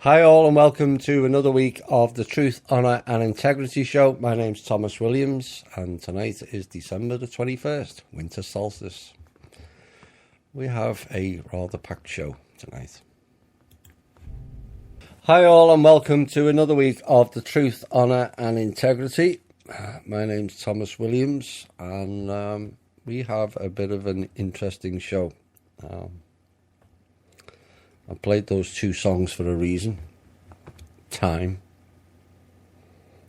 Hi all and welcome to another week of the Truth, Honour and Integrity Show. My name's Thomas Williams and tonight is December the 21st, winter solstice. We have a rather packed show tonight. Hi all and welcome to another week of the Truth, Honour and Integrity. My name's Thomas Williams and we have a bit of an interesting show. I played those two songs for a reason. Time.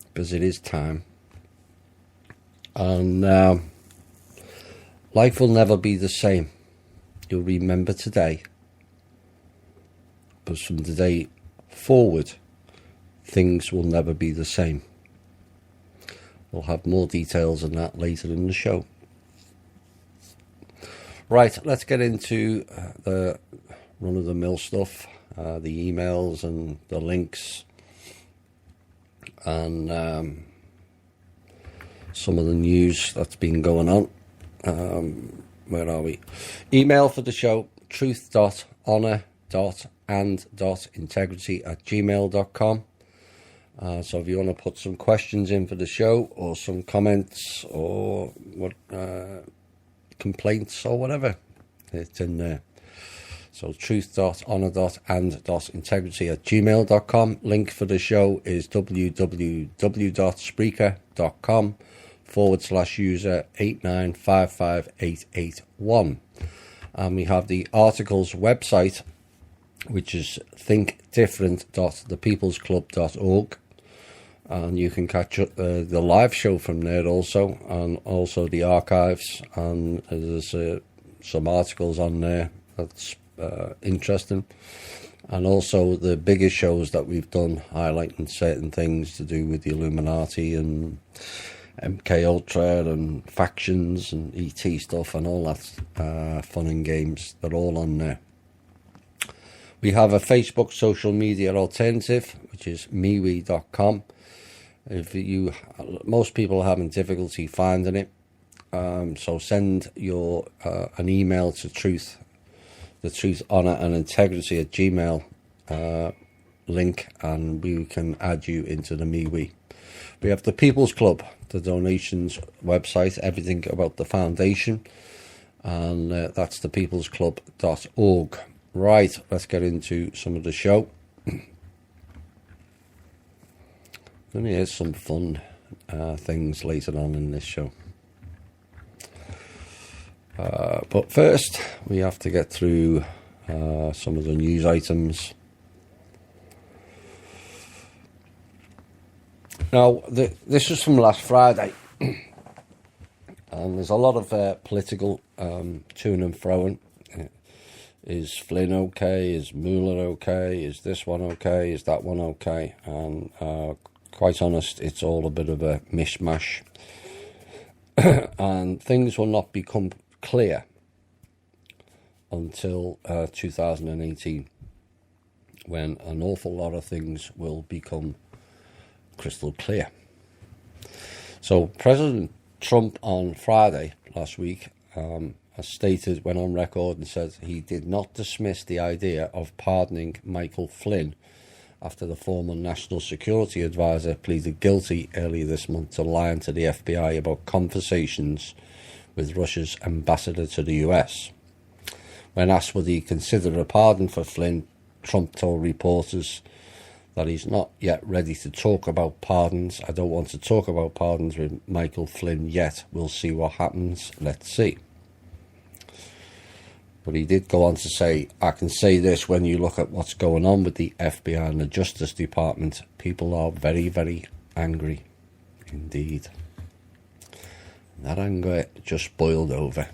Because it is time. And life will never be the same. You'll remember today. But from today forward, things will never be the same. We'll have more details on that later in the show. Right, let's get into the run-of-the-mill stuff, the emails and the links, and some of the news that's been going on. Where are we? Email for the show, truth.honour.and.integrity@gmail.com. So if you want to put some questions in for the show, or some comments, or complaints, or whatever, it's in there. So truth.honour.and.integrity@gmail.com. Link for the show is www.spreaker.com/user 8955881. And we have the articles website, which is thinkdifferent.thepeoplesclub.org. And you can catch up the live show from there also, and also the archives. And there's some articles on there that's interesting, and also the bigger shows that we've done highlighting certain things to do with the Illuminati and MK Ultra and factions and ET stuff and all that fun and games. They're all on there. We have a Facebook social media alternative, which is MeWe.com. Most people are having difficulty finding it, so send your an email to the Truth, Honour and Integrity @gmail link, and we can add you into the MeWe. We have the People's Club, the donations website, everything about the foundation, and that's thepeoplesclub.org. Right, let's get into some of the show. And here's some fun things later on in this show. But first, we have to get through some of the news items. Now, this was from last Friday, and there's a lot of political to and froing. Is Flynn okay? Is Mueller okay? Is this one okay? Is that one okay? And quite honest, it's all a bit of a mishmash. And things will not become clear until 2018, when an awful lot of things will become crystal clear. So President Trump on Friday last week has stated, went on record and said he did not dismiss the idea of pardoning Michael Flynn after the former National Security Advisor pleaded guilty earlier this month to lying to the FBI about conversations with Russia's ambassador to the US. When asked would he consider a pardon for Flynn, Trump told reporters that he's not yet ready to talk about pardons. I don't want to talk about pardons with Michael Flynn yet. We'll see what happens. Let's see. But he did go on to say, I can say this, when you look at what's going on with the FBI and the Justice Department, people are very, very angry indeed. That anger just boiled over.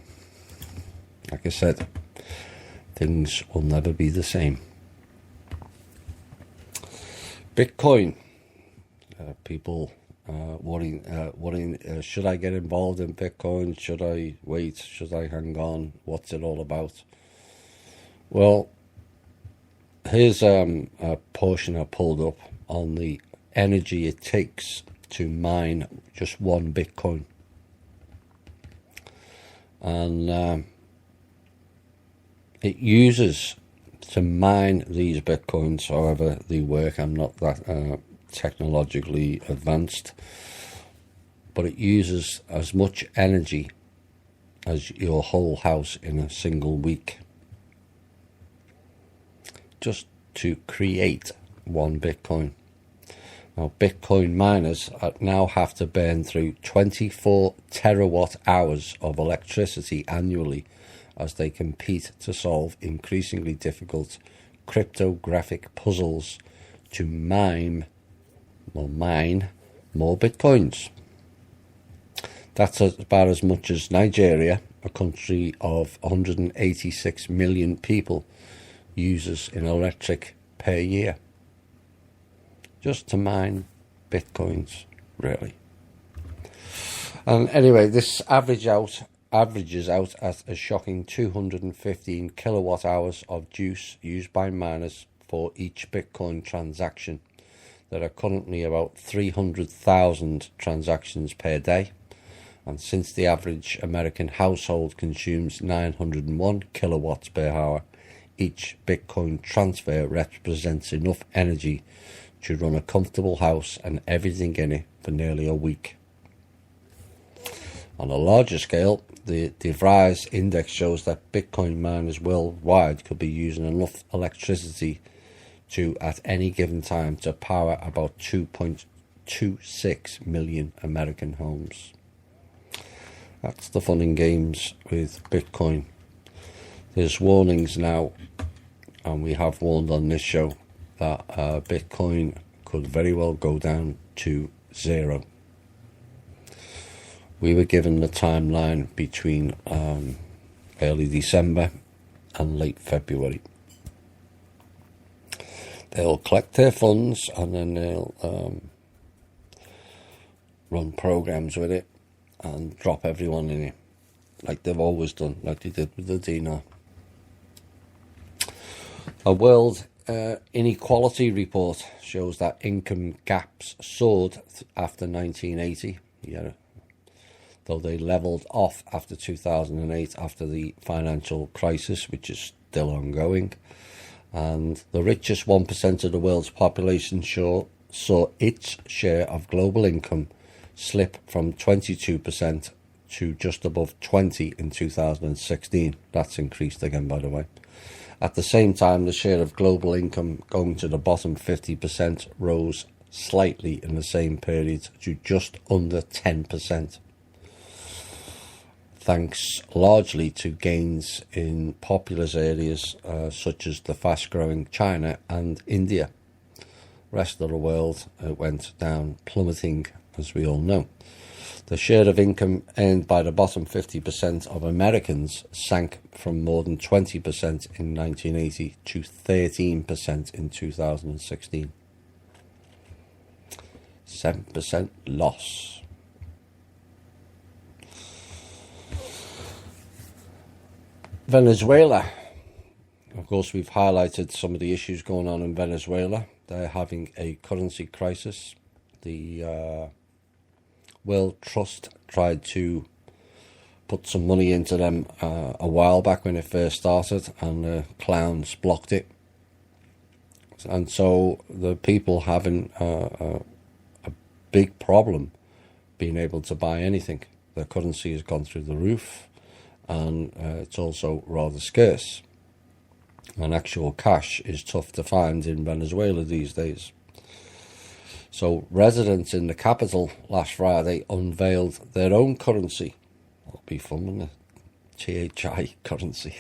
Like I said, things will never be the same. Bitcoin. People worrying, should I get involved in Bitcoin? Should I wait? Should I hang on? What's it all about? Well, here's a portion I pulled up on the energy it takes to mine just one Bitcoin. And it uses to mine these bitcoins, however they work. I'm not that technologically advanced, but it uses as much energy as your whole house in a single week just to create one bitcoin. Now, bitcoin miners now have to burn through 24 terawatt hours of electricity annually as they compete to solve increasingly difficult cryptographic puzzles to mine more bitcoins. That's about as much as Nigeria, a country of 186 million people, uses in electric per year. Just to mine bitcoins, really. And anyway, this averages out at a shocking 215 kilowatt hours of juice used by miners for each bitcoin transaction. There are currently about 300,000 transactions per day. And since the average American household consumes 901 kilowatts per hour, each Bitcoin transfer represents enough energy to run a comfortable house and everything in it for nearly a week. On a larger scale, the DeVries index shows that Bitcoin miners worldwide could be using enough electricity to, at any given time, to power about 2.26 million American homes. That's the fun and games with Bitcoin. There's warnings now, and we have warned on this show, that Bitcoin could very well go down to zero. We were given the timeline between early December and late February. They'll collect their funds and then they'll run programs with it and drop everyone in it, like they've always done, like they did with the dinar. A world inequality report shows that income gaps soared after 1980, though they leveled off after 2008 after the financial crisis, which is still ongoing. And the richest 1% of the world's population saw its share of global income slip from 22% to just above 20% in 2016. That's increased again, by the way. At the same time, the share of global income going to the bottom 50% rose slightly in the same period to just under 10%, thanks largely to gains in populous areas such as the fast-growing China and India. The rest of the world went down, plummeting, as we all know. The share of income earned by the bottom 50% of Americans sank from more than 20% in 1980 to 13% in 2016. 7% loss. Venezuela. Of course, we've highlighted some of the issues going on in Venezuela. They're having a currency crisis. The World Trust tried to put some money into them a while back when it first started, and the clowns blocked it. And so the people having a big problem being able to buy anything. The currency has gone through the roof, and it's also rather scarce. And actual cash is tough to find in Venezuela these days. So residents in the capital last Friday unveiled their own currency. That'll be fun, won't it? THI currency.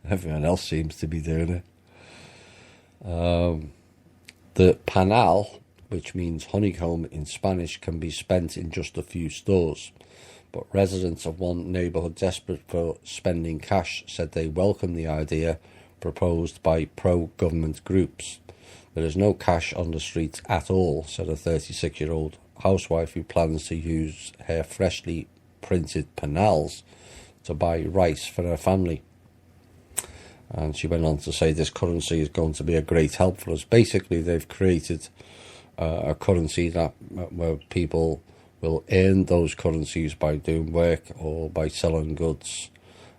Everyone else seems to be doing it. The panal, which means honeycomb in Spanish, can be spent in just a few stores. But residents of one neighbourhood desperate for spending cash said they welcome the idea proposed by pro-government groups. There is no cash on the streets at all, said a 36-year-old housewife who plans to use her freshly printed panals to buy rice for her family. And she went on to say this currency is going to be a great help for us. Basically, they've created a currency that where people will earn those currencies by doing work or by selling goods,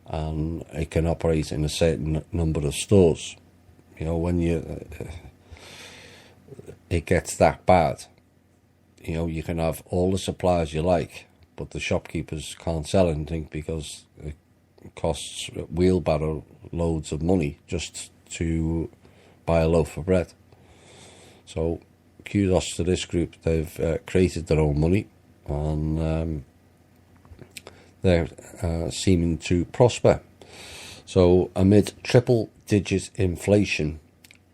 and it can operate in a certain number of stores. When it gets that bad, you can have all the supplies you like, but the shopkeepers can't sell anything because it costs wheelbarrow loads of money just to buy a loaf of bread. So kudos to this group. They've created their own money, and they're seeming to prosper. So amid triple-digit inflation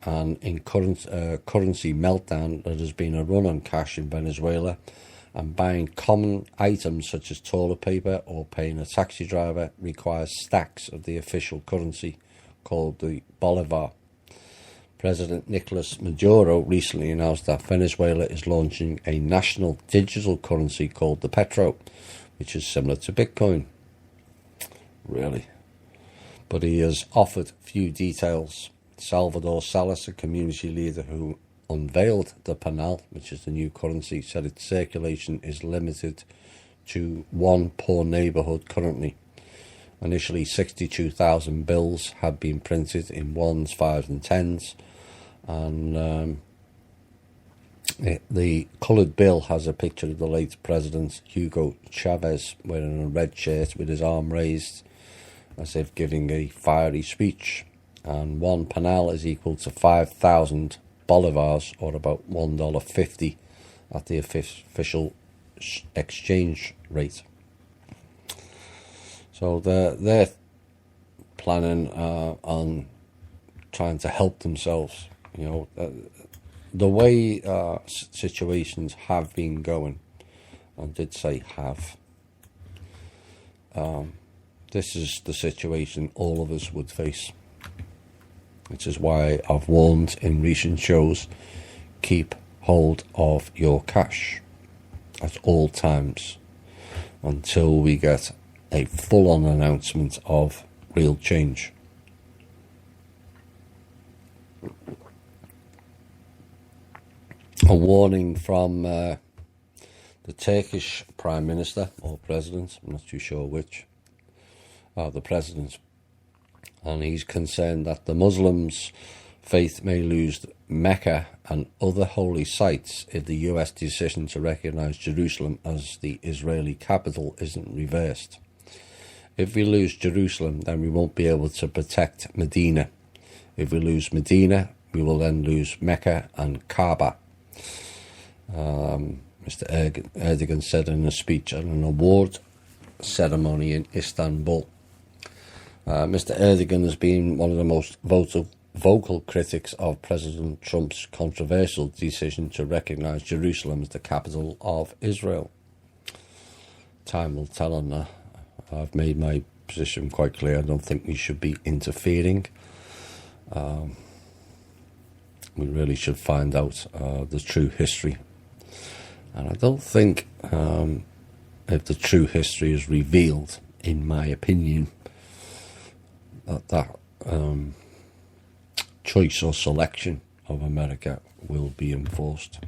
and in currency meltdown, there has been a run on cash in Venezuela, and buying common items such as toilet paper or paying a taxi driver requires stacks of the official currency called the Bolivar. President Nicolas Maduro recently announced that Venezuela is launching a national digital currency called the Petro, which is similar to Bitcoin. Really? But he has offered few details. Salvador Salas, a community leader who unveiled the Panal, which is the new currency, said its circulation is limited to one poor neighbourhood currently. Initially, 62,000 bills had been printed in ones, fives and tens, and the coloured bill has a picture of the late President Hugo Chavez wearing a red shirt with his arm raised as if giving a fiery speech, and one Panal is equal to 5,000 bolivars, or about $1.50 at the official exchange rate. So they're planning on trying to help themselves. The way situations have been going, I did say have, this is the situation all of us would face. Which is why I've warned in recent shows, keep hold of your cash at all times until we get a full-on announcement of real change. A warning from the Turkish Prime Minister or President, I'm not too sure which, the President, and he's concerned that the Muslims' faith may lose Mecca and other holy sites if the US decision to recognise Jerusalem as the Israeli capital isn't reversed. If we lose Jerusalem, then we won't be able to protect Medina. If we lose Medina, we will then lose Mecca and Kaaba. Mr. Erdogan said in a speech at an award ceremony in Istanbul. Mr. Erdogan has been one of the most vocal critics of President Trump's controversial decision to recognise Jerusalem as the capital of Israel. Time will tell on that. I've made my position quite clear. I don't think we should be interfering. We really should find out the true history. And I don't think if the true history is revealed, in my opinion, that choice or selection of America will be enforced.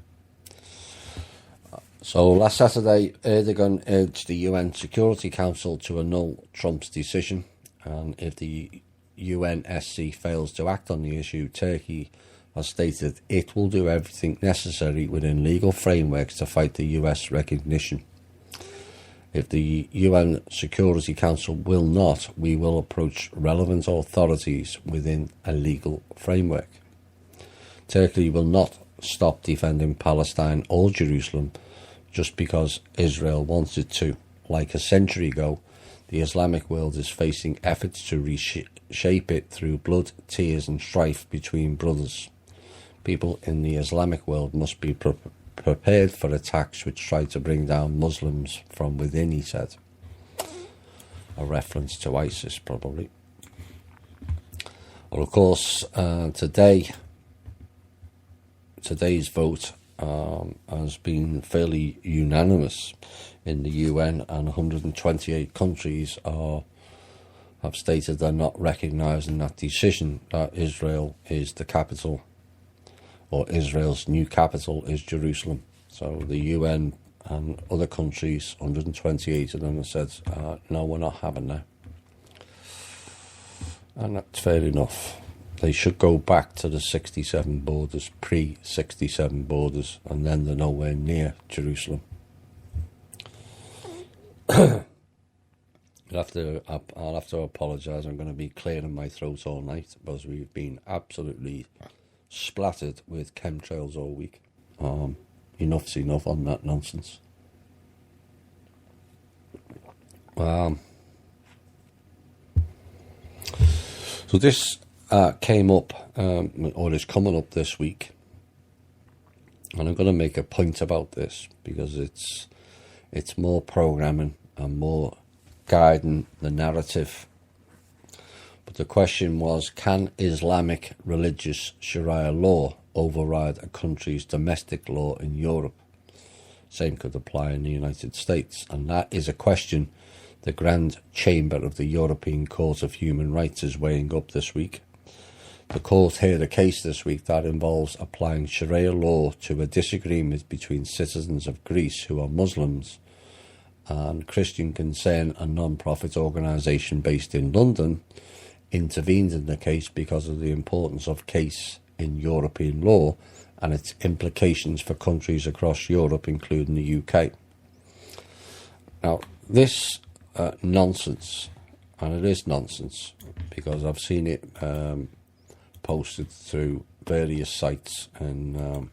So last Saturday, Erdogan urged the UN Security Council to annul Trump's decision, and if the UNSC fails to act on the issue, Turkey has stated it will do everything necessary within legal frameworks to fight the US recognition. If the UN Security Council will not, we will approach relevant authorities within a legal framework. Turkey will not stop defending Palestine or Jerusalem just because Israel wants it to. Like a century ago, the Islamic world is facing efforts to reshape it through blood, tears and strife between brothers. People in the Islamic world must be prepared for attacks which try to bring down Muslims from within, he said. A reference to ISIS, probably. Well, of course, today's vote has been fairly unanimous in the UN, and 128 countries have stated they're not recognising that decision that Israel is the capital, or Israel's new capital is Jerusalem. So the UN and other countries, 128 of them, have said, no, we're not having that. And that's fair enough. They should go back to the 67 borders, pre-67 borders, and then they're nowhere near Jerusalem. I'll have to apologise. I'm going to be clearing my throat all night because we've been absolutely splattered with chemtrails all week. Enough's enough on that nonsense. So this came up, or is coming up this week, and I'm going to make a point about this because it's more programming and more guiding the narrative. But the question was, can Islamic religious Sharia law override a country's domestic law in Europe? Same could apply in the United States, and that is a question the Grand Chamber of the European Court of Human Rights is weighing up this week. The court heard a case this week that involves applying Sharia law to a disagreement between citizens of Greece who are Muslims and Christian Concern, a non-profit organisation based in London, intervened in the case because of the importance of case in European law and its implications for countries across Europe, including the UK. Now, this nonsense, and it is nonsense because I've seen it posted through various sites and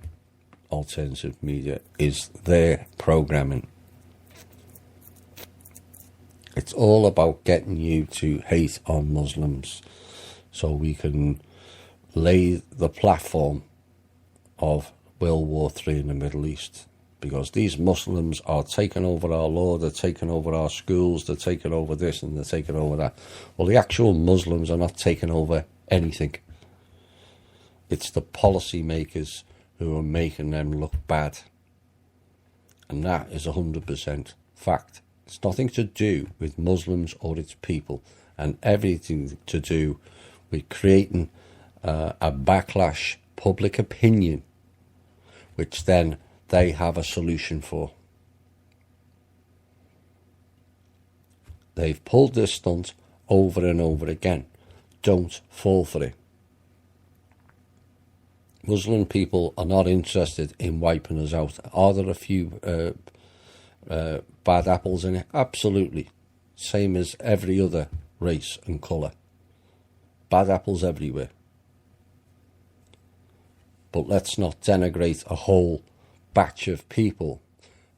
alternative media, is their programming. It's all about getting you to hate on Muslims so we can lay the platform of World War III in the Middle East. Because these Muslims are taking over our law, they're taking over our schools, they're taking over this and they're taking over that. Well, the actual Muslims are not taking over anything. It's the policy makers who are making them look bad. And that is 100% fact. It's nothing to do with Muslims or its people, and everything to do with creating a backlash, public opinion, which then they have a solution for. They've pulled this stunt over and over again. Don't fall for it. Muslim people are not interested in wiping us out. Are there a few bad apples in it? Absolutely. Same as every other race and colour. Bad apples everywhere. But let's not denigrate a whole batch of people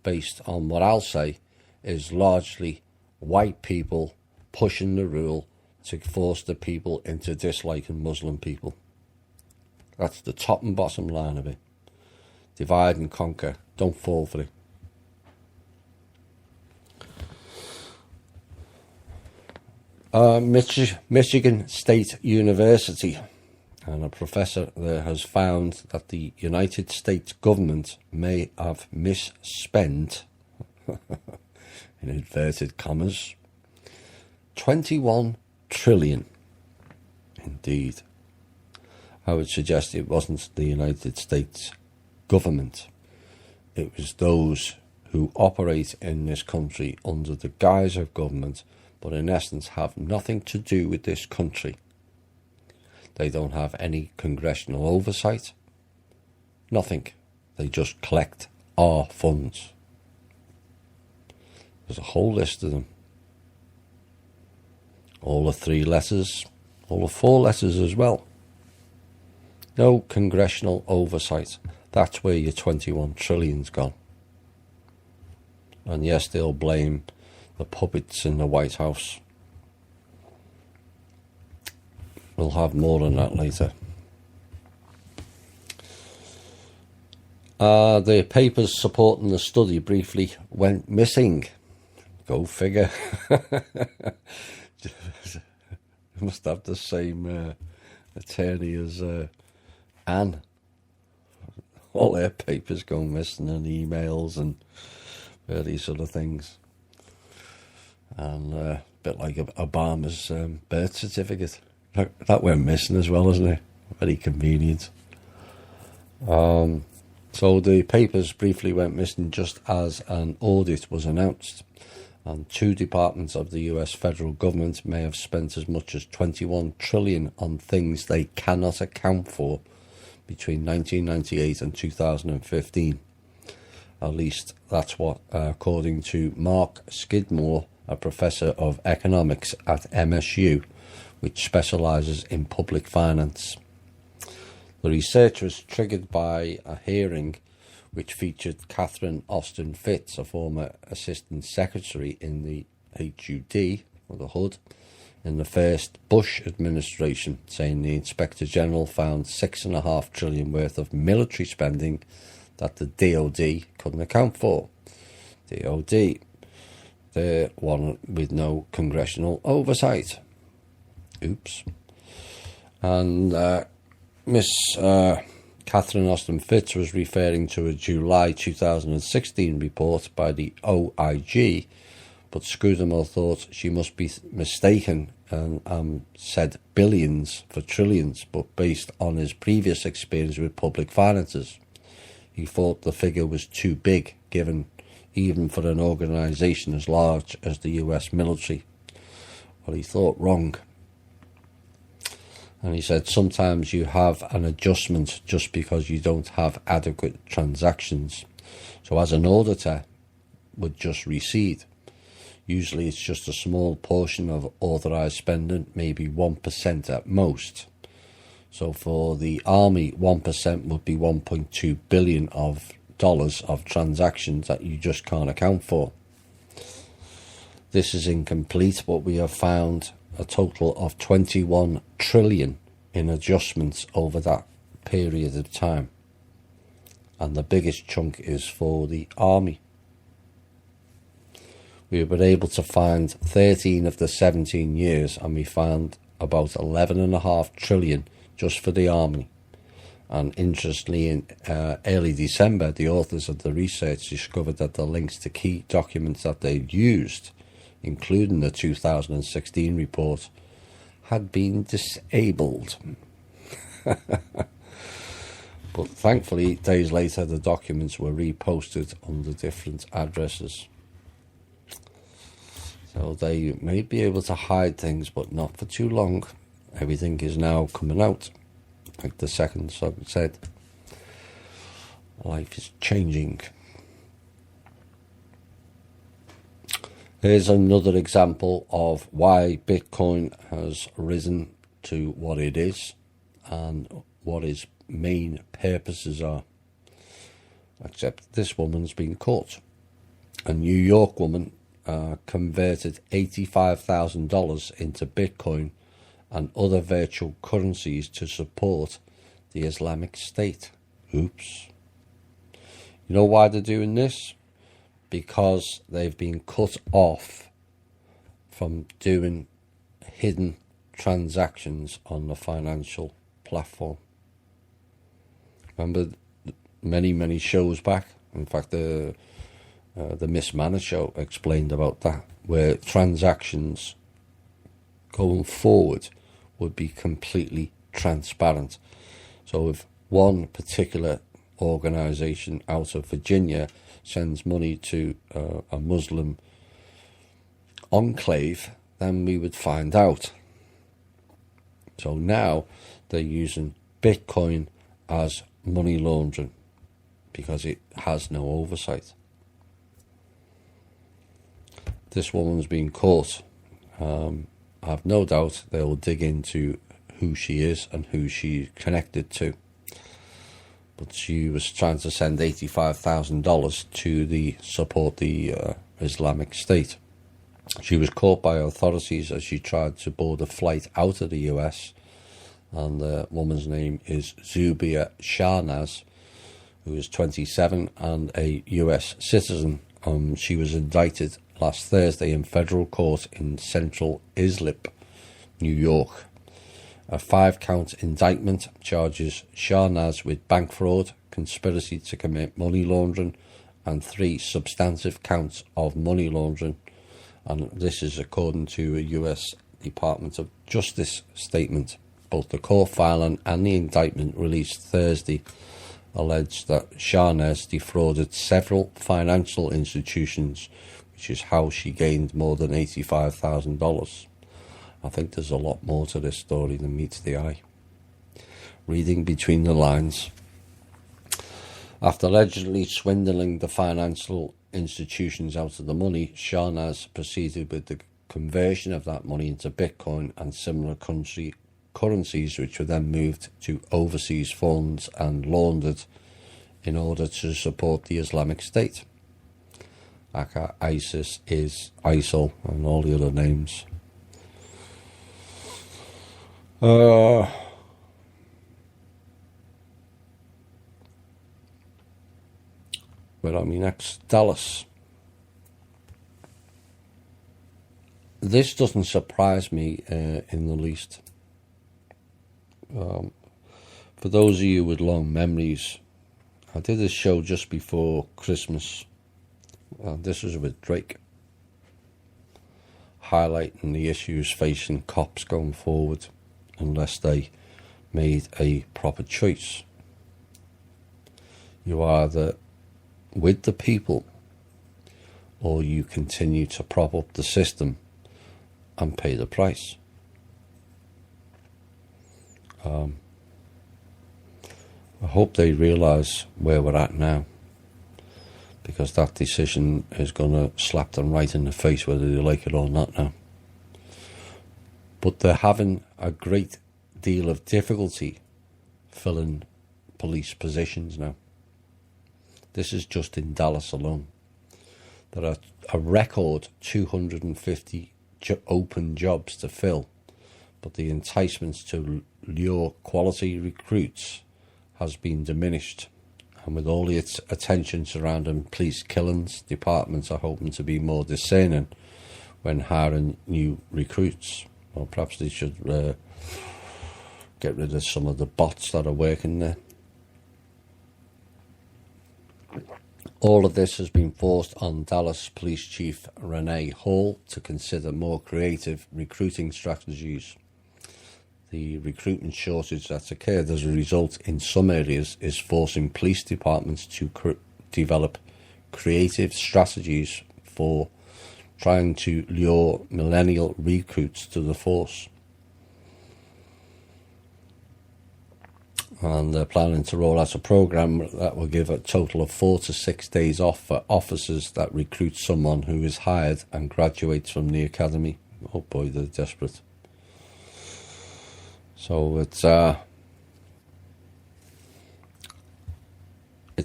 based on what I'll say is largely white people pushing the rule to force the people into disliking Muslim people. That's the top and bottom line of it. Divide and conquer. Don't fall for it. Michigan State University, and a professor there has found that the United States government may have misspent, in inverted commas, 21 trillion. Indeed. I would suggest it wasn't the United States government. It was those who operate in this country under the guise of government, but in essence have nothing to do with this country. They don't have any congressional oversight. Nothing. They just collect our funds. There's a whole list of them. All the 3 letters, all the 4 letters as well. No congressional oversight. That's where your 21 trillion's gone. And yes, they'll blame the puppets in the White House. We'll have more on that later. The papers supporting the study briefly went missing. Go figure. Must have the same attorney as Anne. All their papers go missing, and emails and various other things. And a bit like Obama's birth certificate. That went missing as well, isn't it? Very convenient. So the papers briefly went missing just as an audit was announced. And 2 departments of the US federal government may have spent as much as $21 trillion on things they cannot account for between 1998 and 2015. At least that's what, according to Mark Skidmore, a professor of economics at MSU, which specialises in public finance. The research was triggered by a hearing which featured Catherine Austin Fitts, a former assistant secretary in the HUD, or the HUD, in the first Bush administration, saying the Inspector General found $6.5 trillion worth of military spending that the DOD couldn't account for. DOD, the one with no congressional oversight. Oops. And Miss Catherine Austin Fitts was referring to a July 2016 report by the OIG, but Scudamore thought she must be mistaken and said billions for trillions, but based on his previous experience with public finances. He thought the figure was too big, given even for an organisation as large as the US military. Well, he thought wrong. And he said sometimes you have an adjustment just because you don't have adequate transactions. So as an auditor would just recede. Usually it's just a small portion of authorised spending, maybe 1% at most. So for the Army, 1% would be $1.2 billion of transactions that you just can't account for. This is incomplete, but we have found a total of 21 trillion in adjustments over that period of time. And the biggest chunk is for the Army. We were able to find 13 of the 17 years, and we found about 11.5 trillion just for the Army. And interestingly, in early December, the authors of the research discovered that the links to key documents that they'd used, including the 2016 report, had been disabled. But thankfully, days later, the documents were reposted under different addresses. So they may be able to hide things, but not for too long. Everything is now coming out. Like the second song said, life is changing. Here's another example of why Bitcoin has risen to what it is and what its main purposes are. Except this woman's been caught. A New York woman converted $85,000 into Bitcoin and other virtual currencies to support the Islamic State. Oops. You know why they're doing this? Because they've been cut off from doing hidden transactions on the financial platform. Remember many shows back, in fact the Miss Manor show explained about that, where transactions going forward would be completely transparent. So if one particular organisation out of Virginia sends money to a Muslim enclave, then we would find out. So now they're using Bitcoin as money laundering because it has no oversight. This woman's been caught. I have no doubt they'll dig into who she is and who she's connected to. But she was trying to send $85,000 to support the Islamic State. She was caught by authorities as she tried to board a flight out of the US. And the woman's name is Zubia Shahnaz, who is 27 and a US citizen. She was indicted last Thursday in federal court in Central Islip, New York. A 5-count indictment charges Shahnaz with bank fraud, conspiracy to commit money laundering, and 3 substantive counts of money laundering. And this is according to a US Department of Justice statement. Both the court filing and the indictment released Thursday alleged that Shahnaz defrauded several financial institutions which is how she gained more than $85,000. I think there's a lot more to this story than meets the eye. Reading between the lines, after allegedly swindling the financial institutions out of the money, Shahnaz proceeded with the conversion of that money into Bitcoin and similar currencies, which were then moved to overseas funds and laundered in order to support the Islamic State, aka ISIS, ISIL, and all the other names. Where are we next? Dallas. This doesn't surprise me in the least. For those of you with long memories, I did this show just before Christmas. This was with Drake, highlighting the issues facing cops going forward unless they made a proper choice. You either with the people, or you continue to prop up the system and pay the price. I hope they realise where we're at now, because that decision is going to slap them right in the face whether they like it or not now. But they're having a great deal of difficulty filling police positions now. This is just in Dallas alone. There are a record 250 open jobs to fill, but the enticements to lure quality recruits has been diminished. And with all its attention surrounding police killings, departments are hoping to be more discerning when hiring new recruits. Or perhaps they should get rid of some of the bots that are working there. All of this has been forced on Dallas Police Chief Renee Hall to consider more creative recruiting strategies. The recruitment shortage that's occurred as a result in some areas is forcing police departments to develop creative strategies for trying to lure millennial recruits to the force. And they're planning to roll out a program that will give a total of 4 to 6 days off for officers that recruit someone who is hired and graduates from the academy. Oh boy, they're desperate. So it's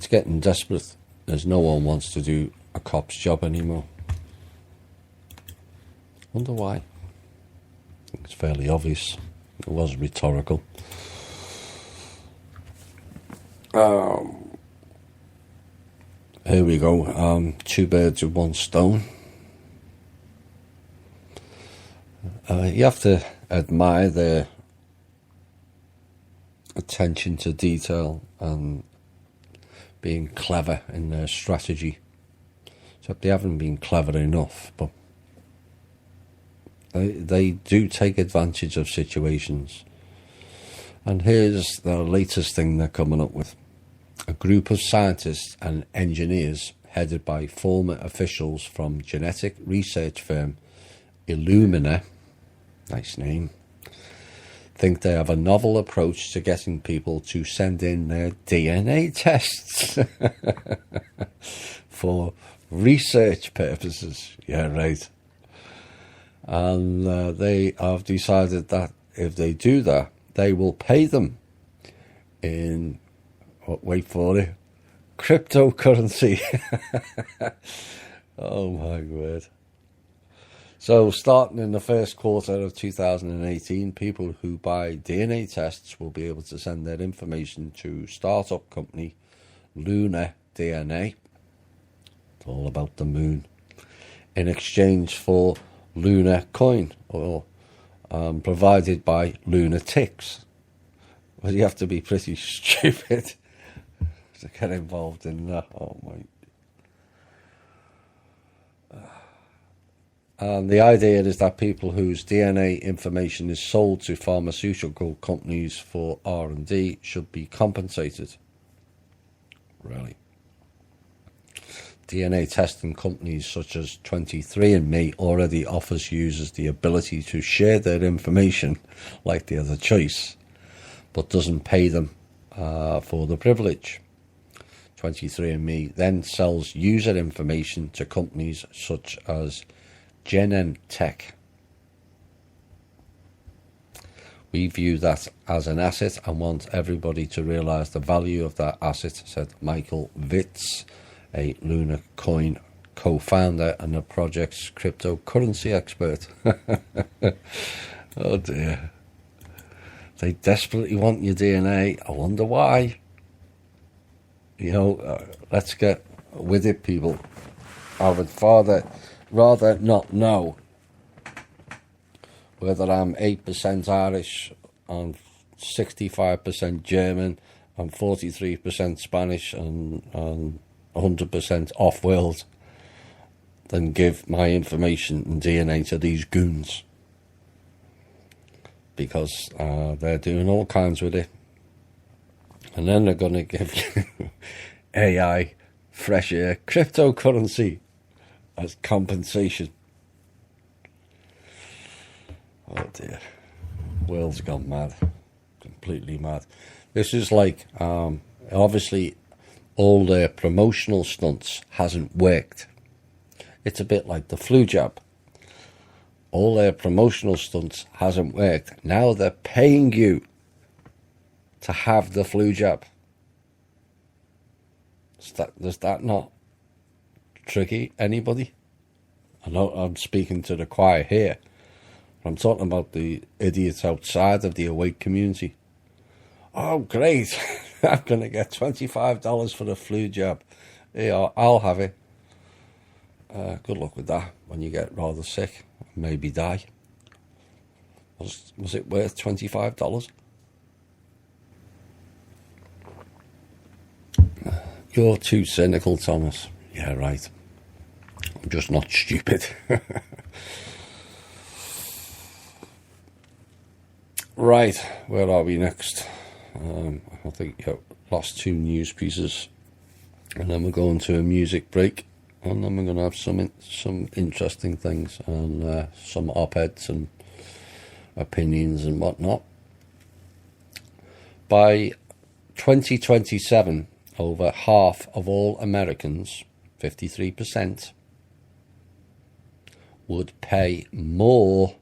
getting desperate, as no one wants to do a cop's job anymore. Wonder why? I think it's fairly obvious. It was rhetorical. Here we go. Two birds with one stone. You have to admire their attention to detail and being clever in their strategy. Except they haven't been clever enough, but they do take advantage of situations. And here's the latest thing they're coming up with. A group of scientists and engineers headed by former officials from genetic research firm Illumina, nice name, think they have a novel approach to getting people to send in their DNA tests for research purposes. Yeah, right. And they have decided that if they do that, they will pay them in, wait for it, cryptocurrency. Oh my word. So starting in the first quarter of 2018, people who buy DNA tests will be able to send their information to startup company Lunar DNA. It's all about the moon. In exchange for Lunar coin, or provided by lunatics. Well, you have to be pretty stupid to get involved in that. Oh my. And the idea is that people whose DNA information is sold to pharmaceutical companies for R&D should be compensated. Really. DNA testing companies such as 23andMe already offers users the ability to share their information like the other choice, but doesn't pay them for the privilege. 23andMe then sells user information to companies such as Genentech. We view that as an asset and want everybody to realize the value of that asset, said Michael Vitz, a Luna Coin co-founder and the project's cryptocurrency expert. Oh dear. They desperately want your DNA. I wonder why. You know, let's get with it, people. I would rather not know whether I'm 8% Irish and 65% German and 43% Spanish and 100% off-world than give my information and DNA to these goons. Because they're doing all kinds with it. And then they're going to give you AI, fresh air, cryptocurrency as compensation. Oh dear. World's gone mad. Completely mad. This is like, obviously, all their promotional stunts hasn't worked. It's a bit like the flu jab. All their promotional stunts hasn't worked. Now they're paying you to have the flu jab. Does that not tricky anybody? I know I'm speaking to the choir here. I'm talking about the idiots outside of the awake community. Oh, great. I'm going to get $25 for the flu jab. Yeah, I'll have it. Good luck with that when you get rather sick and maybe die. Was it worth $25? You're too cynical, Thomas. Yeah, right. I'm just not stupid. Right, where are we next? I think last two news pieces, and then we're going to a music break, and then we're going to have some interesting things and some op-eds and opinions and whatnot. By 2027, over half of all Americans, 53%, would pay more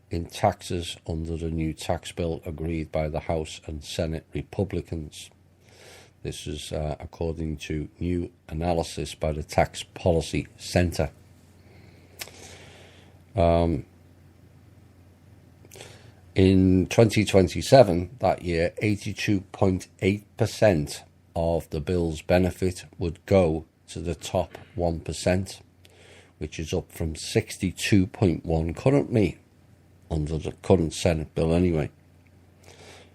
in taxes under the new tax bill agreed by the House and Senate Republicans. This is according to new analysis by the Tax Policy Center. In 2027, that year, 82.8% of the bill's benefit would go to the top 1%, which is up from 62.1% currently, under the current Senate bill anyway.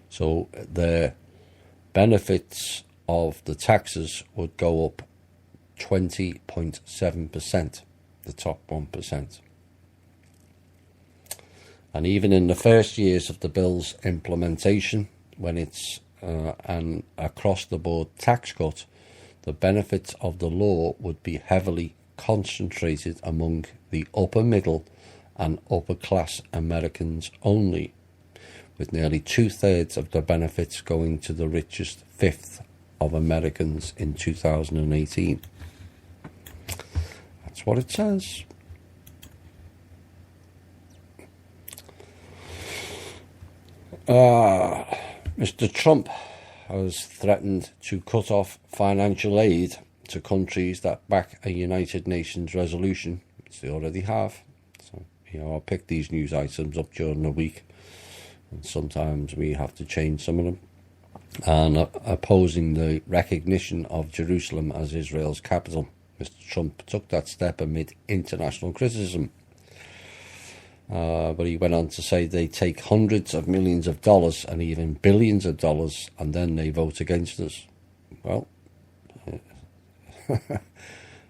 So the benefits of the taxes would go up 20.7%, the top 1%. And even in the first years of the bill's implementation, when it's an across-the-board tax cut, the benefits of the law would be heavily concentrated among the upper middle and upper-class Americans only, with nearly 2/3 of the benefits going to the richest fifth of Americans in 2018. That's what it says. Mr. Trump has threatened to cut off financial aid to countries that back a United Nations resolution, which they already have. So, I pick these news items up during the week, and sometimes we have to change some of them. And opposing the recognition of Jerusalem as Israel's capital, Mr. Trump took that step amid international criticism. But he went on to say they take hundreds of millions of dollars and even billions of dollars, and then they vote against us. Well,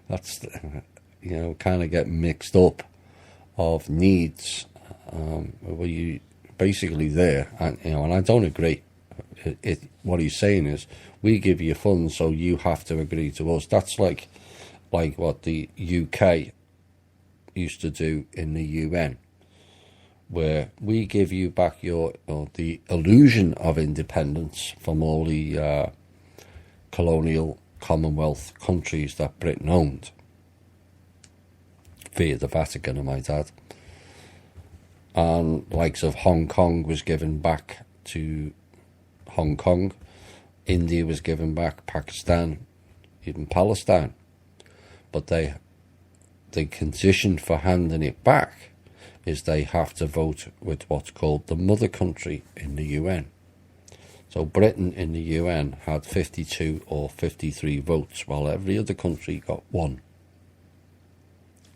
that's, kind of get mixed up of needs. Well, you basically there, and I don't agree. What he's saying is, we give you funds, so you have to agree to us. That's like like what the UK used to do in the UN, where we give you back the illusion of independence from all the colonial Commonwealth countries that Britain owned, via the Vatican, I might add. And likes of Hong Kong was given back to Hong Kong, India was given back, Pakistan, even Palestine. But the condition for handing it back is they have to vote with what's called the mother country in the UN. So Britain in the UN had 52 or 53 votes, while every other country got one.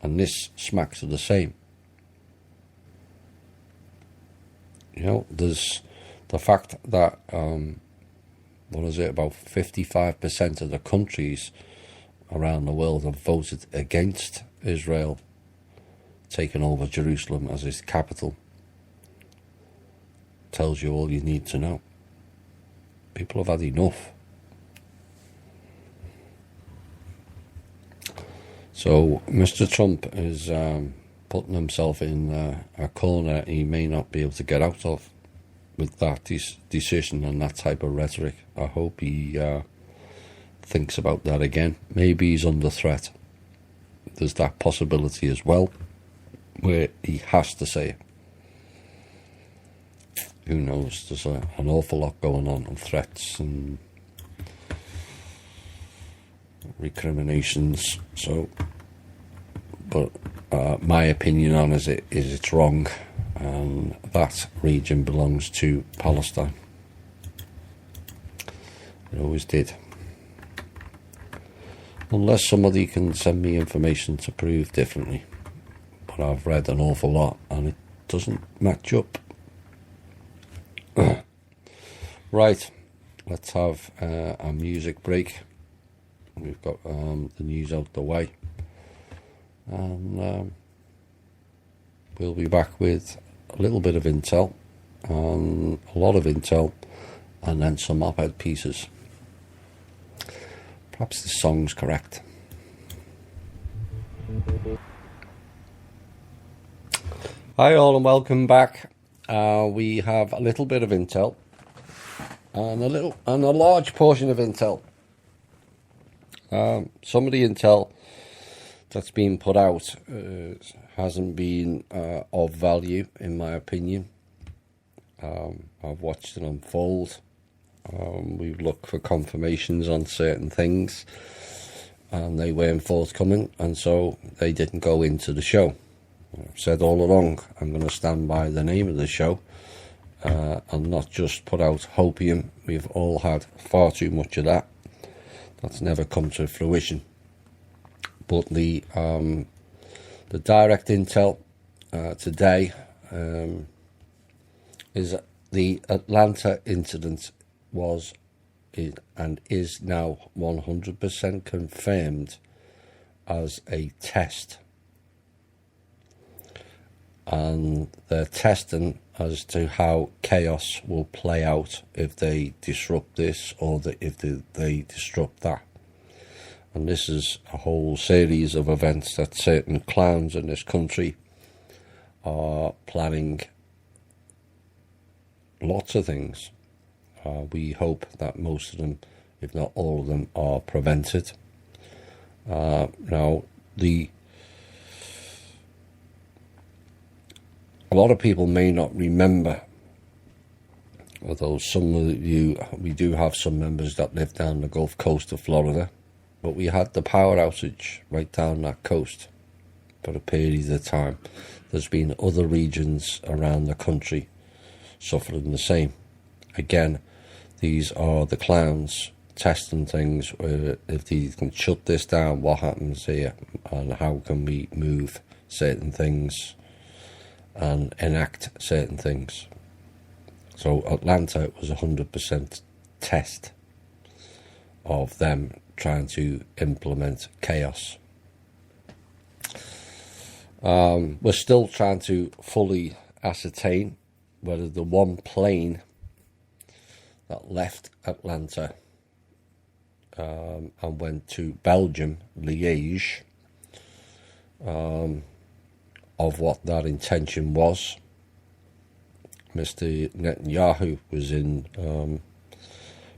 And this smacks of the same. You know, there's the fact that, about 55% of the countries around the world have voted against Israel taking over Jerusalem as its capital. Tells you all you need to know. People have had enough. So Mr. Trump is putting himself in a corner he may not be able to get out of with that decision and that type of rhetoric. I hope he thinks about that again. Maybe he's under threat. There's that possibility as well, where he has to say it. Who knows? There's an awful lot going on, and threats and recriminations. So, but my opinion on is it's wrong, and that region belongs to Palestine. It always did. Unless somebody can send me information to prove differently. But I've read an awful lot and it doesn't match up. Right, let's have a music break. We've got the news out the way. And we'll be back with a little bit of intel, and a lot of intel, and then some op-ed pieces. Perhaps the song's correct. Hi all and welcome back. We have a little bit of intel and a large portion of intel. Some of the intel that's been put out hasn't been of value, in my opinion. I've watched it unfold. We've looked for confirmations on certain things, and they weren't forthcoming, and so they didn't go into the show. I've said all along, I'm going to stand by the name of the show and not just put out hopium. We've all had far too much of that. That's never come to fruition. But the direct intel today is the Atlanta incident was and is now 100% confirmed as a test. And they're testing as to how chaos will play out if they disrupt this or if they disrupt that. And this is a whole series of events that certain clowns in this country are planning. Lots of things. We hope that most of them, if not all of them, are prevented. Now, a lot of people may not remember, although some of you, we do have some members that live down the Gulf Coast of Florida, but we had the power outage right down that coast for a period of time. There's been other regions around the country suffering the same. Again, these are the clowns testing things, where if they can shut this down, what happens here, and how can we move certain things and enact certain things. So Atlanta was 100% test of them trying to implement chaos. We're still trying to fully ascertain whether the one plane that left Atlanta and went to Belgium, Liège, of what that intention was. Mr. Netanyahu was in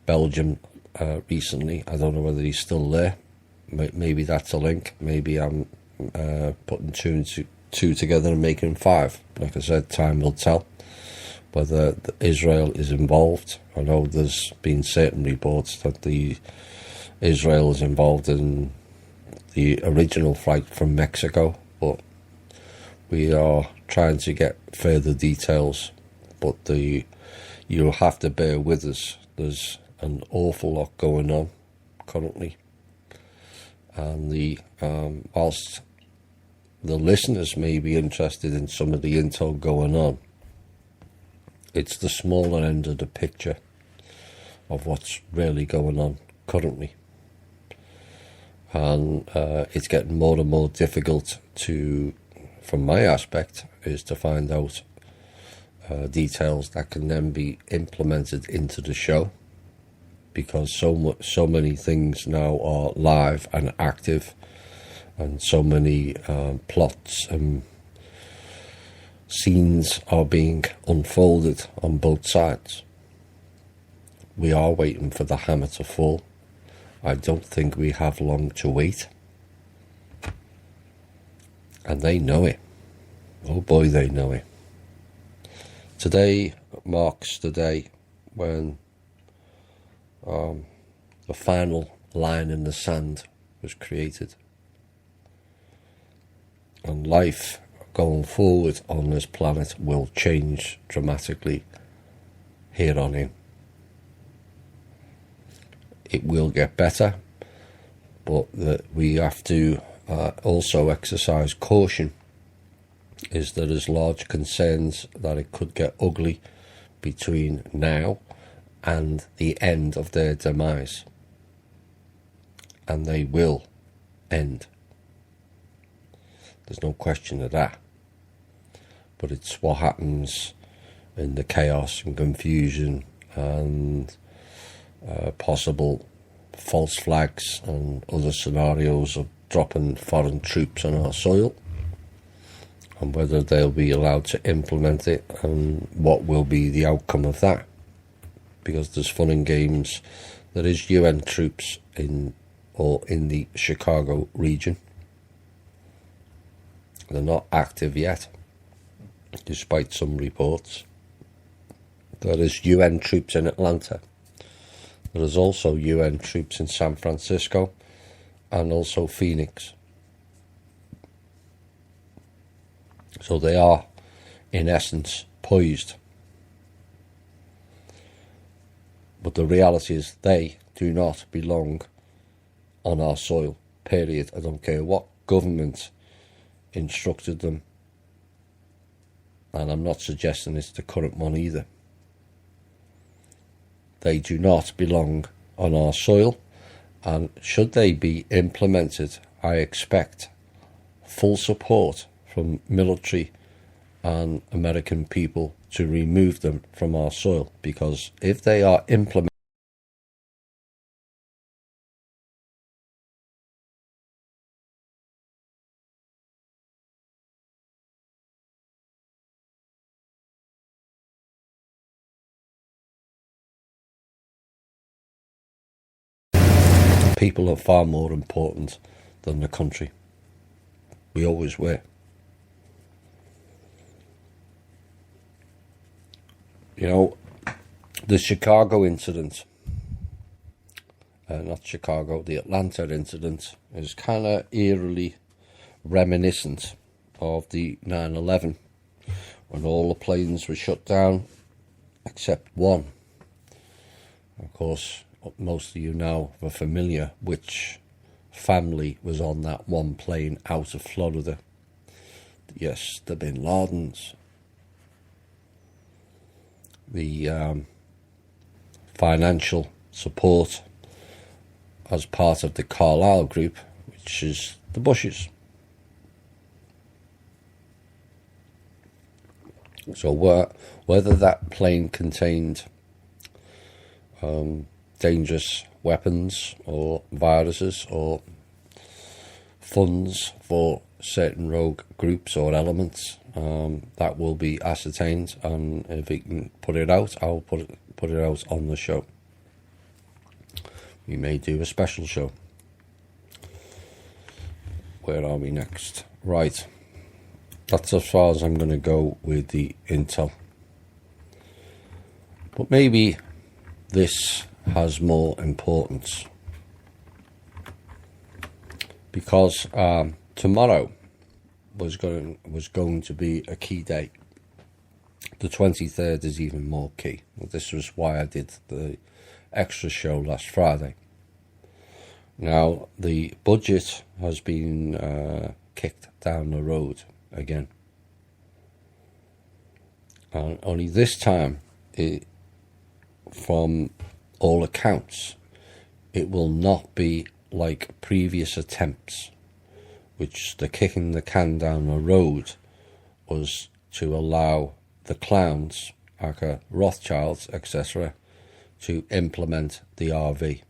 Belgium recently. I don't know whether he's still there. Maybe that's a link. Maybe I'm putting two and two together and making five. Like I said, time will tell whether Israel is involved. I know there's been certain reports that Israel is involved in the original flight from Mexico, but we are trying to get further details. But you'll have to bear with us. There's an awful lot going on currently, and whilst the listeners may be interested in some of the intel going on, it's the smaller end of the picture of what's really going on currently. And it's getting more and more difficult from my aspect, is to find out details that can then be implemented into the show, because so many things now are live and active, and so many plots and scenes are being unfolded on both sides. We are waiting for the hammer to fall. I don't think we have long to wait. And they know it. Oh boy, they know it. Today marks the day when the final line in the sand was created. And life going forward on this planet will change dramatically here on in. It will get better, but we have to also exercise caution, is there is large concerns that it could get ugly between now and the end of their demise. And they will end. There's no question of that. But it's what happens in the chaos and confusion and possible false flags and other scenarios of dropping foreign troops on our soil, and whether they'll be allowed to implement it and what will be the outcome of that. Because there's fun and games. There is UN troops in the Chicago region. They're not active yet, despite some reports. There is UN troops in Atlanta. There is also UN troops in San Francisco and also Phoenix. So they are, in essence, poised. But the reality is they do not belong on our soil, period. I don't care what government instructed them, and I'm not suggesting it's the current one either. They do not belong on our soil, and should they be implemented, I expect full support from military and American people to remove them from our soil, because if they are implemented, people are far more important than the country. We always were. You know, the Chicago incident, the Atlanta incident, is kind of eerily reminiscent of the 9/11, when all the planes were shut down except one. Of course, most of you now are familiar which family was on that one plane out of Florida. Yes, the Bin Ladens. The financial support as part of the Carlyle Group, which is the Bushes. So whether that plane contained dangerous weapons or viruses or funds for certain rogue groups or elements. That will be ascertained, and if we can put it out, I'll put it out on the show. We may do a special show. Where are we next? Right. That's as far as I'm going to go with the intel. But maybe this has more importance. Because tomorrow was going to be a key day. The 23rd is even more key. This was why I did the extra show last Friday. Now, the budget has been kicked down the road again. And only this time, from all accounts, it will not be like previous attempts, which the kicking the can down the road was to allow the clowns, like Rothschilds, etc., to implement the RV.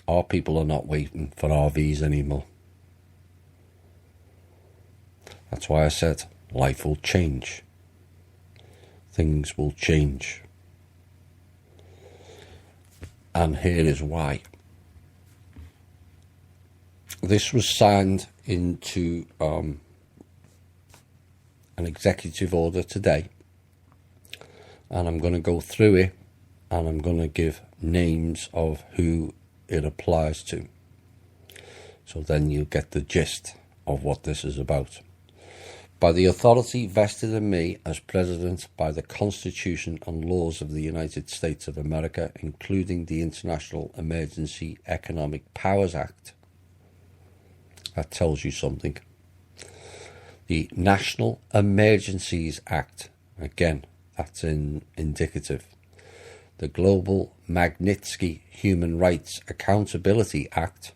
Our people are not waiting for RVs anymore. That's why I said life will change. Things will change. And here is why. This was signed into an executive order today, and I'm going to go through it, and I'm going to give names of who it applies to. So then you'll get the gist of what this is about. By the authority vested in me as President by the Constitution and laws of the United States of America, including the International Emergency Economic Powers Act. That tells you something. The National Emergencies Act, again, that's indicative. The Global Magnitsky Human Rights Accountability Act,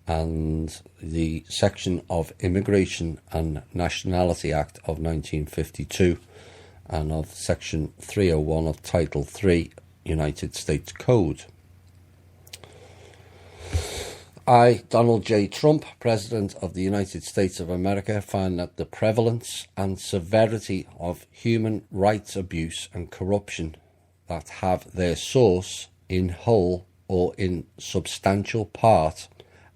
and the section of Immigration and Nationality Act of 1952, and of Section 301 of Title III United States Code. I, Donald J. Trump, President of the United States of America, find that the prevalence and severity of human rights abuse and corruption that have their source in whole or in substantial part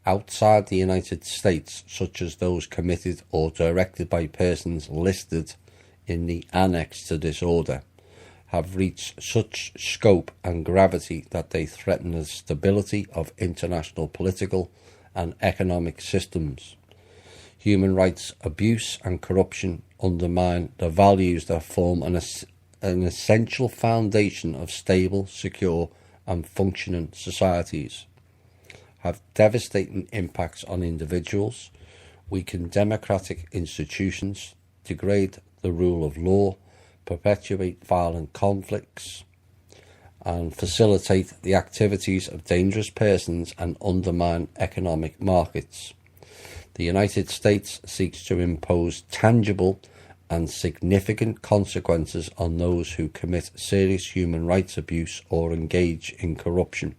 outside the United States, such as those committed or directed by persons listed in the annex to this order, have reached such scope and gravity that they threaten the stability of international political and economic systems. Human rights abuse and corruption undermine the values that form an essential foundation of stable, secure, and functioning societies, have devastating impacts on individuals, weaken democratic institutions, degrade the rule of law, perpetuate violent conflicts, and facilitate the activities of dangerous persons and undermine economic markets. The United States seeks to impose tangible and significant consequences on those who commit serious human rights abuse or engage in corruption.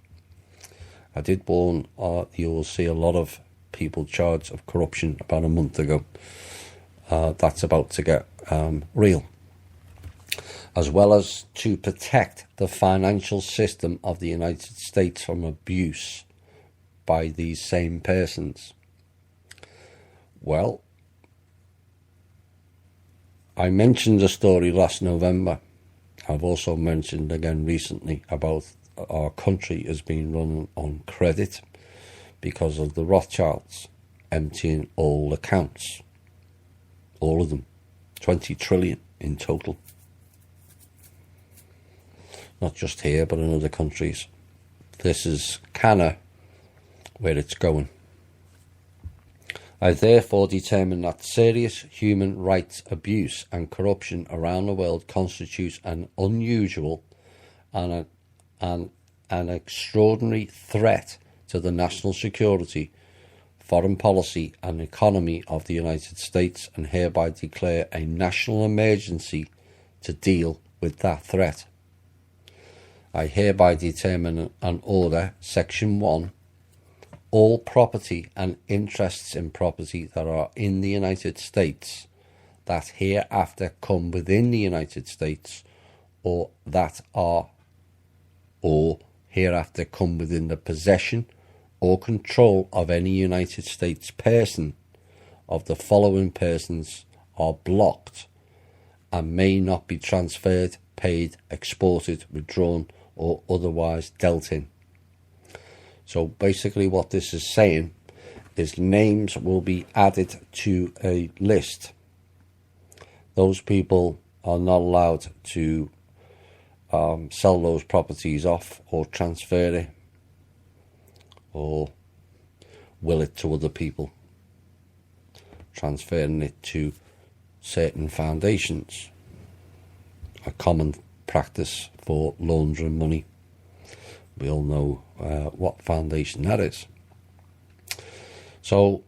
I did warn you will see a lot of people charged of corruption about a month ago. That's about to get real. As well as to protect the financial system of the United States from abuse by these same persons. Well, I mentioned a story last November. I've also mentioned again recently about our country as being run on credit because of the Rothschilds emptying all accounts. All of them. 20 trillion in total. Not just here, but in other countries. This is kinda where it's going. I therefore determine that serious human rights abuse and corruption around the world constitutes an unusual and an extraordinary threat to the national security, foreign policy and economy of the United States, and hereby declare a national emergency to deal with that threat. I hereby determine and order, Section 1, all property and interests in property that are in the United States that hereafter come within the United States, or that are or hereafter come within the possession or control of any United States person, of the following persons are blocked and may not be transferred, paid, exported, withdrawn, or otherwise dealt in. So basically what this is saying is names will be added to a list. Those people are not allowed to sell those properties off or transfer it or will it to other people, transferring it to certain foundations, a common practice for laundering money. We all know what foundation that is. So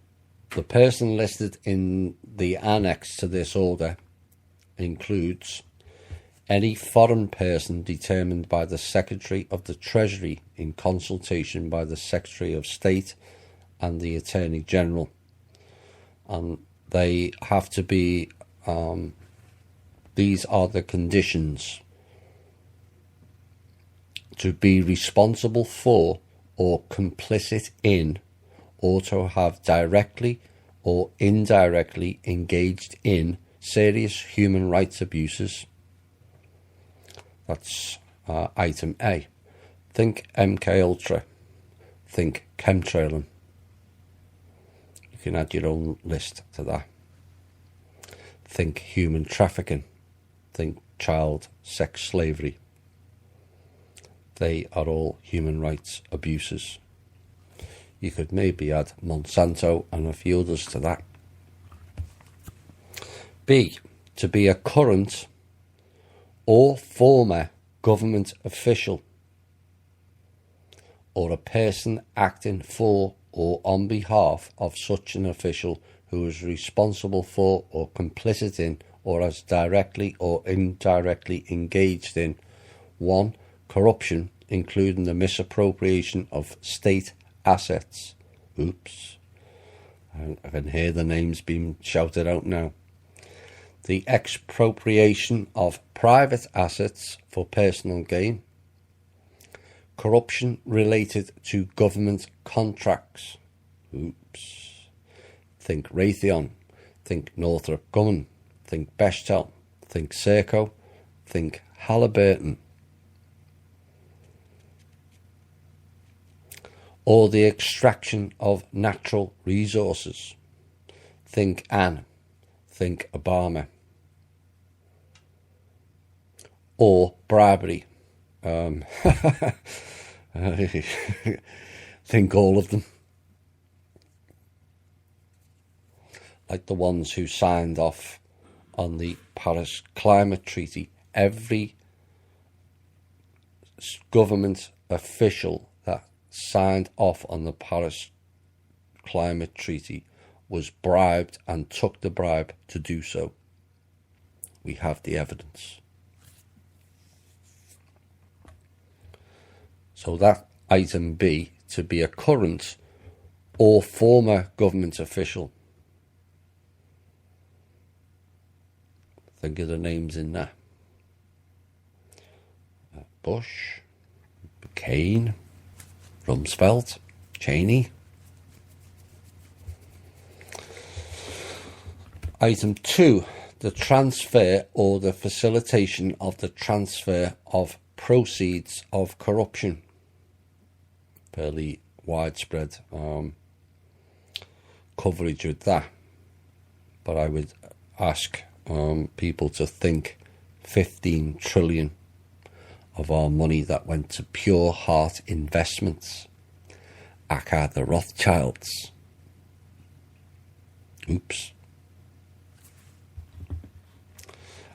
the person listed in the annex to this order includes any foreign person determined by the Secretary of the Treasury in consultation by the Secretary of State and the Attorney General. And they have to be, these are the conditions: to be responsible for or complicit in, or to have directly or indirectly engaged in serious human rights abuses. That's item A. Think MK Ultra. Think chemtrailing. You can add your own list to that. Think human trafficking. Think child sex slavery. They are all human rights abuses. You could maybe add Monsanto and a few others to that. B. To be a current or former government official, or a person acting for or on behalf of such an official who is responsible for or complicit in or has directly or indirectly engaged in 1. Corruption, including the misappropriation of state assets. Oops. I can hear the names being shouted out now. The expropriation of private assets for personal gain. Corruption related to government contracts. Oops. Think Raytheon. Think Northrop Grumman. Think Bechtel. Think Serco. Think Halliburton. Or the extraction of natural resources. Think Anne. Think Obama. Or bribery. Think all of them. Like the ones who signed off on the Paris Climate Treaty. Every government official that signed off on the Paris Climate Treaty was bribed and took the bribe to do so. We have the evidence. So that item B, to be a current or former government official. Think of the names in there. Bush, McCain, Rumsfeld, Cheney. Item 2, the transfer or the facilitation of the transfer of proceeds of corruption. Fairly widespread coverage with that. But I would ask people to think 15 trillion of our money that went to pure heart investments, aka the Rothschilds. Oops.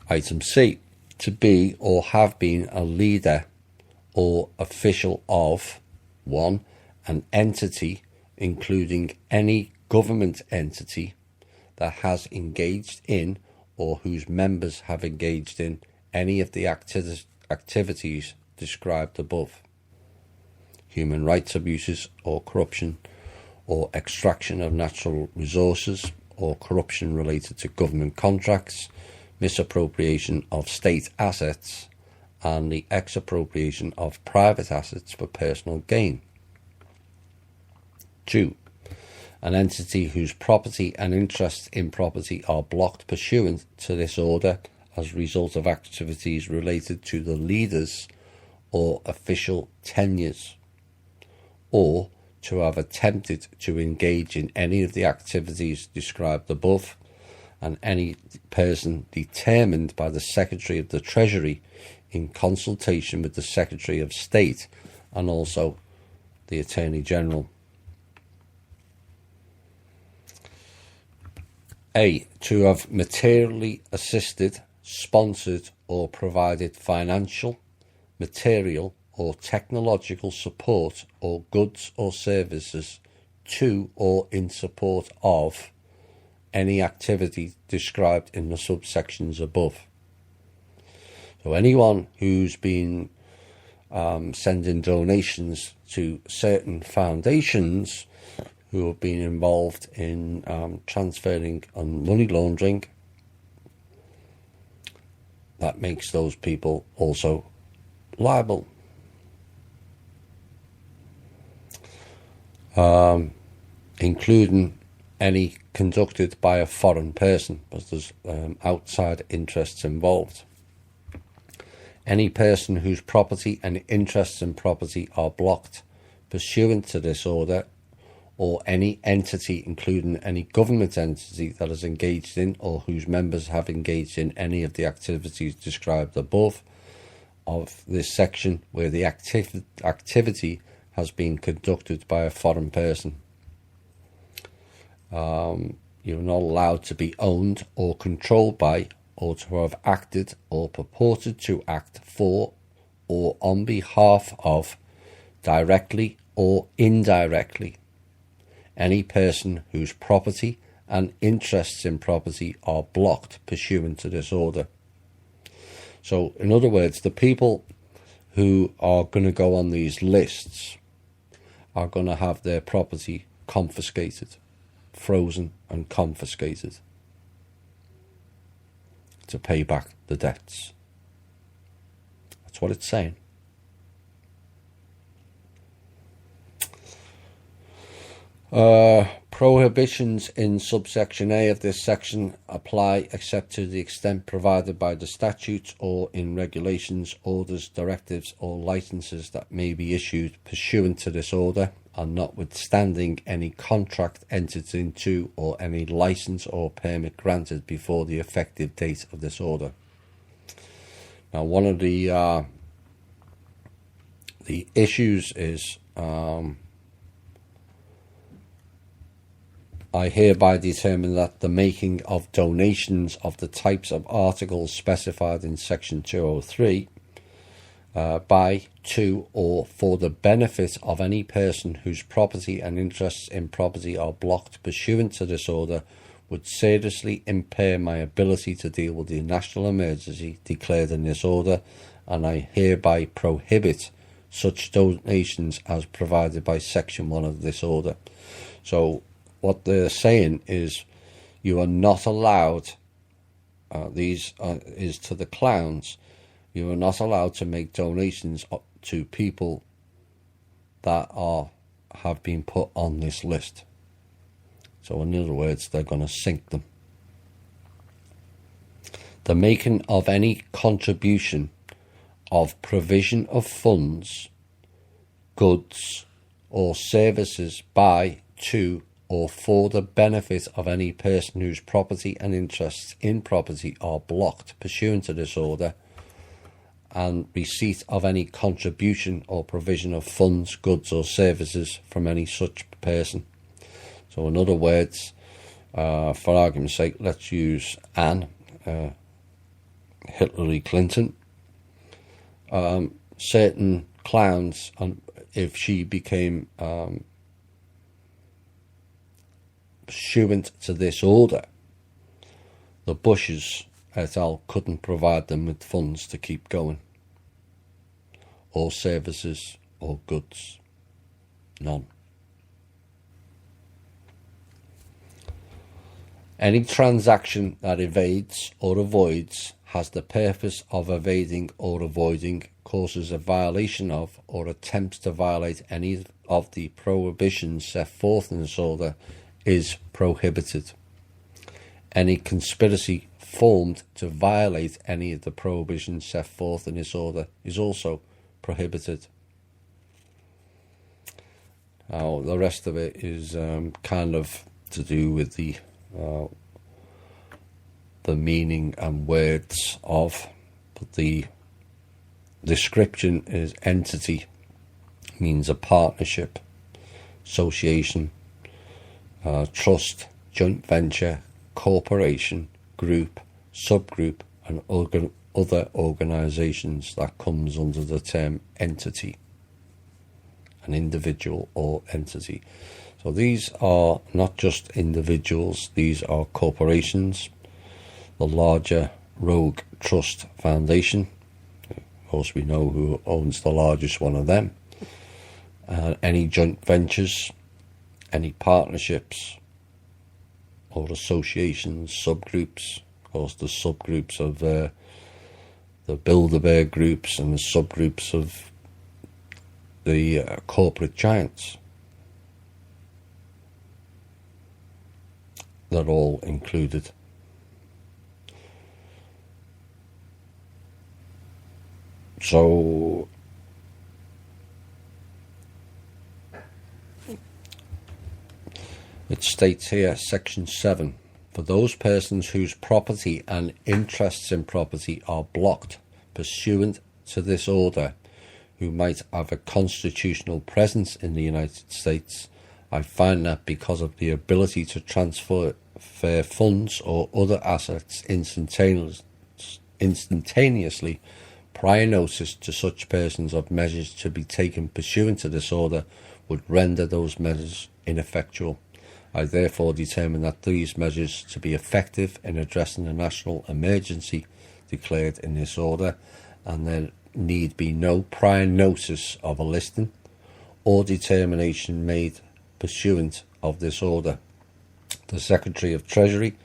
Item C, to be or have been a leader or official of 1. An entity, including any government entity that has engaged in or whose members have engaged in any of the activities described above. Human rights abuses or corruption or extraction of natural resources or corruption related to government contracts, misappropriation of state assets, and the expropriation of private assets for personal gain. 2. An entity whose property and interests in property are blocked pursuant to this order as a result of activities related to the leaders or official tenures, or to have attempted to engage in any of the activities described above, and any person determined by the Secretary of the Treasury in consultation with the Secretary of State and also the Attorney General. A. To have materially assisted, sponsored or provided financial, material or technological support or goods or services to or in support of any activity described in the subsections above. So anyone who's been sending donations to certain foundations who have been involved in transferring and money laundering, that makes those people also liable. Including any conducted by a foreign person, because there's outside interests involved. Any person whose property and interests in property are blocked pursuant to this order, or any entity, including any government entity that is engaged in or whose members have engaged in any of the activities described above of this section where the activity has been conducted by a foreign person. You're not allowed to be owned or controlled by, or to have acted or purported to act for or on behalf of, directly or indirectly, any person whose property and interests in property are blocked pursuant to this order. So, in other words, the people who are going to go on these lists are going to have their property confiscated, frozen and confiscated to pay back the debts. That's what it's saying. Prohibitions in subsection A of this section apply except to the extent provided by the statutes or in regulations, orders, directives or licenses that may be issued pursuant to this order, and notwithstanding any contract entered into or any license or permit granted before the effective date of this order. Now, one of the issues is I hereby determine that the making of donations of the types of articles specified in section 203 by, to, or for the benefit of any person whose property and interests in property are blocked pursuant to this order would seriously impair my ability to deal with the national emergency declared in this order, and I hereby prohibit such donations as provided by section 1 of this order. So what they're saying is you are not allowed, is to the clowns, you are not allowed to make donations to people that have been put on this list. So in other words, they're going to sink them. The making of any contribution of provision of funds, goods or services by, to, or for the benefit of any person whose property and interests in property are blocked pursuant to this order, and receipt of any contribution or provision of funds, goods or services from any such person. So in other words, for argument's sake, let's use Anne, Hillary Clinton. Certain clowns, if she became pursuant to this order, the Bushes et al. Couldn't provide them with funds to keep going. or services or goods. None. Any transaction that evades or avoids has the purpose of evading or avoiding, causes a violation of, or attempts to violate any of the prohibitions set forth in this order, is prohibited. Any conspiracy formed to violate any of the prohibitions set forth in this order is also prohibited. Now, the rest of it is kind of to do with the meaning and words of, but the description is entity, means a partnership, association, trust, joint venture, corporation, group, subgroup, and other organisations that comes under the term entity, an individual or entity. So these are not just individuals, these are corporations, the larger Rogue Trust Foundation, of course we know who owns the largest one of them, any joint ventures, any partnerships or associations, subgroups, of course the subgroups of the Bilderberg groups and the subgroups of the corporate giants. They're all included. So it states here, section 7, for those persons whose property and interests in property are blocked pursuant to this order, who might have a constitutional presence in the United States, I find that because of the ability to transfer funds or other assets instantaneously, prior notice to such persons of measures to be taken pursuant to this order would render those measures ineffectual. I therefore determine that these measures to be effective in addressing the national emergency declared in this order, and there need be no prior notice of a listing or determination made pursuant of this order. The Secretary of Treasury,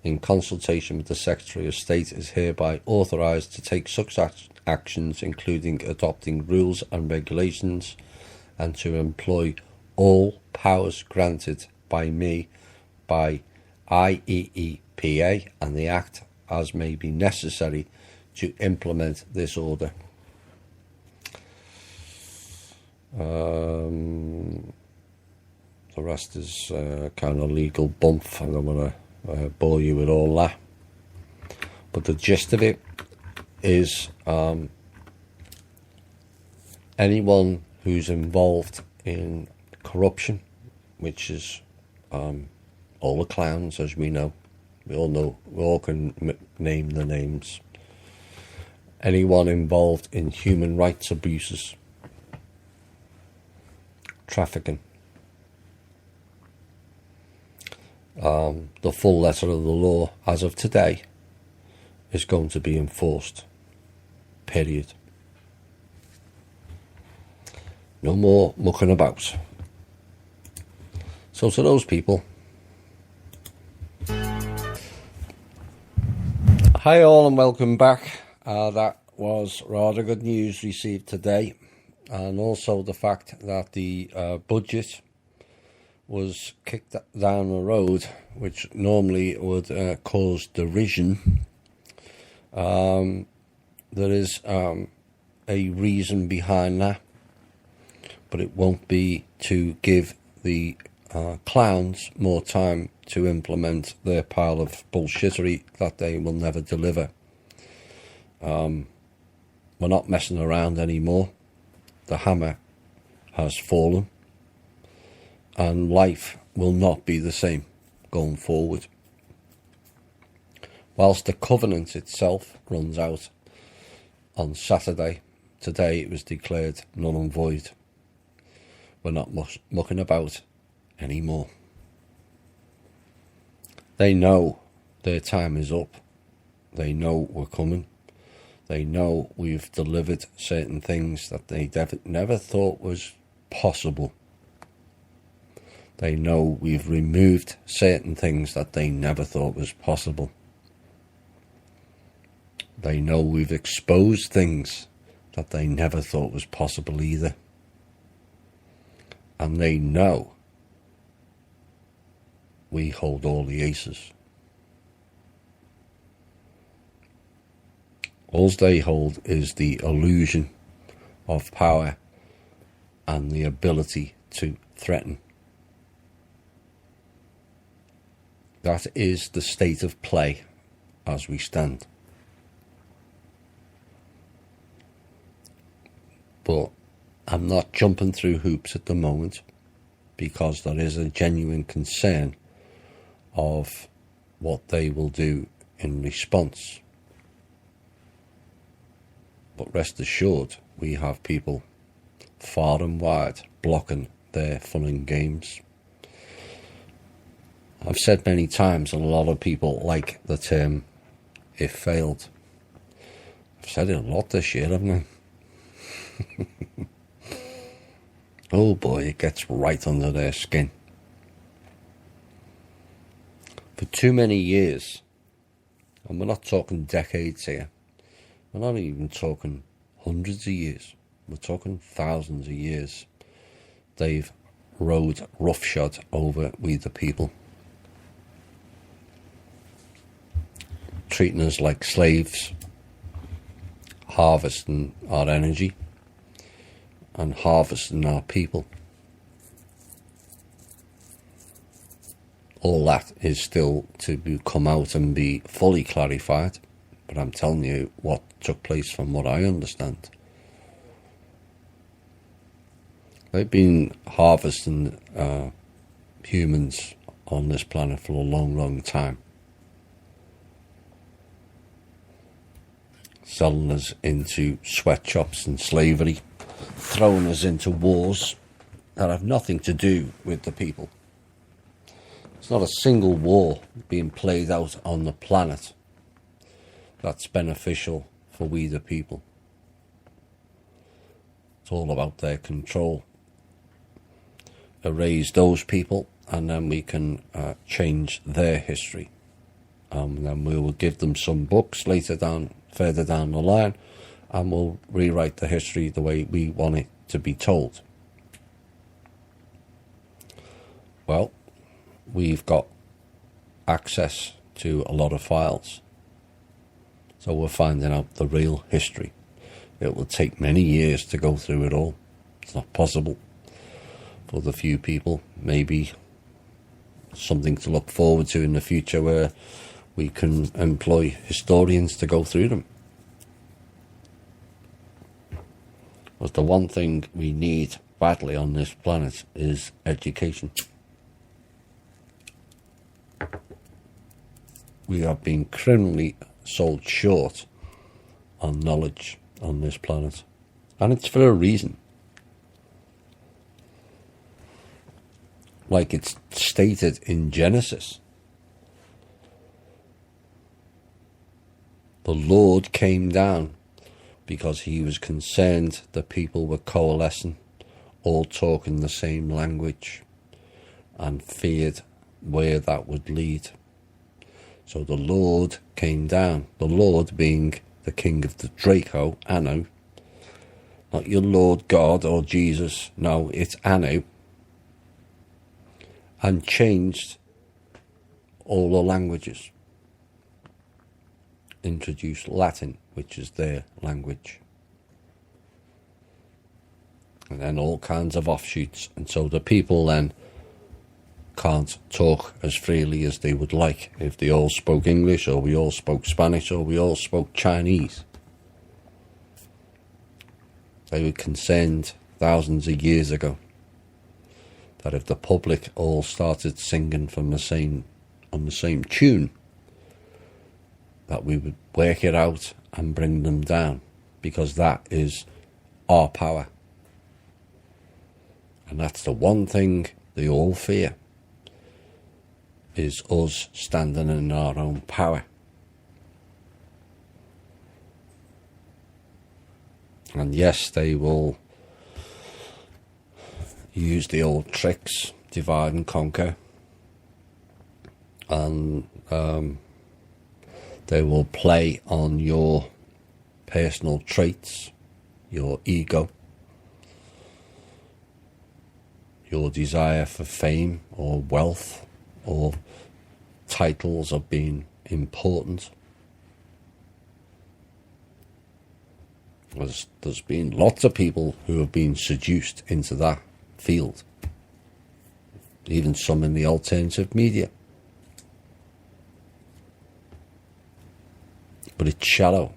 in consultation with the Secretary of State, is hereby authorised to take such actions, including adopting rules and regulations, and to employ all powers granted by me by IEEPA and the Act as may be necessary to implement this order. The rest is kind of legal bump. I don't want to bore you with all that. But the gist of it is anyone who's involved in corruption, which is all the clowns, as we know. We all can name the names. Anyone involved in human rights abuses, trafficking. The full letter of the law, as of today, is going to be enforced. Period. No more mucking about. So to those people, hi all and welcome back. That was rather good news received today, and also the fact that the budget was kicked down the road, which normally would cause derision. There is a reason behind that, but it won't be to give the clowns more time to implement their pile of bullshittery that they will never deliver. We're not messing around anymore. The hammer has fallen, and life will not be the same going forward. Whilst the covenant itself runs out on Saturday, today it was declared null and void. We're not mucking about anymore. They know their time is up. They know we're coming. They know we've delivered certain things that they never thought was possible. They know we've removed certain things that they never thought was possible. They know we've exposed things that they never thought was possible either. And they know we hold all the aces. All they hold is the illusion of power and the ability to threaten. That is the state of play as we stand. But I'm not jumping through hoops at the moment, because there is a genuine concern of what they will do in response. But rest assured, we have people far and wide blocking their fun and games. I've said many times, and a lot of people like the term, "it failed." I've said it a lot this year, haven't I? Oh boy, it gets right under their skin. For too many years, and we're not talking decades here, we're not even talking hundreds of years, we're talking thousands of years, they've rode roughshod over we the people, treating us like slaves, harvesting our energy and harvesting our people. All that is still to come out and be fully clarified, but I'm telling you what took place from what I understand. They've been harvesting humans on this planet for a long, long time, selling us into sweatshops and slavery, throwing us into wars that have nothing to do with the people. There's not a single war being played out on the planet that's beneficial for we the people. It's all about their control. Erase those people, and then we can change their history. Then we will give them some books further down the line, and we'll rewrite the history the way we want it to be told. Well, we've got access to a lot of files, so we're finding out the real history. It will take many years to go through it all. It's not possible. For the few people, maybe something to look forward to in the future, where we can employ historians to go through them. But the one thing we need badly on this planet is education. We have been criminally sold short on knowledge on this planet, and it's for a reason. Like it's stated in Genesis, the Lord came down because he was concerned that people were coalescing, all talking the same language, and feared where that would lead. So the Lord came down, the Lord being the king of the Draco, Anu. Not your Lord God or Jesus, no, it's Anu. And changed all the languages. Introduced Latin, which is their language. And then all kinds of offshoots. And so the people then can't talk as freely as they would like if they all spoke English, or we all spoke Spanish, or we all spoke Chinese. They were concerned thousands of years ago that if the public all started singing on the same tune, that we would work it out and bring them down, because that is our power. And that's the one thing they all fear, is us standing in our own power. And yes, they will use the old tricks, divide and conquer, and they will play on your personal traits, your ego, your desire for fame or wealth or titles of being important. There's been lots of people who have been seduced into that field, even some in the alternative media. But it's shallow.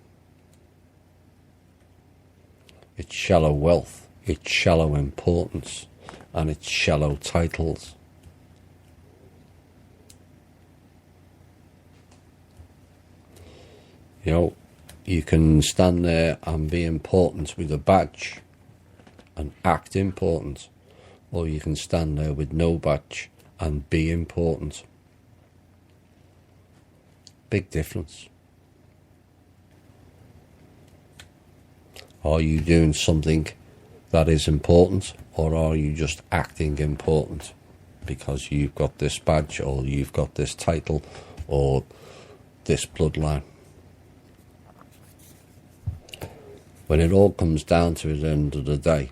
It's shallow wealth, it's shallow importance, and it's shallow titles. You know, you can stand there and be important with a badge and act important, or you can stand there with no badge and be important. Big difference. Are you doing something that is important, or are you just acting important because you've got this badge or you've got this title or this bloodline? When it all comes down to it at the end of the day,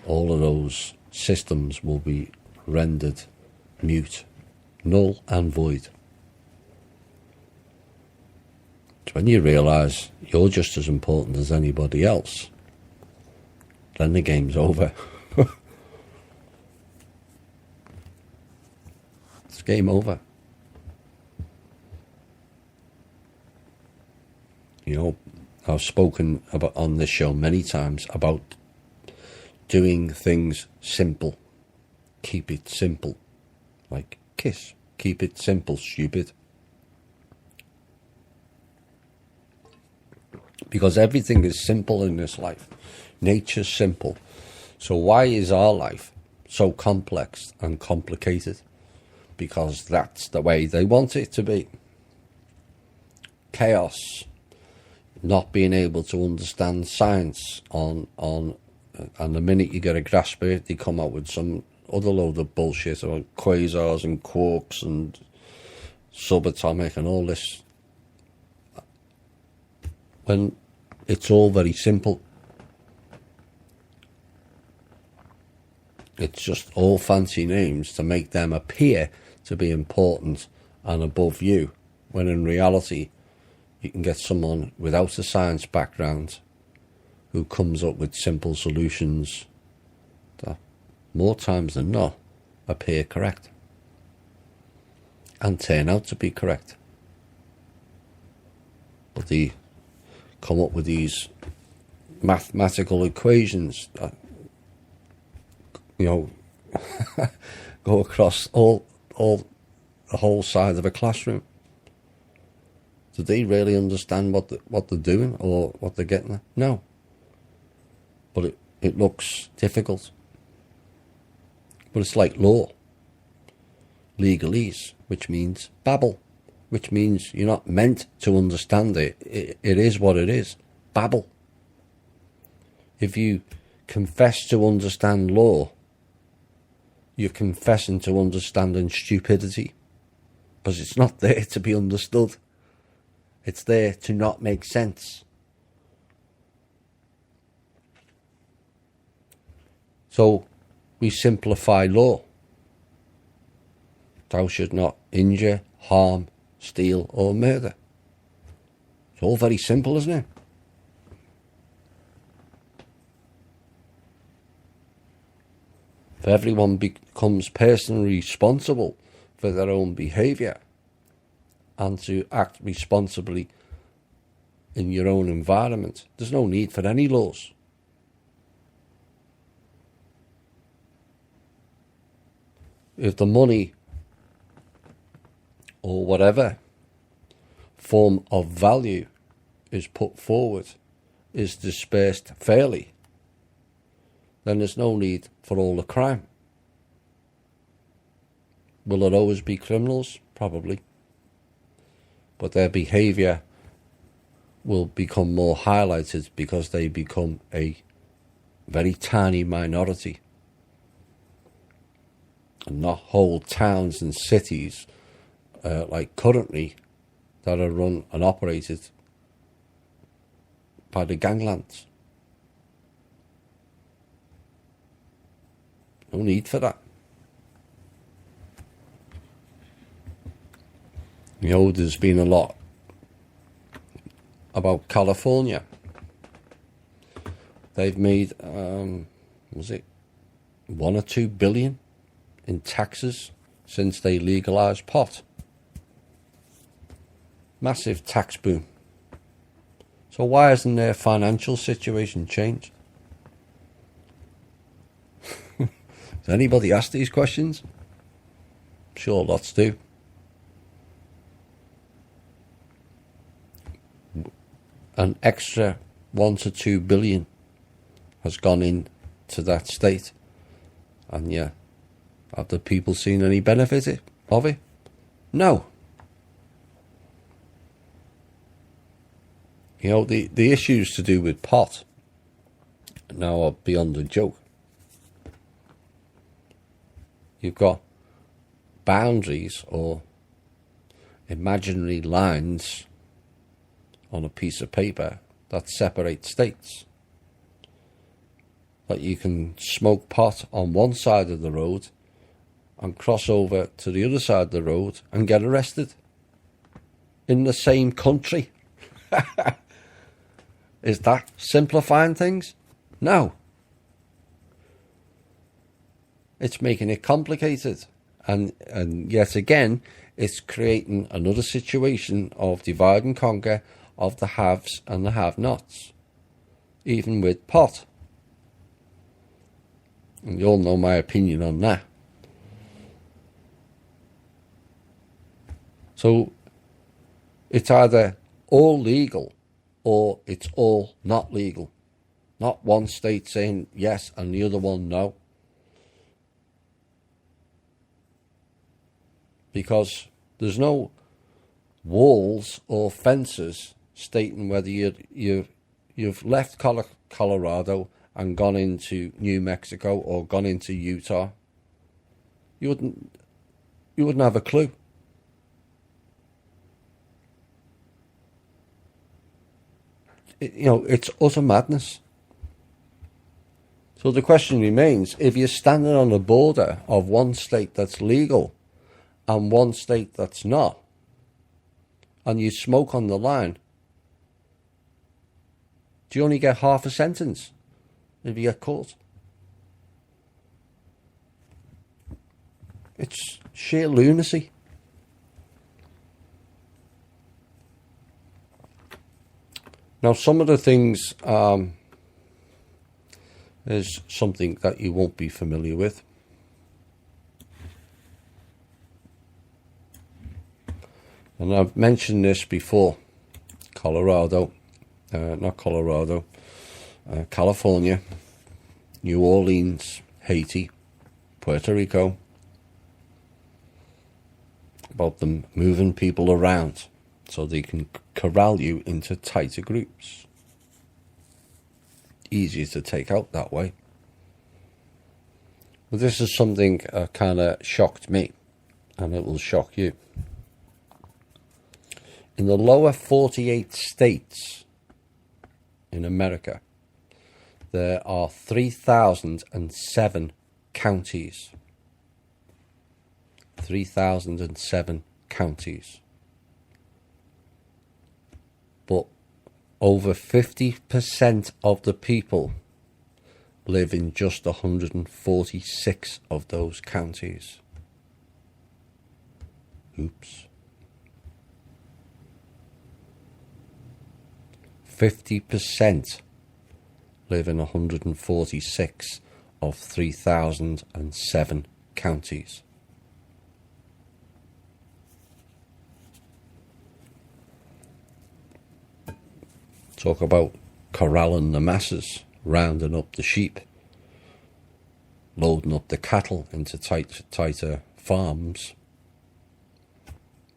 all of those systems will be rendered mute, null and void. So when you realise you're just as important as anybody else, then the game's over. It's game over. You know, I've spoken about on this show many times about doing things simple. Keep it simple. Like kiss. Keep it simple, stupid. Because everything is simple in this life. Nature's simple. So why is our life so complex and complicated? Because that's the way they want it to be. Chaos. Not being able to understand science and the minute you get a grasp of it, they come out with some other load of bullshit about quasars and quarks and subatomic and all this, when it's all very simple. It's just all fancy names to make them appear to be important and above you, when in reality you can get someone without a science background who comes up with simple solutions that more times than not appear correct and turn out to be correct. But they come up with these mathematical equations that, you know, go across all the whole side of a classroom. Do they really understand what they're doing or what they're getting at? No. But it looks difficult. But it's like law. Legalese, which means babble, which means you're not meant to understand it. It is what it is. Babble. If you confess to understand law, you're confessing to understanding stupidity, because it's not there to be understood. It's there to not make sense. So we simplify law. Thou should not injure, harm, steal or murder. It's all very simple, isn't it? If everyone becomes personally responsible for their own behaviour and to act responsibly in your own environment, there's no need for any laws. If the money or whatever form of value is put forward is dispersed fairly, then there's no need for all the crime. Will there always be criminals? Probably. But their behaviour will become more highlighted because they become a very tiny minority, and not whole towns and cities like currently that are run and operated by the ganglands. No need for that. You know, there's been a lot about California. They've made, was it 1 or 2 billion in taxes since they legalized pot. Massive tax boom. So why hasn't their financial situation changed? Has anybody asked these questions? Sure, lots do. An extra 1 to 2 billion has gone into that state, and yeah, have the people seen any benefit of it? No. You know, the issues to do with pot now are beyond a joke. You've got boundaries or imaginary lines on a piece of paper that separate states. That you can smoke pot on one side of the road and cross over to the other side of the road and get arrested in the same country. Is that simplifying things? No. It's making it complicated. And yet again, it's creating another situation of divide and conquer of the haves and the have-nots, even with pot. And you all know my opinion on that. So it's either all legal or it's all not legal. Not one state saying yes and the other one no. Because there's no walls or fences stating whether you've left Colorado and gone into New Mexico or gone into Utah. You wouldn't have a clue. It's utter madness. So the question remains, if you're standing on the border of one state that's legal and one state that's not, and you smoke on the line, do you only get half a sentence if you get caught? It's sheer lunacy. Now, some of the things is something that you won't be familiar with. And I've mentioned this before. California, New Orleans, Haiti, Puerto Rico, about them moving people around so they can corral you into tighter groups. Easier to take out that way. But this is something kind of shocked me, and it will shock you. In the lower 48 states in America, there are 3,007 counties. 3,007 counties. But over 50% of the people live in just 146 of those counties. Oops. 50% live in 146 of 3,007 counties. Talk about corralling the masses, rounding up the sheep, loading up the cattle into tighter farms.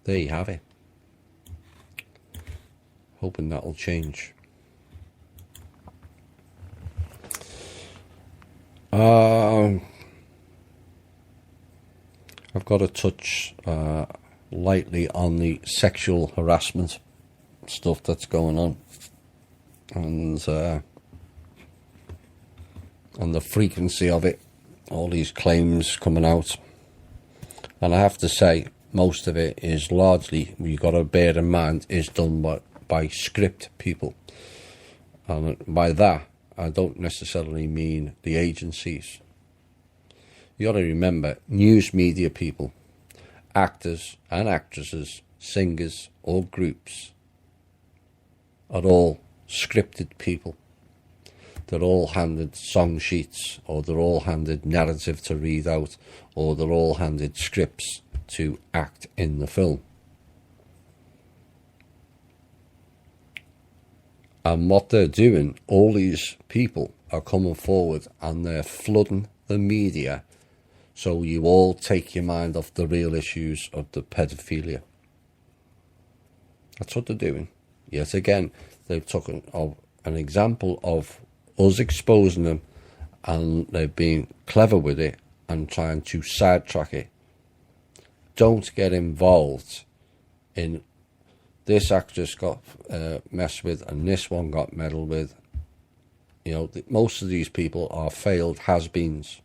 There you have it. hoping that'll change. I've got to touch lightly on the sexual harassment stuff that's going on, and the frequency of it, all these claims coming out. And I have to say, most of it is largely, you've got to bear in mind, is done by script people. And by that, I don't necessarily mean the agencies. You got to remember, news media people, actors and actresses, singers or groups, are all scripted people. They're all handed song sheets, or they're all handed narrative to read out, or they're all handed scripts to act in the film. And what they're doing, all these people are coming forward and they're flooding the media, so you all take your mind off the real issues of the pedophilia. That's what they're doing. Yet again, they've taken an example of us exposing them, and they've been clever with it and trying to sidetrack it. Don't get involved in this actress got messed with and this one got meddled with. You know, most of these people are failed has-beens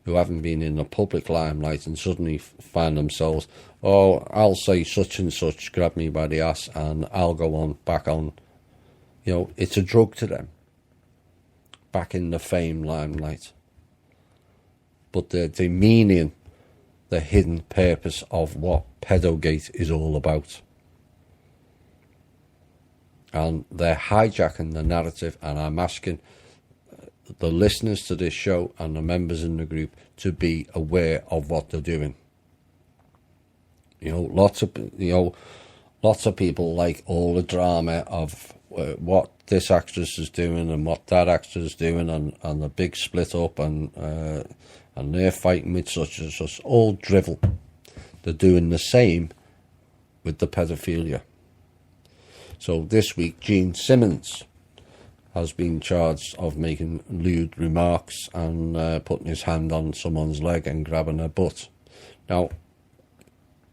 who haven't been in the public limelight and suddenly find themselves, oh, I'll say such and such, grab me by the ass and I'll go on, back on. You know, it's a drug to them. Back in the fame limelight. But they're demeaning the hidden purpose of what Pedogate is all about. And they're hijacking the narrative, and I'm asking the listeners to this show and the members in the group to be aware of what they're doing. You know, lots of people like all the drama of what this actress is doing and what that actor is doing, and the big split up, and they're fighting with such and such, all drivel. They're doing the same with the pedophilia. So this week, Gene Simmons has been charged of making lewd remarks and putting his hand on someone's leg and grabbing her butt. Now,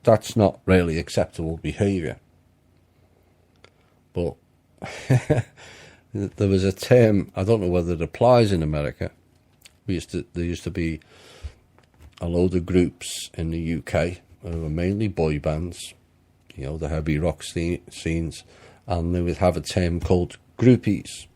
that's not really acceptable behaviour. But there was a term, I don't know whether it applies in America. There used to be a load of groups in the UK, who were mainly boy bands, you know, the heavy rock scenes, and they would have a term called groupies,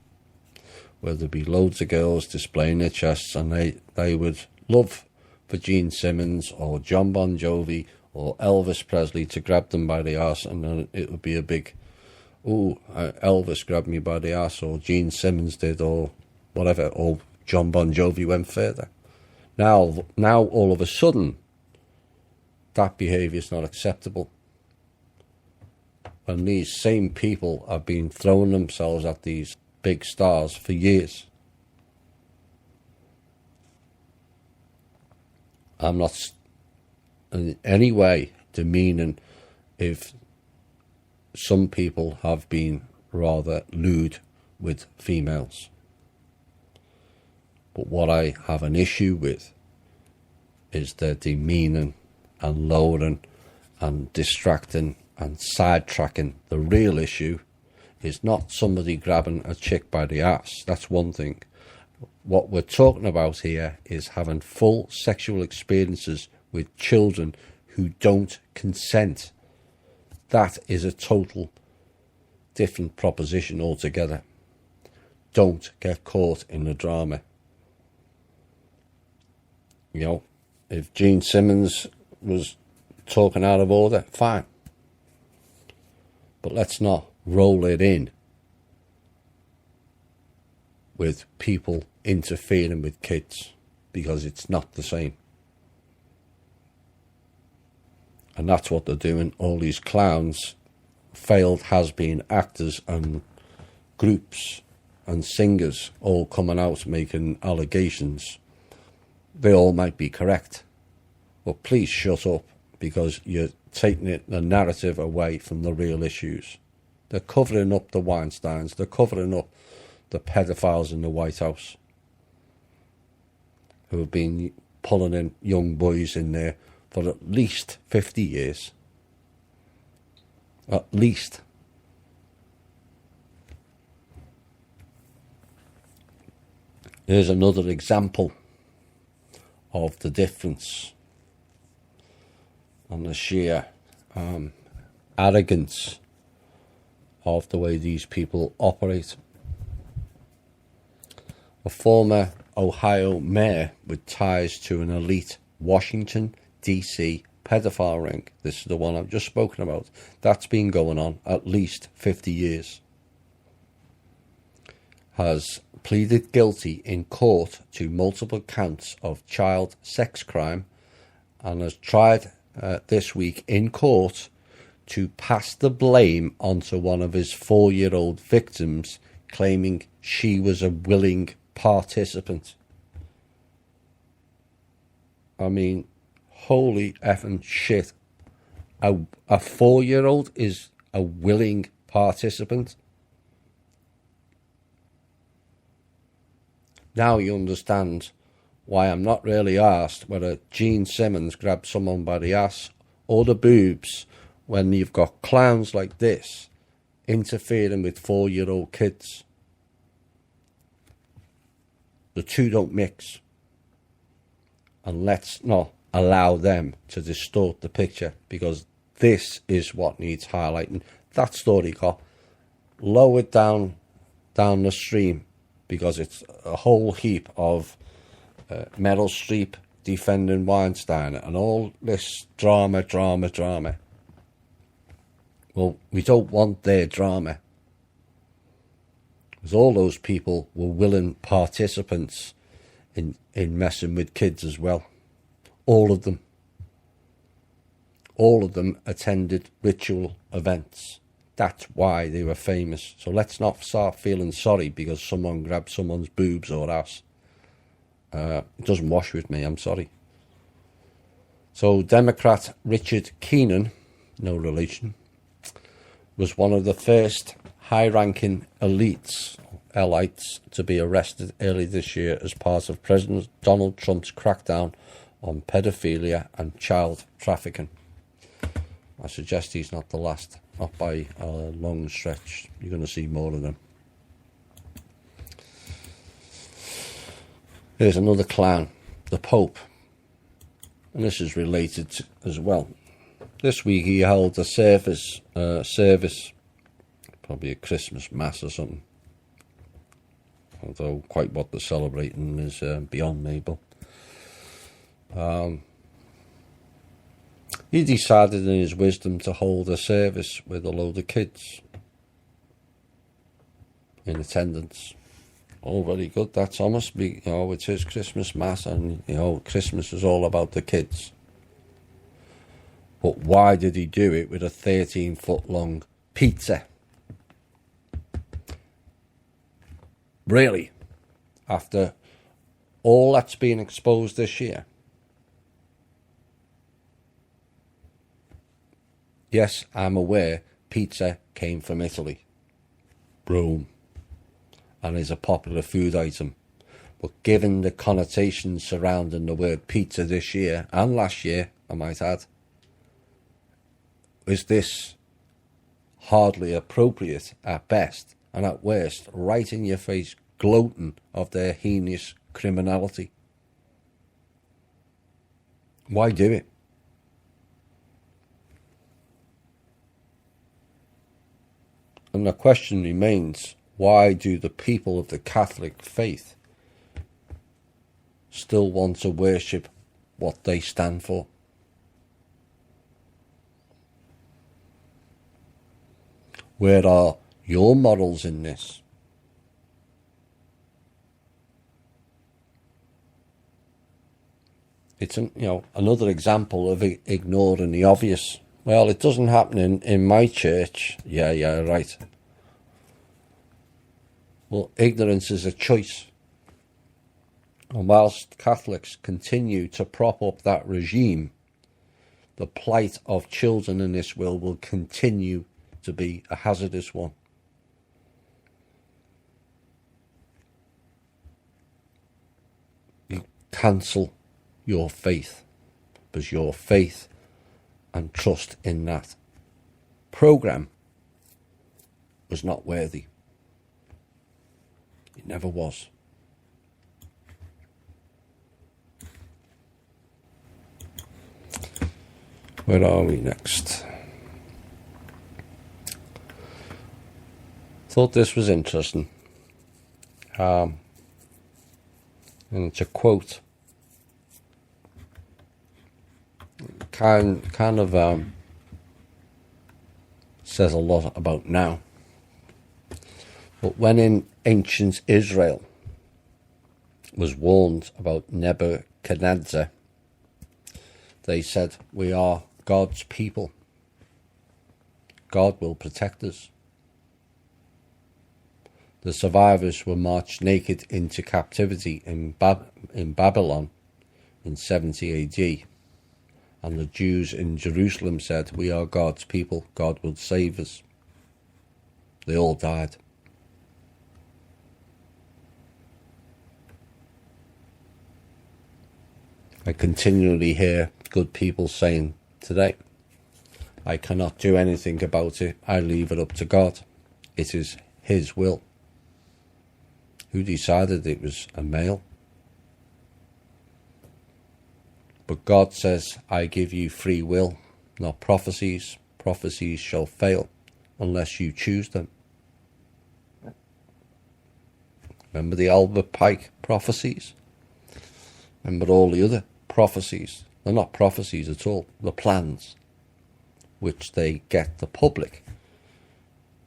where there'd be loads of girls displaying their chests, and they would love for Gene Simmons or John Bon Jovi or Elvis Presley to grab them by the arse, and then it would be a big, Elvis grabbed me by the arse, or Gene Simmons did, or whatever, or John Bon Jovi went further. Now all of a sudden, that behaviour is not acceptable. When these same people have been throwing themselves at these big stars for years. I'm not in any way demeaning if some people have been rather lewd with females. But what I have an issue with is their demeaning and lowering and distracting and sidetracking. The real issue is not somebody grabbing a chick by the ass. That's one thing. What we're talking about here is having full sexual experiences with children who don't consent. That is a total different proposition altogether. Don't get caught in the drama. You know, if Gene Simmons was talking out of order, fine. But let's not roll it in with people interfering with kids, because it's not the same. And that's what they're doing. All these clowns, failed has-been actors and groups and singers all coming out making allegations. They all might be correct. But please shut up, because you're taking the narrative away from the real issues. They're covering up the Weinsteins. They're covering up the pedophiles in the White House who have been pulling in young boys in there for at least 50 years. At least. Here's another example of the difference and the sheer arrogance of the way these people operate. A former Ohio mayor with ties to an elite Washington, D.C. pedophile ring, this is the one I've just spoken about, that's been going on at least 50 years, has pleaded guilty in court to multiple counts of child sex crime and has tried this week in court to pass the blame onto one of his 4-year-old victims, claiming she was a willing participant. I mean, holy effing shit. A 4-year-old is a willing participant. Now you understand why I'm not really asked whether Gene Simmons grabbed someone by the ass or the boobs when you've got clowns like this interfering with 4-year-old kids. The two don't mix. And let's not allow them to distort the picture, because this is what needs highlighting. That story got lowered down the stream because it's a whole heap of Meryl Streep defending Weinstein and all this drama. Well, we don't want their drama, because all those people were willing participants in messing with kids as well. All of them. All of them attended ritual events. That's why they were famous. So let's not start feeling sorry because someone grabbed someone's boobs or ass. It doesn't wash with me, I'm sorry. So Democrat Richard Keenan, no relation, was one of the first high-ranking elites to be arrested early this year as part of President Donald Trump's crackdown on pedophilia and child trafficking. I suggest he's not the last, not by a long stretch. You're going to see more of them. Here's another clown, the Pope. And this is related to, as well. This week he held a service, probably a Christmas mass or something. Although quite what they're celebrating is beyond Mabel. He decided in his wisdom to hold a service with a load of kids in attendance. Oh, very good. That's almost, it's his Christmas mass, and Christmas is all about the kids. But why did he do it with a 13-foot long pizza? Really? After all that's been exposed this year? Yes, I'm aware pizza came from Italy, Rome, and is a popular food item. But given the connotations surrounding the word pizza this year, and last year, I might add, is this hardly appropriate at best, and at worst, right in your face, gloating of their heinous criminality? Why do it? And the question remains, why do the people of the Catholic faith still want to worship what they stand for? Where are your morals in this? It's another example of ignoring the obvious. Well, it doesn't happen in my church. Yeah, right. Well, ignorance is a choice. And whilst Catholics continue to prop up that regime, the plight of children in this world will continue to be a hazardous one. You cancel your faith, because your faith and trust in that program was not worthy. It never was. Where are we next? Thought this was interesting. And it's a quote. Kind of says a lot about now. But when in ancient Israel was warned about Nebuchadnezzar, they said, "We are God's people. God will protect us." The survivors were marched naked into captivity in Babylon in 70 AD. And the Jews in Jerusalem said, "We are God's people. God will save us." They all died. I continually hear good people saying today, "I cannot do anything about it. I leave it up to God. It is His will." Who decided it was a male? But God says, "I give you free will, not prophecies. Prophecies shall fail unless you choose them." Remember the Albert Pike prophecies? Remember all the other prophecies? They're not prophecies at all. They're plans which they get the public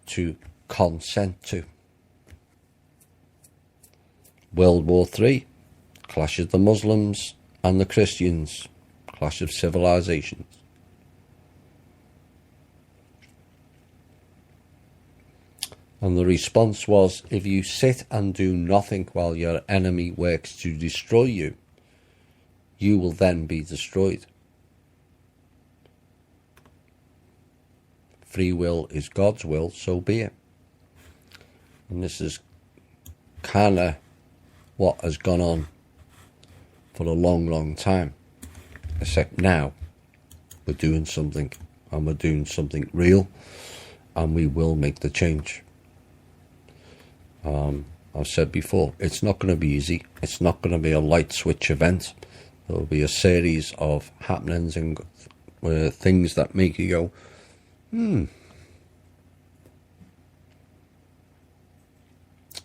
to consent to. World War III, clash of the Muslims and the Christians, clash of civilizations. And the response was, if you sit and do nothing while your enemy works to destroy you, you will then be destroyed. Free will is God's will, so be it. And this is kind of what has gone on for a long, long time. Except now we're doing something, and we're doing something real, and we will make the change. I've said before, it's not going to be easy. It's not going to be a light switch event. There will be a series of happenings and things that make you go,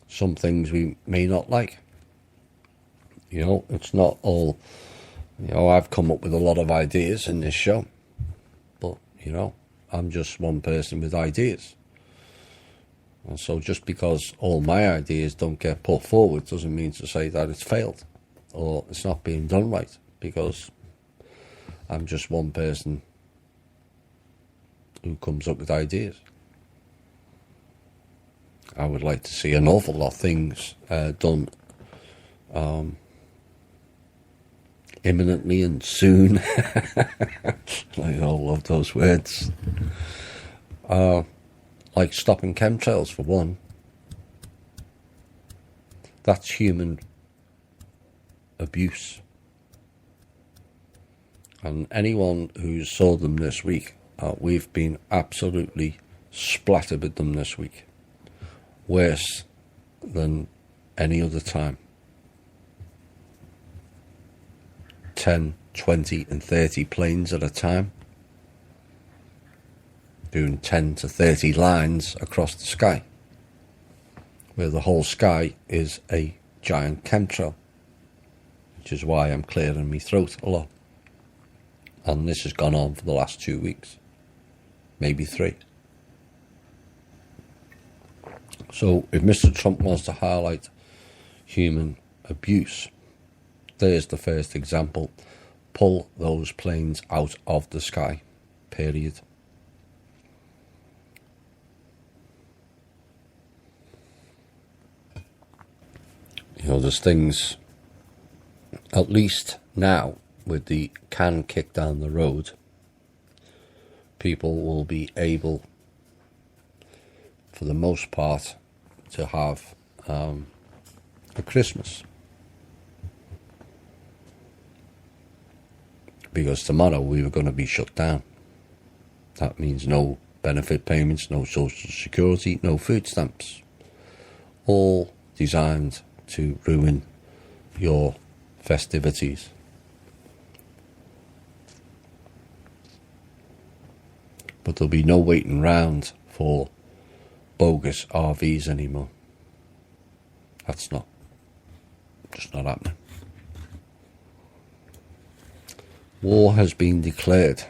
Some things we may not like. You know, it's not all, I've come up with a lot of ideas in this show, but, I'm just one person with ideas. And so just because all my ideas don't get put forward doesn't mean to say that it's failed or it's not being done right, because I'm just one person who comes up with ideas. I would like to see an awful lot of things done imminently and soon. I all love those words. Like stopping chemtrails, for one. That's human abuse. And anyone who saw them this week, we've been absolutely splattered with them this week. Worse than any other time. 10, 20 and 30 planes at a time, doing 10 to 30 lines across the sky, where the whole sky is a giant chemtrail, which is why I'm clearing my throat a lot. And this has gone on for the last 2 weeks, maybe 3. So if Mr. Trump wants to highlight human abuse, there's the first example. Pull those planes out of the sky, period. There's things, at least now, with the can kick down the road, people will be able for the most part, to have a Christmas. Because tomorrow we were going to be shut down. That means no benefit payments, no social security, no food stamps. All designed to ruin your festivities. But there'll be no waiting round for bogus RVs anymore. That's just not happening. War has been declared,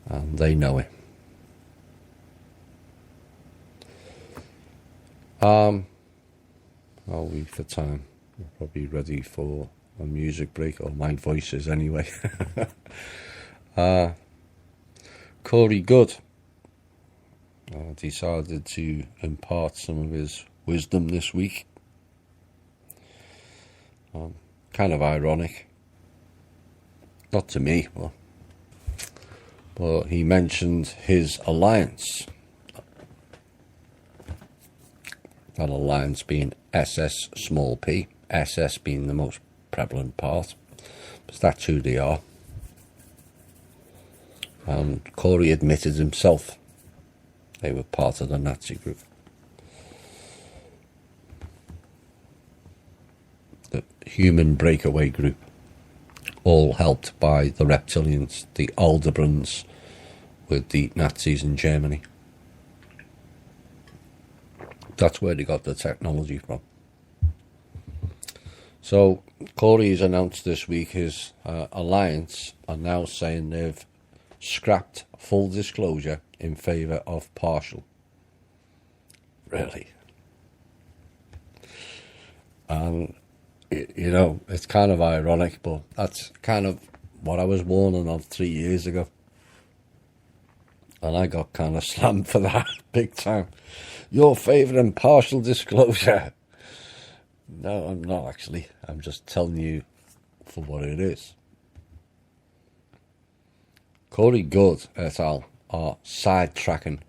and they know it. Are we for time? We're probably ready for a music break, or my voice is anyway. Corey Goode decided to impart some of his wisdom this week. Kind of ironic. Not to me, but he mentioned his alliance. That alliance being SS small p, SS being the most prevalent part, because that's who they are. And Corey admitted himself they were part of the Nazi group. The human breakaway group, all helped by the reptilians, the Aldebrands, with the Nazis in Germany. That's where they got the technology from. So Corey has announced this week his alliance are now saying they've scrapped full disclosure in favour of partial. Really? And, you know, it's kind of ironic, but that's kind of what I was warning of 3 years ago. And I got kind of slammed for that big time. You're favouring partial disclosure. No, I'm not actually. I'm just telling you for what it is. Corey Goode et al. Are sidetracking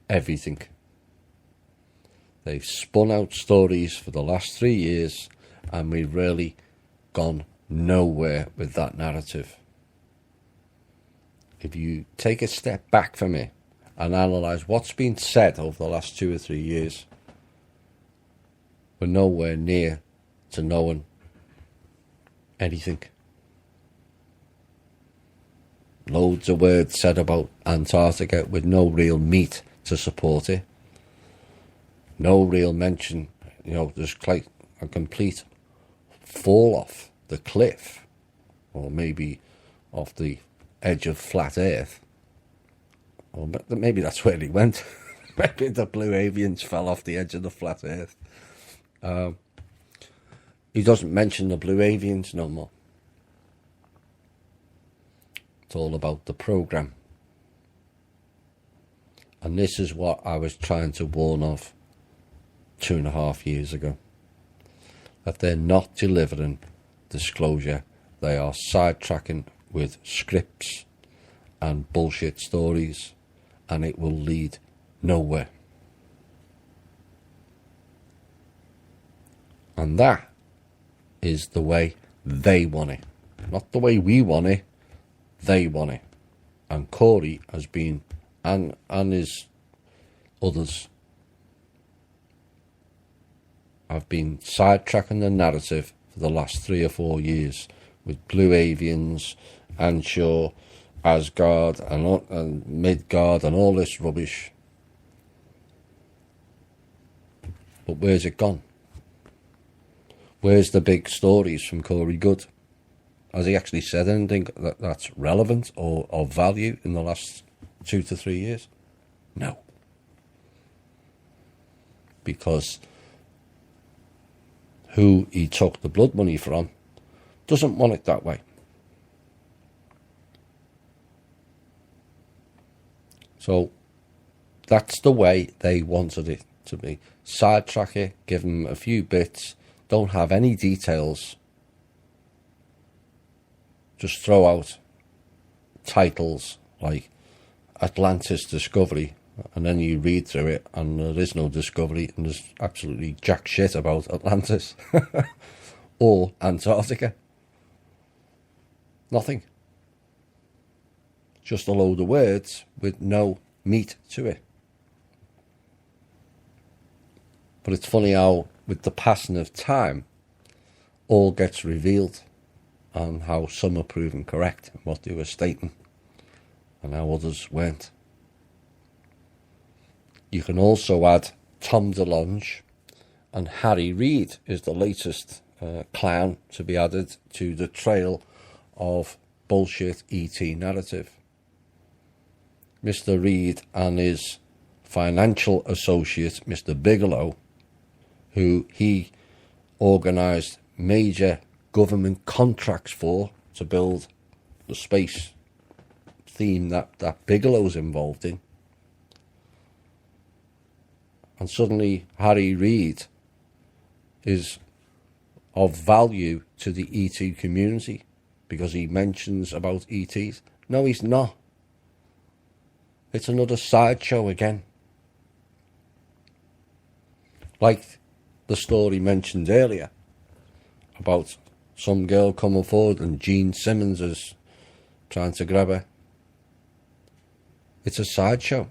everything. They've spun out stories for the last 3 years, and we've really gone nowhere with that narrative. If you take a step back from it and analyse what's been said over the last 2 or 3 years, we're nowhere near to knowing anything. Loads of words said about Antarctica with no real meat to support it. No real mention, you know, there's like a complete fall off the cliff, or maybe off the edge of flat Earth. Or maybe that's where he went. Maybe the blue avians fell off the edge of the flat Earth. He doesn't mention the blue avians no more. It's all about the programme. And this is what I was trying to warn of 2.5 years ago. That they're not delivering disclosure. They are sidetracking with scripts and bullshit stories, and it will lead nowhere. And that is the way they want it. Not the way we want it, they want it. And Corey has been, and his others, have been sidetracking the narrative for the last 3 or 4 years with blue avians, Anshaw, Asgard, and Midgard, and all this rubbish. But where's it gone? Where's the big stories from Corey Goode? Has he actually said anything that's relevant or of value in the last 2 to 3 years? No. Because who he took the blood money from doesn't want it that way. So that's the way they wanted it to be. Sidetrack it, give them a few bits, don't have any details. Just throw out titles like Atlantis discovery, and then you read through it and there is no discovery and there's absolutely jack shit about Atlantis or Antarctica. Nothing. Just a load of words with no meat to it. But it's funny how, with the passing of time, all gets revealed, and how some are proven correct in what they were stating, and how others weren't. You can also add Tom DeLonge, and Harry Reid is the latest clown to be added to the trail of bullshit ET narrative. Mr. Reid and his financial associate, Mr. Bigelow, who he organised major government contracts for to build the space theme that Bigelow's involved in. And suddenly Harry Reid is of value to the ET community because he mentions about ETs. No, he's not. It's another sideshow again. Like the story mentioned earlier about some girl coming forward and Gene Simmons is trying to grab her. It's a sideshow.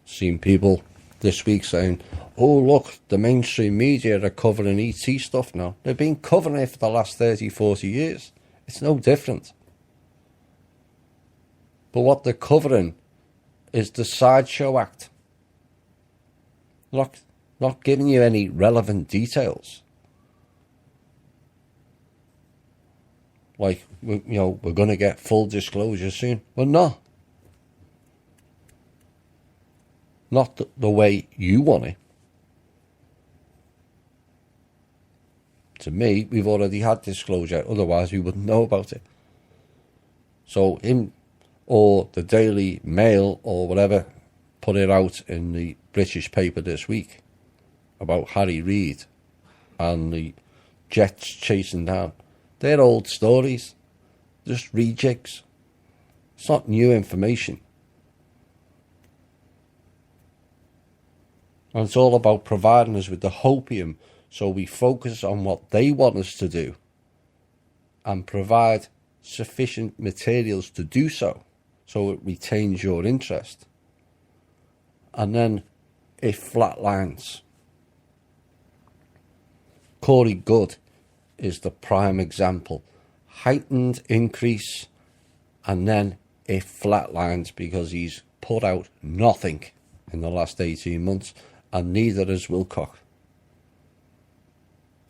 Seen people this week saying, oh look, the mainstream media are covering ET stuff now. They've been covering it for the last 30, 40 years. It's no different. But what they're covering is the sideshow act. Not giving you any relevant details. Like, we're going to get full disclosure soon. Well, no. Not the way you want it. To me, we've already had disclosure, otherwise we wouldn't know about it. So him or the Daily Mail or whatever put it out in the British paper this week about Harry Reid and the jets chasing down. They're old stories, just rejigs. It's not new information. And it's all about providing us with the hopium so we focus on what they want us to do and provide sufficient materials to do so it retains your interest. And then it flatlines. Corey Goode is the prime example. Heightened increase and then it flatlines because he's put out nothing in the last 18 months and neither has Wilcock.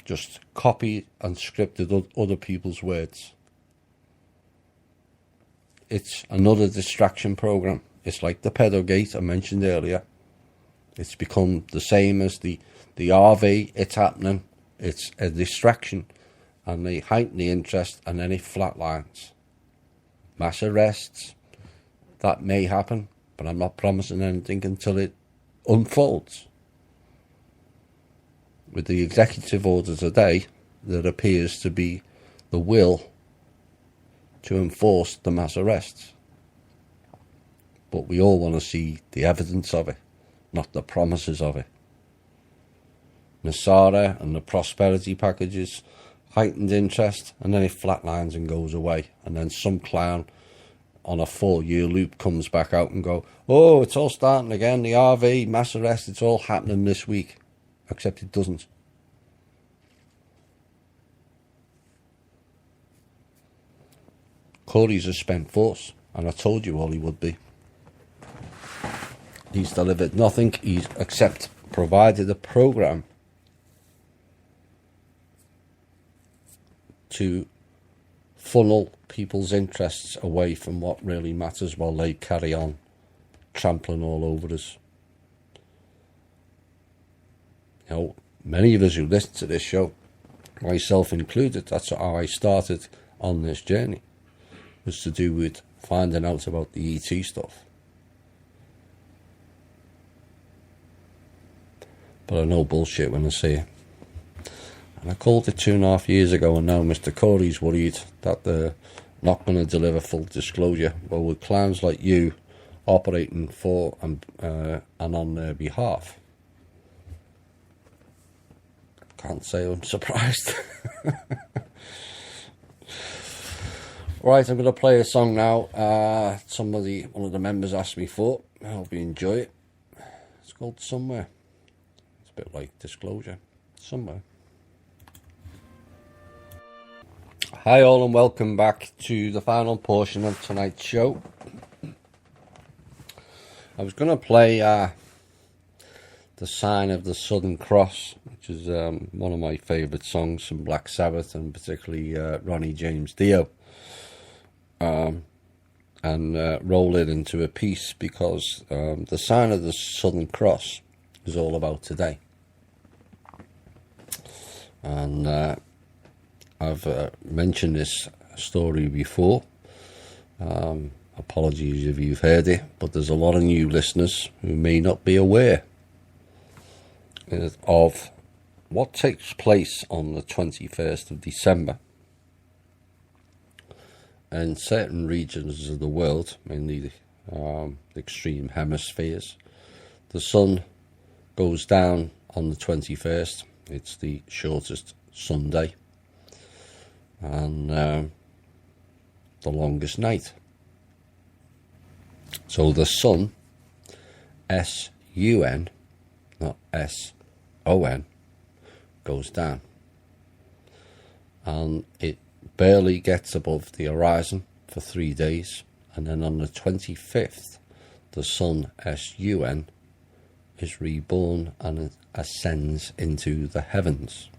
Just copied and scripted other people's words. It's another distraction program. It's like the pedogate I mentioned earlier. It's become the same as the RV. It's happening. It's a distraction. And they heighten the interest and then it flatlines. Mass arrests. That may happen, but I'm not promising anything until it unfolds. With the executive order today, there appears to be the will to enforce the mass arrests. But we all want to see the evidence of it, not the promises of it. NESARA and the prosperity packages, heightened interest, and then it flatlines and goes away. And then some clown on a 4-year loop comes back out and go, oh, it's all starting again, the RV, mass arrest, it's all happening this week. Except it doesn't. Corey's a spent force, and I told you all he would be. He's delivered nothing, he's except provided a programme to funnel people's interests away from what really matters while they carry on trampling all over us. You know, many of us who listen to this show, myself included, that's how I started on this journey, was to do with finding out about the ET stuff. But I know bullshit when I say it. And I called it 2.5 years ago, and now Mr. Corey's worried that they're not going to deliver full disclosure. Well, with clowns like you operating for and on their behalf, can't say I'm surprised. Right, I'm going to play a song now. One of the members asked me for. I hope you enjoy it. It's called Somewhere. It's a bit like Disclosure. Somewhere. Hi all, and welcome back to the final portion of tonight's show. I was going to play The Sign of the Southern Cross, which is one of my favourite songs from Black Sabbath, and particularly Ronnie James Dio, and roll it into a piece because The Sign of the Southern Cross is all about today. And I've mentioned this story before. Apologies if you've heard it, but there's a lot of new listeners who may not be aware of what takes place on the 21st of December. In certain regions of the world, mainly the extreme hemispheres, the sun goes down on the 21st. It's the shortest Sunday and the longest night. So the sun, S-U-N, not S-O-N, goes down, and it barely gets above the horizon for 3 days, and then on the 25th the sun, S-U-N, is reborn and it ascends into the heavens.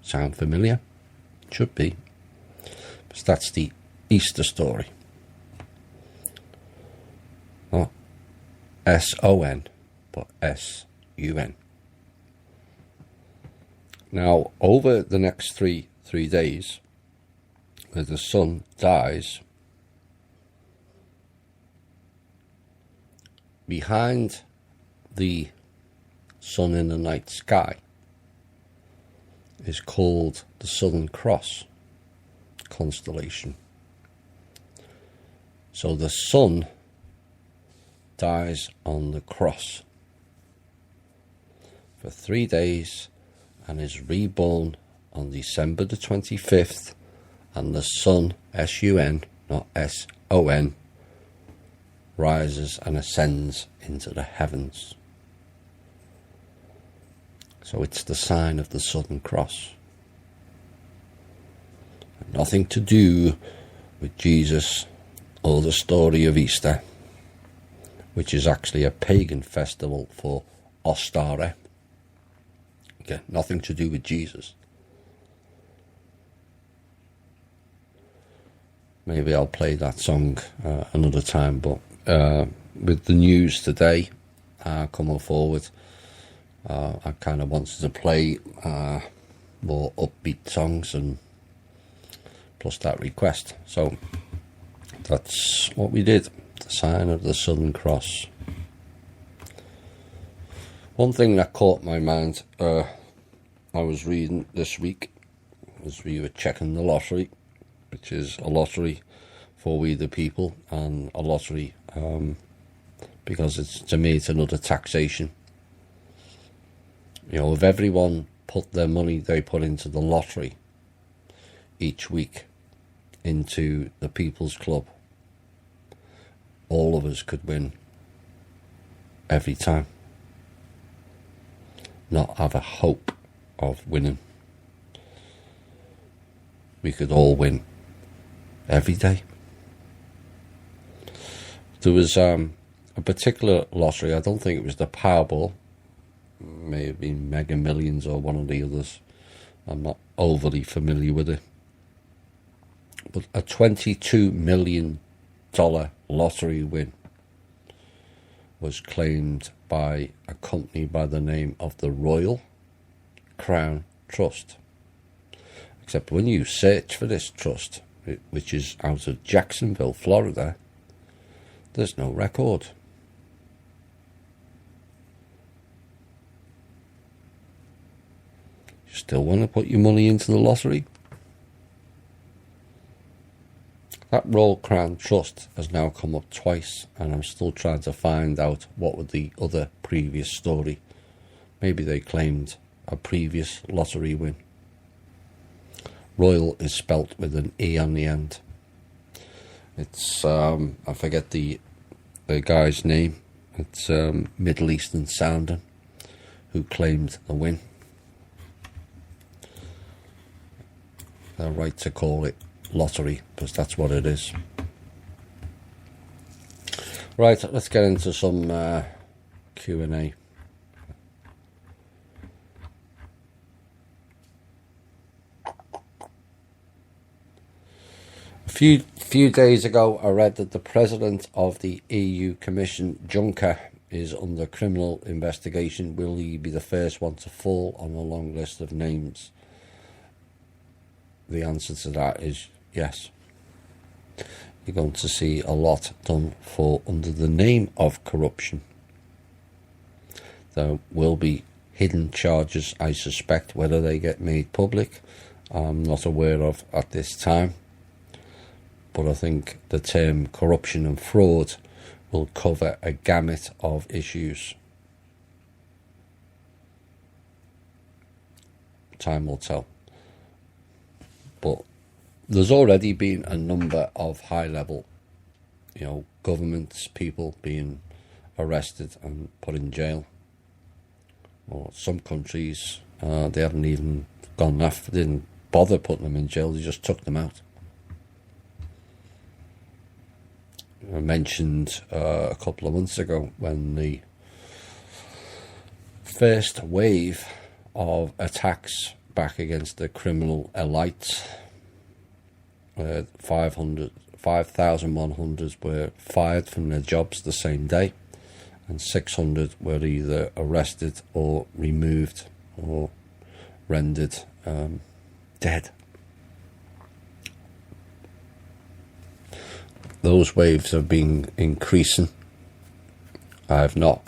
Sound familiar? Should be, because that's the Easter story. Not S-O-N, but S-U-N. Now, over the next three days, where the sun dies, behind the sun in the night sky is called the Southern Cross constellation. So the sun dies on the cross for 3 days and is reborn on December the 25th, and the sun, S-U-N, not S-O-N, rises and ascends into the heavens. So it's the sign of the Southern Cross. Nothing to do with Jesus or the story of Easter, which is actually a pagan festival for Ostara. Okay, nothing to do with Jesus. Maybe I'll play that song another time, but with the news today coming forward, I kind of wanted to play more upbeat songs, and plus that request. So that's what we did. The Sign of the Southern Cross. One thing that caught my mind, I was reading this week as we were checking the lottery, which is a lottery for we the people, and a lottery because to me it's another taxation. You know, if everyone put their money they put into the lottery each week into the People's Club, all of us could win every time. Not have a hope of winning. We could all win every day. There was a particular lottery, I don't think it was the Powerball, may have been Mega Millions or one of the others. I'm not overly familiar with it. But a $22 million lottery win was claimed by a company by the name of the Royal Crown Trust. Except when you search for this trust, which is out of Jacksonville, Florida, there's no record. Still want to put your money into the lottery? That Royal Crown Trust has now come up twice, and I'm still trying to find out what was the other previous story. Maybe they claimed a previous lottery win. Royal is spelt with an E on the end. It's, I forget the guy's name. It's Middle Eastern sounding, who claimed the win. They're right to call it lottery, because that's what it is. Right, let's get into some Q&A. A few days ago, I read that the president of the EU Commission, Juncker, is under criminal investigation. Will he be the first one to fall on a long list of names? The answer to that is yes. You're going to see a lot done for under the name of corruption. There will be hidden charges, I suspect. Whether they get made public, I'm not aware of at this time. But I think the term corruption and fraud will cover a gamut of issues. Time will tell. But there's already been a number of high-level, governments, people being arrested and put in jail. Or some countries, they haven't even gone after, didn't bother putting them in jail, they just took them out. I mentioned a couple of months ago when the first wave of attacks back against the criminal elite, 5,100 were fired from their jobs the same day, and 600 were either arrested or removed or rendered dead. Those waves have been increasing. I've not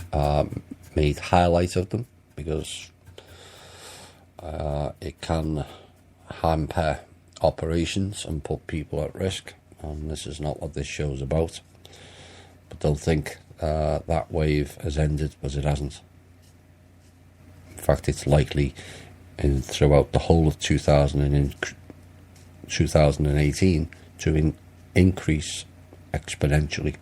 made highlight of them because it can hamper operations and put people at risk, and this is not what this show's about. But don't think that wave has ended, because it hasn't. In fact, it's likely throughout the whole of 2018 to increase exponentially.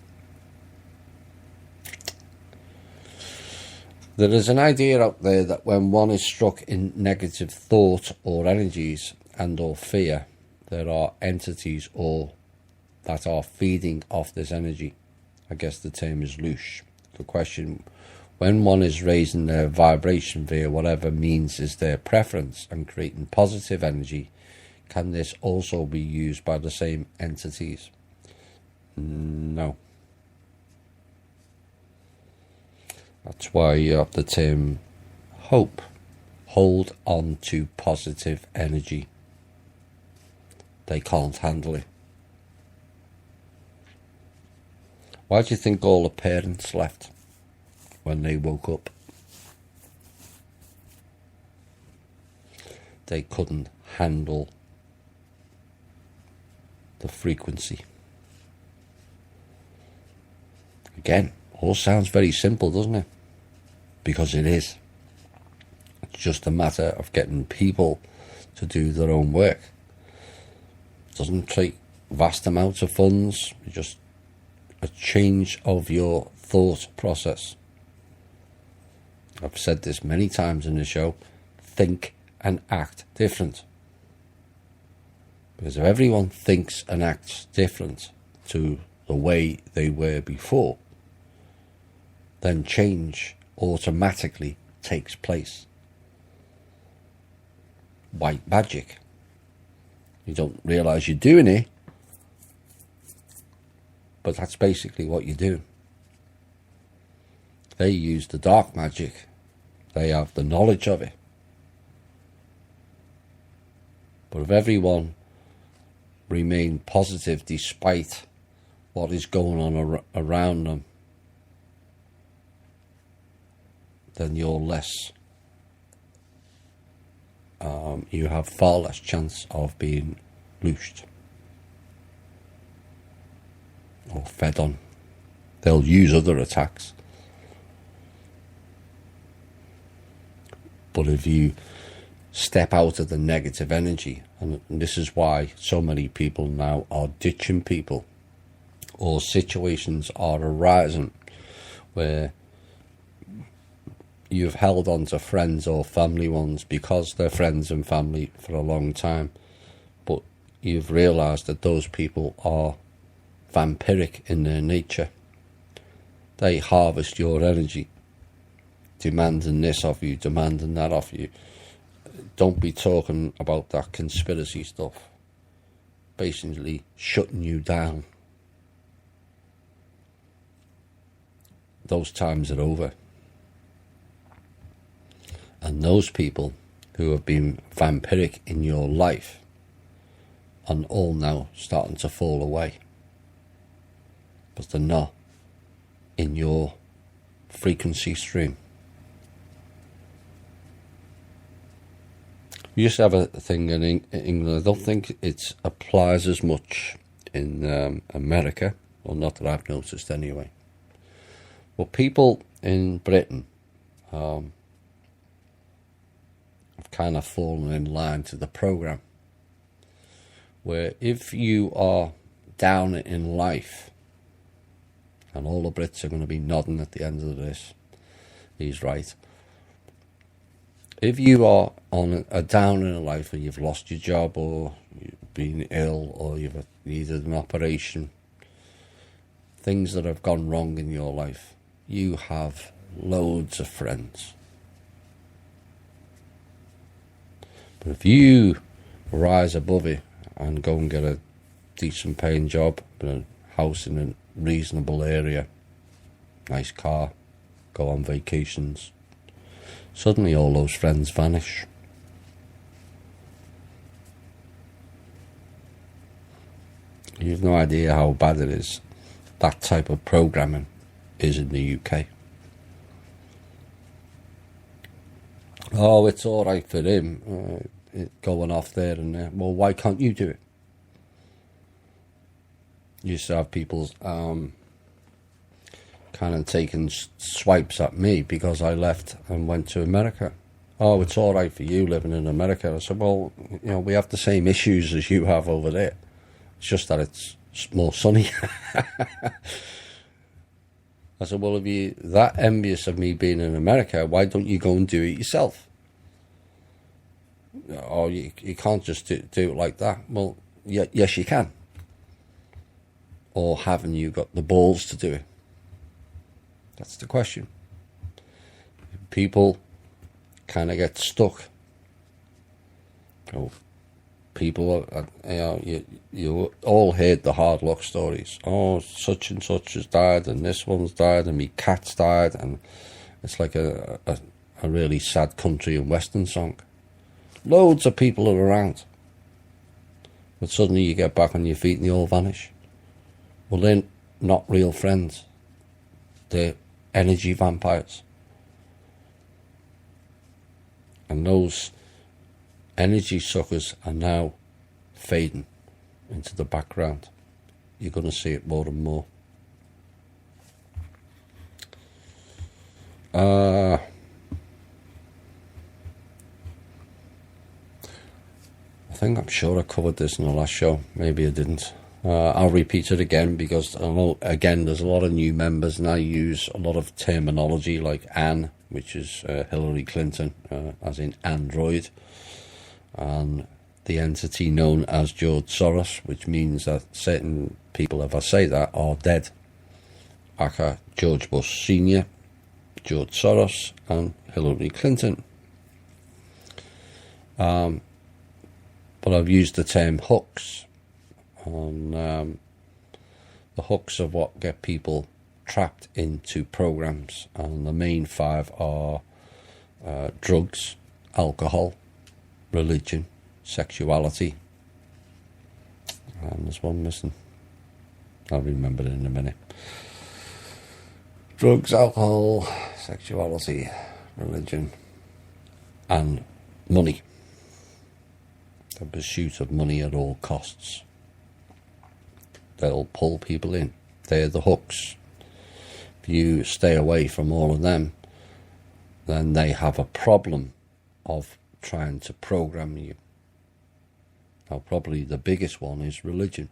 There is an idea out there that when one is struck in negative thought or energies and or fear, there are entities that are feeding off this energy. I guess the term is loosh. The question, when one is raising their vibration via whatever means is their preference and creating positive energy, can this also be used by the same entities? No. That's why you have the term hope. Hold on to positive energy. They can't handle it. Why do you think all the parents left when they woke up? They couldn't handle the frequency. Again, all sounds very simple, doesn't it? Because it is. It's just a matter of getting people to do their own work. It doesn't take vast amounts of funds, it's just a change of your thought process. I've said this many times in the show, think and act different. Because if everyone thinks and acts different to the way they were before, then change automatically takes place. White magic. You don't realise you're doing it, but that's basically what you do. They use the dark magic. They have the knowledge of it. But if everyone remained positive despite what is going on around them, then you're less you have far less chance of being loosed or fed on. They'll use other attacks. But if you step out of the negative energy, and this is why so many people now are ditching people, or situations are arising where you've held on to friends or family ones because they're friends and family for a long time, but you've realised that those people are vampiric in their nature. They harvest your energy, demanding this of you, demanding that of you. Don't be talking about that conspiracy stuff. Basically shutting you down. Those times are over. And those people who have been vampiric in your life are all now starting to fall away. But they're not in your frequency stream. We used to have a thing in England. I don't think it applies as much in America, or not that I've noticed anyway. But people in Britain have kind of fallen in line to the program, where if you are down in life, and all the Brits are going to be nodding at the end of this, he's right. If you are on a down in life and you've lost your job, or you've been ill, or you've needed an operation, things that have gone wrong in your life, you have loads of friends. But if you rise above it and go and get a decent paying job, a house in a reasonable area, nice car, go on vacations, suddenly all those friends vanish. You've no idea how bad it is. That type of programming is in the UK. Oh, it's all right for him going off there and there. Well, why can't you do it? You used to have people kind of taking swipes at me because I left and went to America. Oh, it's all right for you living in America. I said, well, we have the same issues as you have over there. It's just that it's more sunny. I said, well, if you're that envious of me being in America, why don't you go and do it yourself? Oh, you can't just do it like that. Well, yes, you can. Or haven't you got the balls to do it? That's the question. People kind of get stuck. People, you all heard the hard luck stories. Oh, such and such has died, and this one's died, and me cat's died, and it's like a really sad country and western song. Loads of people are around, but suddenly you get back on your feet and they all vanish. Well, they're not real friends. They're energy vampires. And those energy suckers are now fading into the background. You're going to see it more and more. I'm sure I covered this in the last show. Maybe I didn't. I'll repeat it again because I know, again, there's a lot of new members and I use a lot of terminology like Anne, which is Hillary Clinton, as in Android, and the entity known as George Soros, which means that certain people, if I say that, are dead. Aka George Bush Sr., George Soros, and Hillary Clinton. But I've used the term hooks. The hooks of what get people trapped into programs, and the main 5 are drugs, alcohol, religion, sexuality, and there's one missing. I'll remember it in a minute. Drugs, alcohol, sexuality, religion, and money. the pursuit of money at all costs. They'll pull people in. They're the hooks. If you stay away from all of them, then they have a problem of trying to program you. Now, probably the biggest one is religion.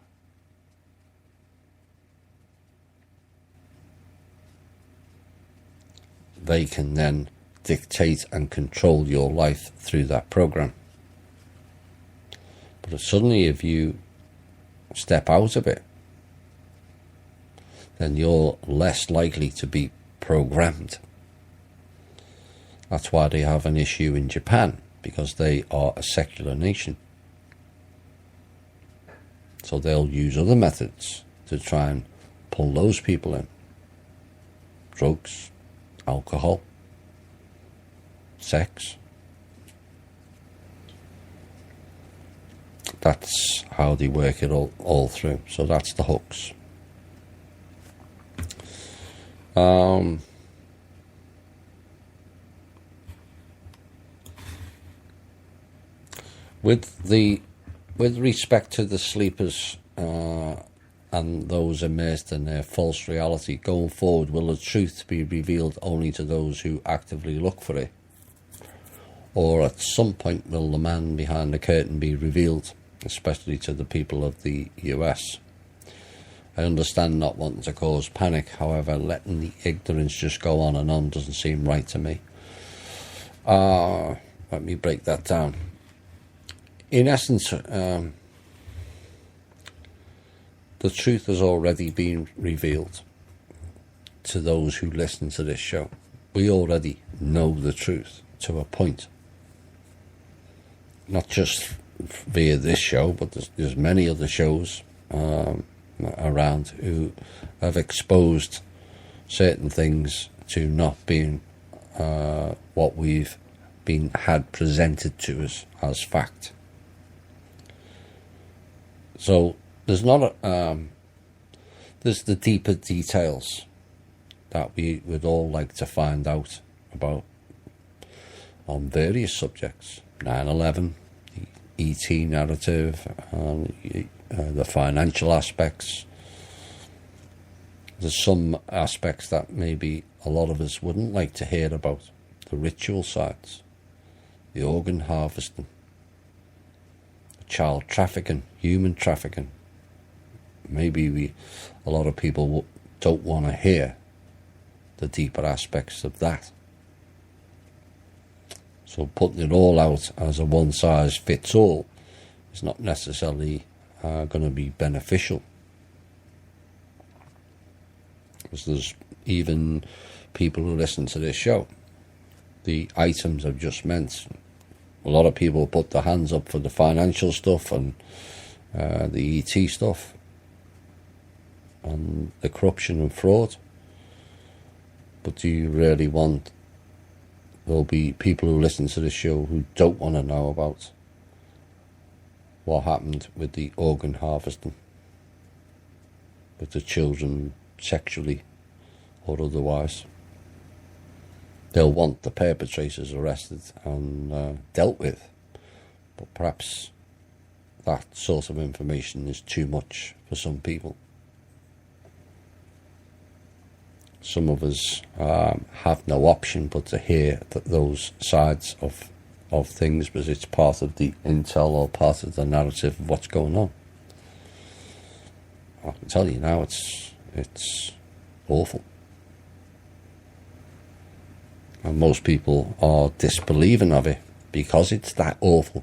They can then dictate and control your life through that program. But suddenly, if you step out of it, then you're less likely to be programmed. That's why they have an issue in Japan, because they are a secular nation. So they'll use other methods to try and pull those people in. Drugs, alcohol, sex. That's how they work it all through. So that's the hooks. With respect to the sleepers and those immersed in their false reality, going forward, will the truth be revealed only to those who actively look for it? Or at some point will the man behind the curtain be revealed, especially to the people of the US? I understand not wanting to cause panic, however, letting the ignorance just go on and on doesn't seem right to me. Let me break that down. In essence, the truth has already been revealed to those who listen to this show. We already know the truth to a point. Not just via this show, but there's many other shows around who have exposed certain things to not being what we've had presented to us as fact. So there's not there's the deeper details that we would all like to find out about on various subjects. 9/11, the ET narrative, the financial aspects. There's some aspects that maybe a lot of us wouldn't like to hear about. The ritual sides, the organ harvesting, child trafficking, human trafficking. Maybe a lot of people don't want to hear the deeper aspects of that. So putting it all out as a one-size-fits-all is not necessarily going to be beneficial. Because there's even people who listen to this show, the items I've just mentioned, a lot of people put their hands up for the financial stuff and the ET stuff and the corruption and fraud. But do you really want... There'll be people who listen to this show who don't want to know about what happened with the organ harvesting, with the children sexually or otherwise. They'll want the perpetrators arrested and dealt with, but perhaps that sort of information is too much for some people. Some of us have no option but to hear those sides of things, because it's part of the intel or part of the narrative of what's going on. I can tell you now, it's awful. And most people are disbelieving of it because it's that awful.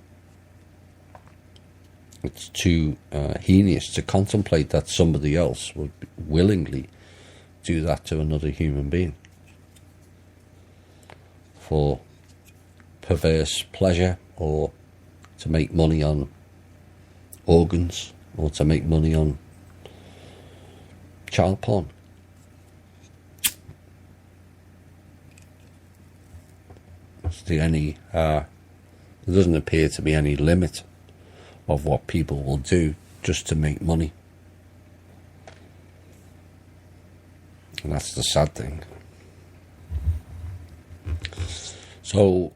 It's too heinous to contemplate that somebody else would willingly do that to another human being for perverse pleasure, or to make money on organs, or to make money on child porn. There doesn't appear to be any limit of what people will do just to make money. And that's the sad thing. So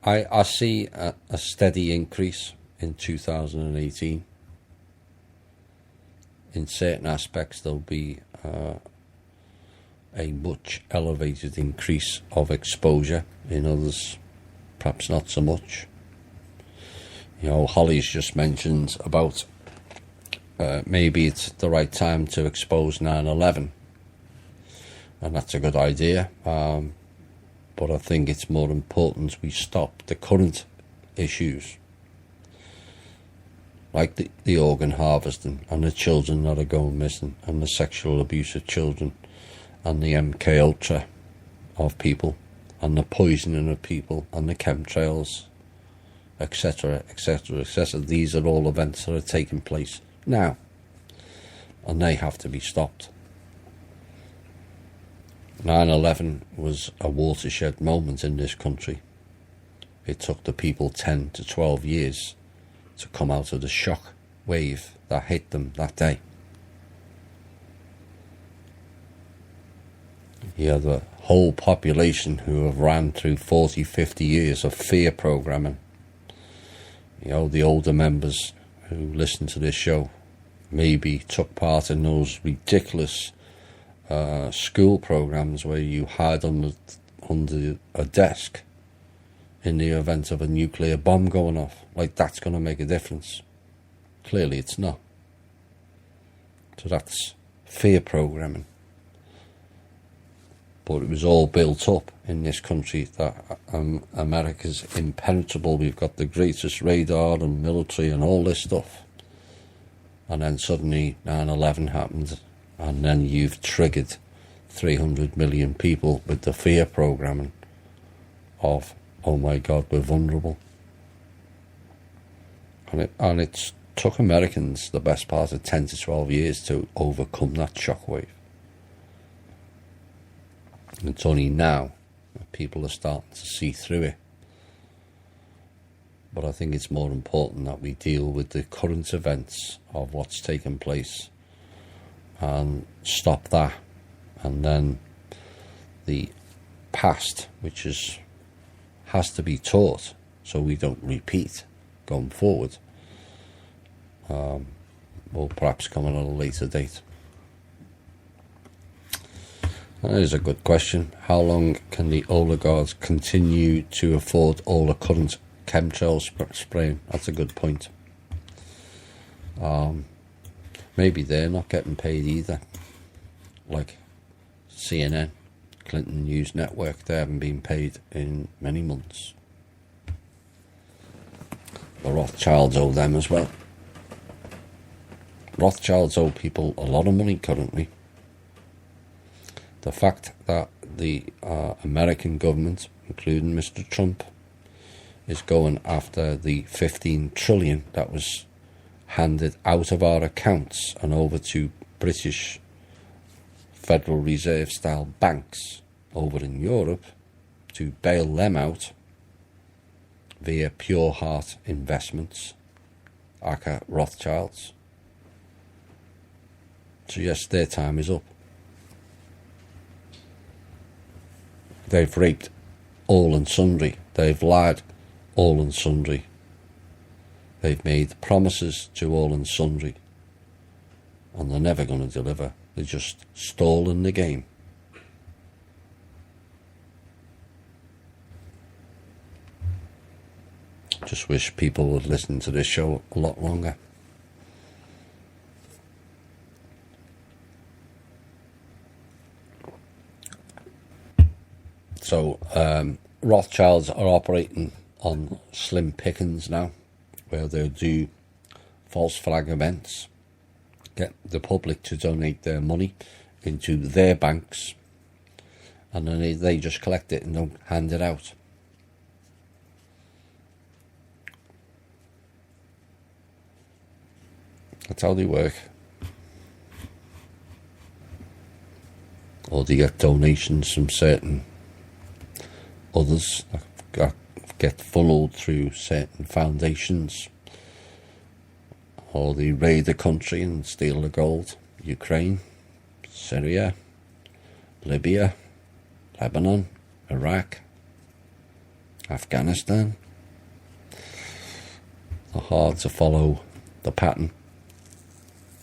I see a steady increase in 2018. In certain aspects, there'll be a much elevated increase of exposure. In others, perhaps not so much. You know, Holly's just mentioned about maybe it's the right time to expose 9/11, and that's a good idea. But I think it's more important we stop the current issues, like the organ harvesting and the children that are going missing and the sexual abuse of children and the MK Ultra of people and the poisoning of people and the chemtrails, etc., etc., etc. These are all events that are taking place now, and they have to be stopped. 9/11 was a watershed moment in this country. It took the people 10 to 12 years to come out of the shock wave that hit them that day. You have the whole population who have ran through 40, 50 years of fear programming. You know, the older members who listen to this show maybe took part in those ridiculous school programs where you hide under a desk in the event of a nuclear bomb going off. Like, that's going to make a difference. Clearly it's not. So that's fear programming. But it was all built up in this country that America's impenetrable. We've got the greatest radar and military and all this stuff. And then suddenly 9/11 happened, and then you've triggered 300 million people with the fear programming of, oh my God, we're vulnerable. And it's took Americans the best part of 10 to 12 years to overcome that shockwave. It's only now that people are starting to see through it. But I think it's more important that we deal with the current events of what's taken place and stop that. And then the past, which has to be taught so we don't repeat going forward, will perhaps come at a later date. That is a good question. How long can the oligarchs continue to afford all the current chemtrail spraying? That's a good point. Maybe they're not getting paid either. Like CNN, Clinton News Network, they haven't been paid in many months. The Rothschilds owe them as well. Rothschilds owe people a lot of money currently. The fact that the American government, including Mr. Trump, is going after the 15 trillion that was handed out of our accounts and over to British Federal Reserve style banks over in Europe to bail them out via Pure Heart Investments, aka Rothschilds. So yes, their time is up. They've raped all and sundry. They've lied all and sundry. They've made promises to all and sundry. And they're never going to deliver. They're just stalling the game. Just wish people would listen to this show a lot longer. So Rothschilds are operating on slim pickings now, where they'll do false flag events, get the public to donate their money into their banks, and then they just collect it and don't hand it out. That's how they work. Or they get donations from certain others that get funneled through certain foundations, or they raid the country and steal the gold. Ukraine, Syria, Libya, Lebanon, Iraq, Afghanistan. They're hard to follow the pattern,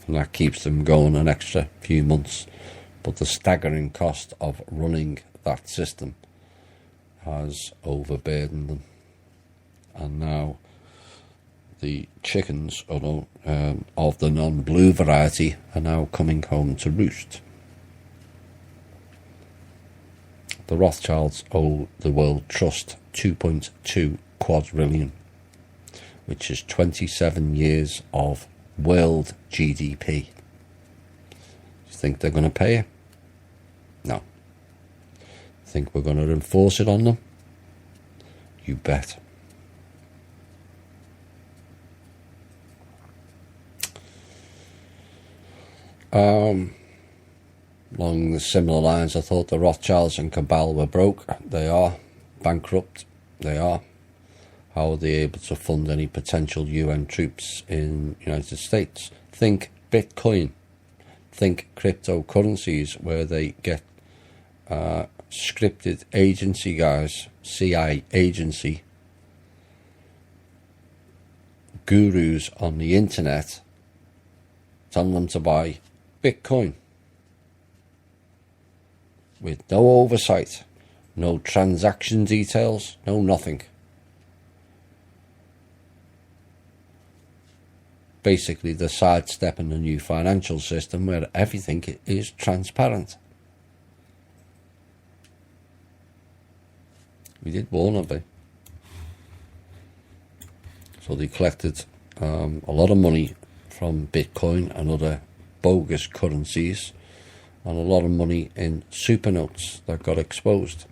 and that keeps them going an extra few months. But the staggering cost of running that system has overburdened them, and now the chickens of the non-blue variety are now coming home to roost. The Rothschilds owe the World Trust 2.2 quadrillion, which is 27 years of world GDP. You think they're going to pay it? No. Think we're going to enforce it on them? You bet. Along the similar lines, I thought the Rothschilds and cabal were broke. They are. Bankrupt. They are. How are they able to fund any potential UN troops in the United States? Think Bitcoin. Think cryptocurrencies, where they get scripted agency guys, CIA agency, gurus on the internet, telling them to buy Bitcoin with no oversight, no transaction details, no nothing. Basically, they're sidestepping a new financial system where everything is transparent. We did warn of it. So they collected a lot of money from Bitcoin and other bogus currencies, and a lot of money in super notes that got exposed.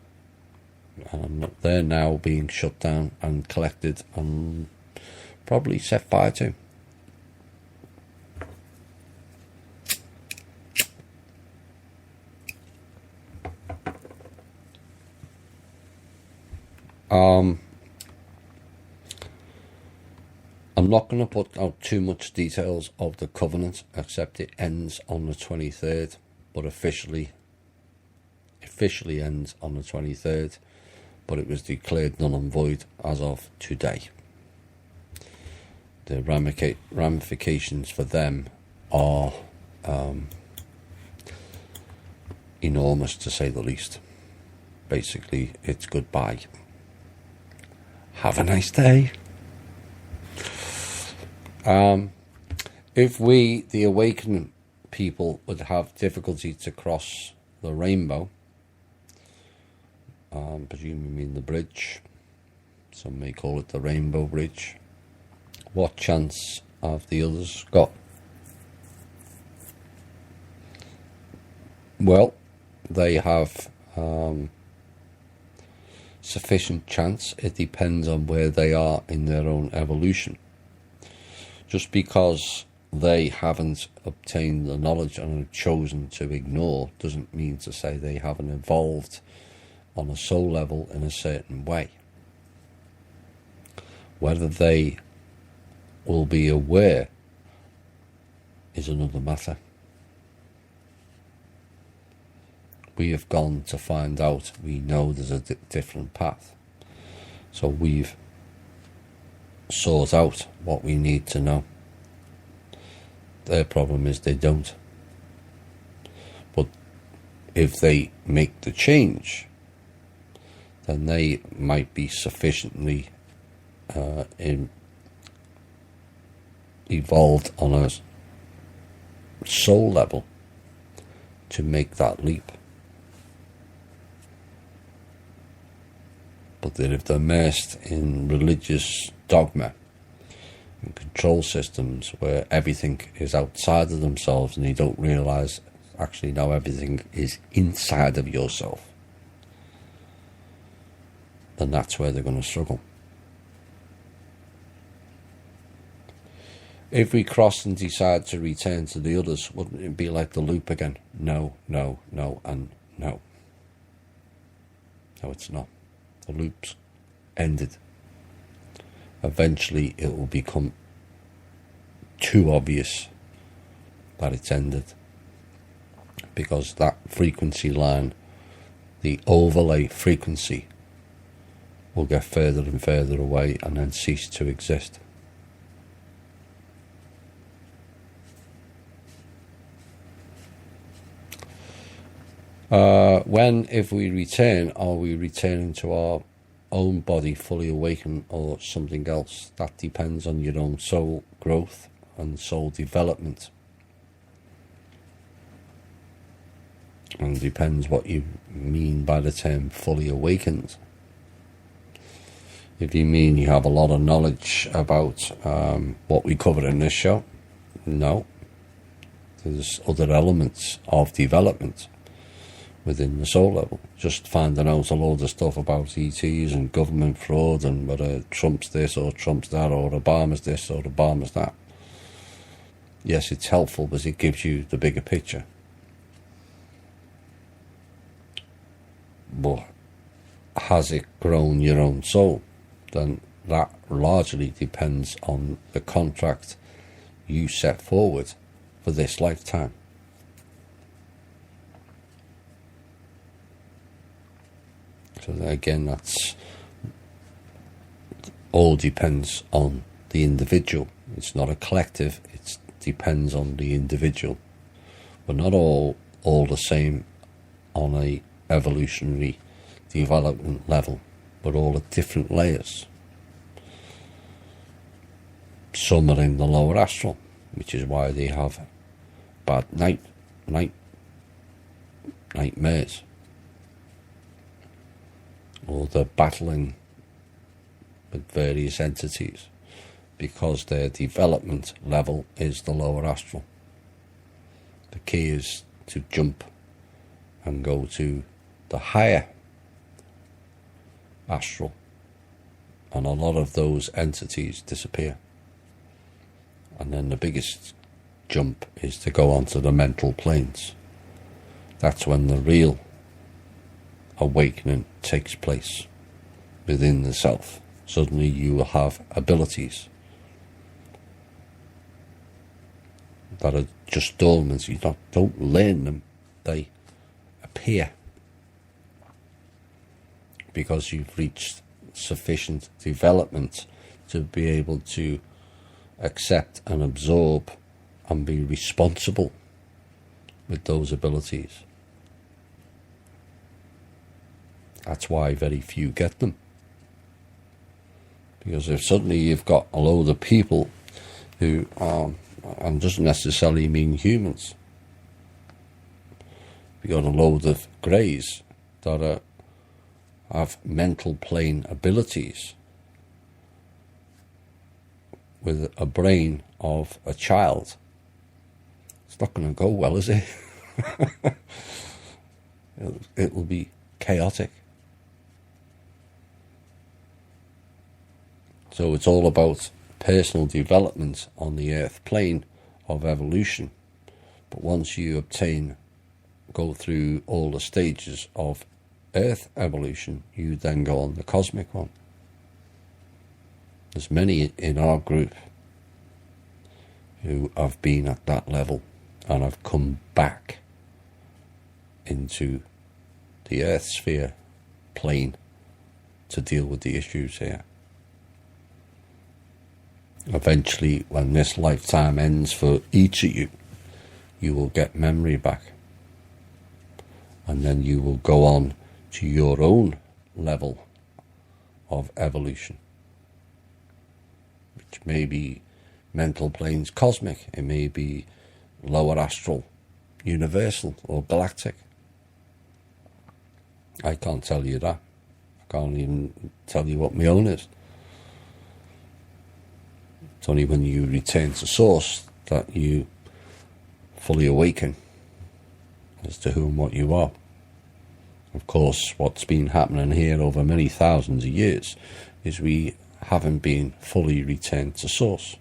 And they're now being shut down and collected and probably set fire to. I'm not going to put out too much details of the covenant, except it ends on the 23rd, but officially ends on the 23rd, but it was declared null and void as of today. The ramifications for them are enormous, to say the least. Basically, it's goodbye. Have a nice day. If we, the awakened people, would have difficulty to cross the rainbow, presumably mean the bridge, some may call it the Rainbow Bridge, what chance have the others got? Well, they have sufficient chance. It depends on where they are in their own evolution. Just because they haven't obtained the knowledge and have chosen to ignore doesn't mean to say they haven't evolved on a soul level in a certain way. Whether they will be aware is another matter. We have gone to find out. We know there's a different path. So we've sought out what we need to know. Their problem is they don't. But if they make the change, then they might be sufficiently evolved on a soul level to make that leap. But that if they're immersed in religious dogma and control systems where everything is outside of themselves and they don't realise actually now everything is inside of yourself, then that's where they're going to struggle. If we cross and decide to return to the others, wouldn't it be like the loop again? No, no, no, and no. No, it's not. The loop's ended. Eventually it will become too obvious that it's ended, because that frequency line, the overlay frequency, will get further and further away and then cease to exist. If we return, are we returning to our own body fully awakened or something else? That depends on your own soul growth and soul development. And depends what you mean by the term fully awakened. If you mean you have a lot of knowledge about what we cover in this show, no. There's other elements of development within the soul level. Just finding out a load of stuff about ETs and government fraud and whether Trump's this or Trump's that or Obama's this or Obama's that. Yes, it's helpful because it gives you the bigger picture. But has it grown your own soul? Then that largely depends on the contract you set forward for this lifetime. So again, that's all depends on the individual. It's not a collective, it depends on the individual. We're not all the same on a evolutionary development level, but all at different layers. Some are in the lower astral, which is why they have bad nightmares. Or they're battling with various entities because their development level is the lower astral. The key is to jump and go to the higher astral, and a lot of those entities disappear. And then the biggest jump is to go onto the mental planes. That's when the real awakening takes place within the self. Suddenly you will have abilities that are just dormant. You don't learn them, they appear because you've reached sufficient development to be able to accept and absorb and be responsible with those abilities. That's why very few get them. Because if suddenly you've got a load of people who are, and doesn't necessarily mean humans, you've got a load of greys that have mental plane abilities with a brain of a child. It's not going to go well, is it? It will be chaotic. So it's all about personal development on the earth plane of evolution. But once you go through all the stages of earth evolution, you then go on the cosmic one. There's many in our group who have been at that level and have come back into the earth sphere plane to deal with the issues here. Eventually, when this lifetime ends for each of you, you will get memory back. And then you will go on to your own level of evolution, which may be mental planes cosmic, it may be lower astral, universal or galactic. I can't tell you that. I can't even tell you what my own is. It's only when you return to source that you fully awaken as to who and what you are. Of course, what's been happening here over many thousands of years is we haven't been fully returned to source.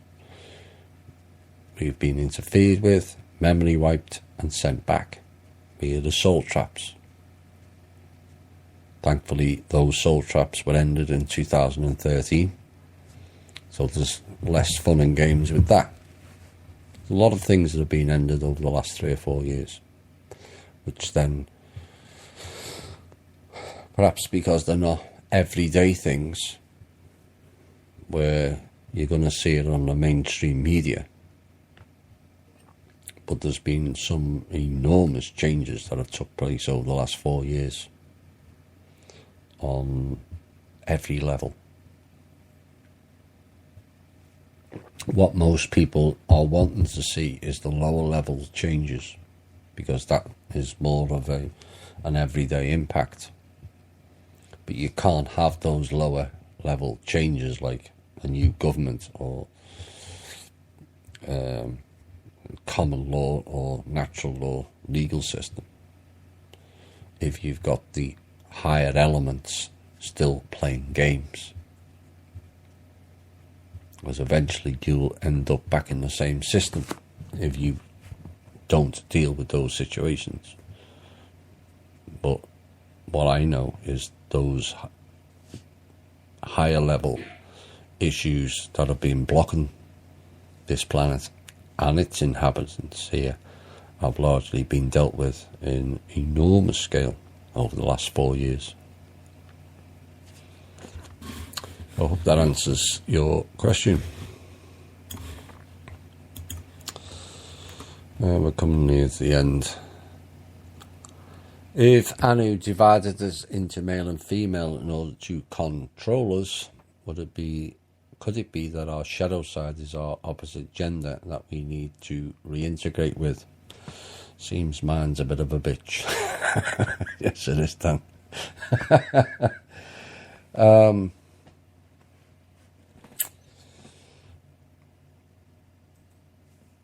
We've been interfered with, memory wiped and sent back via the soul traps. Thankfully, those soul traps were ended in 2013. So there's less fun and games with that. There's a lot of things that have been ended over the last 3 or 4 years, which then, perhaps because they're not everyday things where you're going to see it on the mainstream media. But there's been some enormous changes that have took place over the last 4 years on every level. What most people are wanting to see is the lower level changes, because that is more of an everyday impact. But you can't have those lower level changes like a new government or common law or natural law legal system if you've got the higher elements still playing games. Because eventually you'll end up back in the same system if you don't deal with those situations. But what I know is those higher level issues that have been blocking this planet and its inhabitants here have largely been dealt with in enormous scale over the last 4 years. I hope that answers your question. We're coming near to the end. If Anu divided us into male and female in order to control us, could it be that our shadow side is our opposite gender that we need to reintegrate with? Seems mine's a bit of a bitch. Yes, it is, Dan.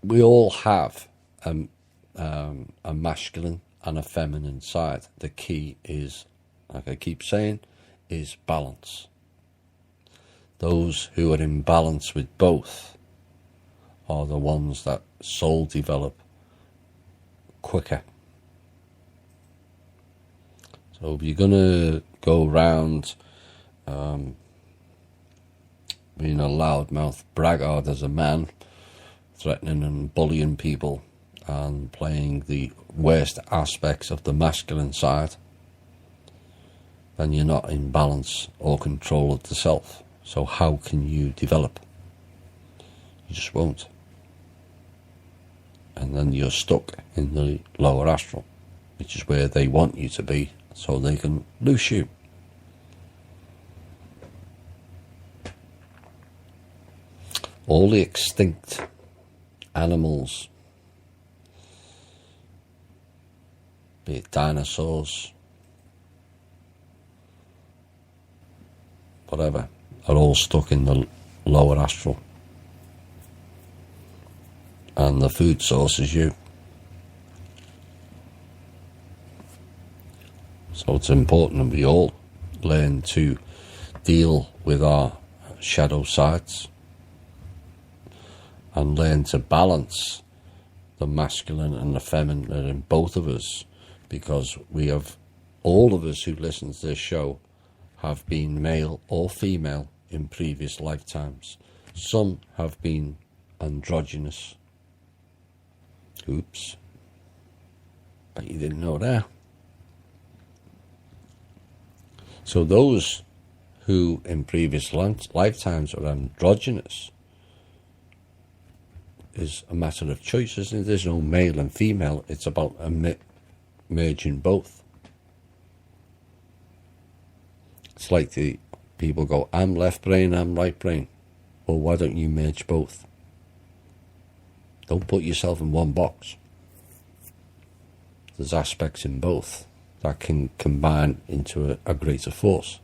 We all have a masculine and a feminine side. The key is, like I keep saying, is balance. Those who are in balance with both are the ones that soul develop quicker. So if you're going to go around being a loudmouth braggart as a man, threatening and bullying people and playing the worst aspects of the masculine side, then you're not in balance or control of the self. So how can you develop? You just won't. And then you're stuck in the lower astral, which is where they want you to be, so they can loose you. All the extinct animals, be it dinosaurs, whatever, are all stuck in the lower astral. And the food source is you. So it's important that we all learn to deal with our shadow sides and learn to balance the masculine and the feminine in both of us, because we have, all of us who listen to this show have been male or female in previous lifetimes. Some have been androgynous. Oops. Bet you didn't know that. So those who in previous lifetimes were androgynous is a matter of choice, isn't it? There's no male and female. It's about merging both. It's like the people go, I'm left brain, I'm right brain. Well, why don't you merge both? Don't put yourself in one box. There's aspects in both that can combine into a greater force.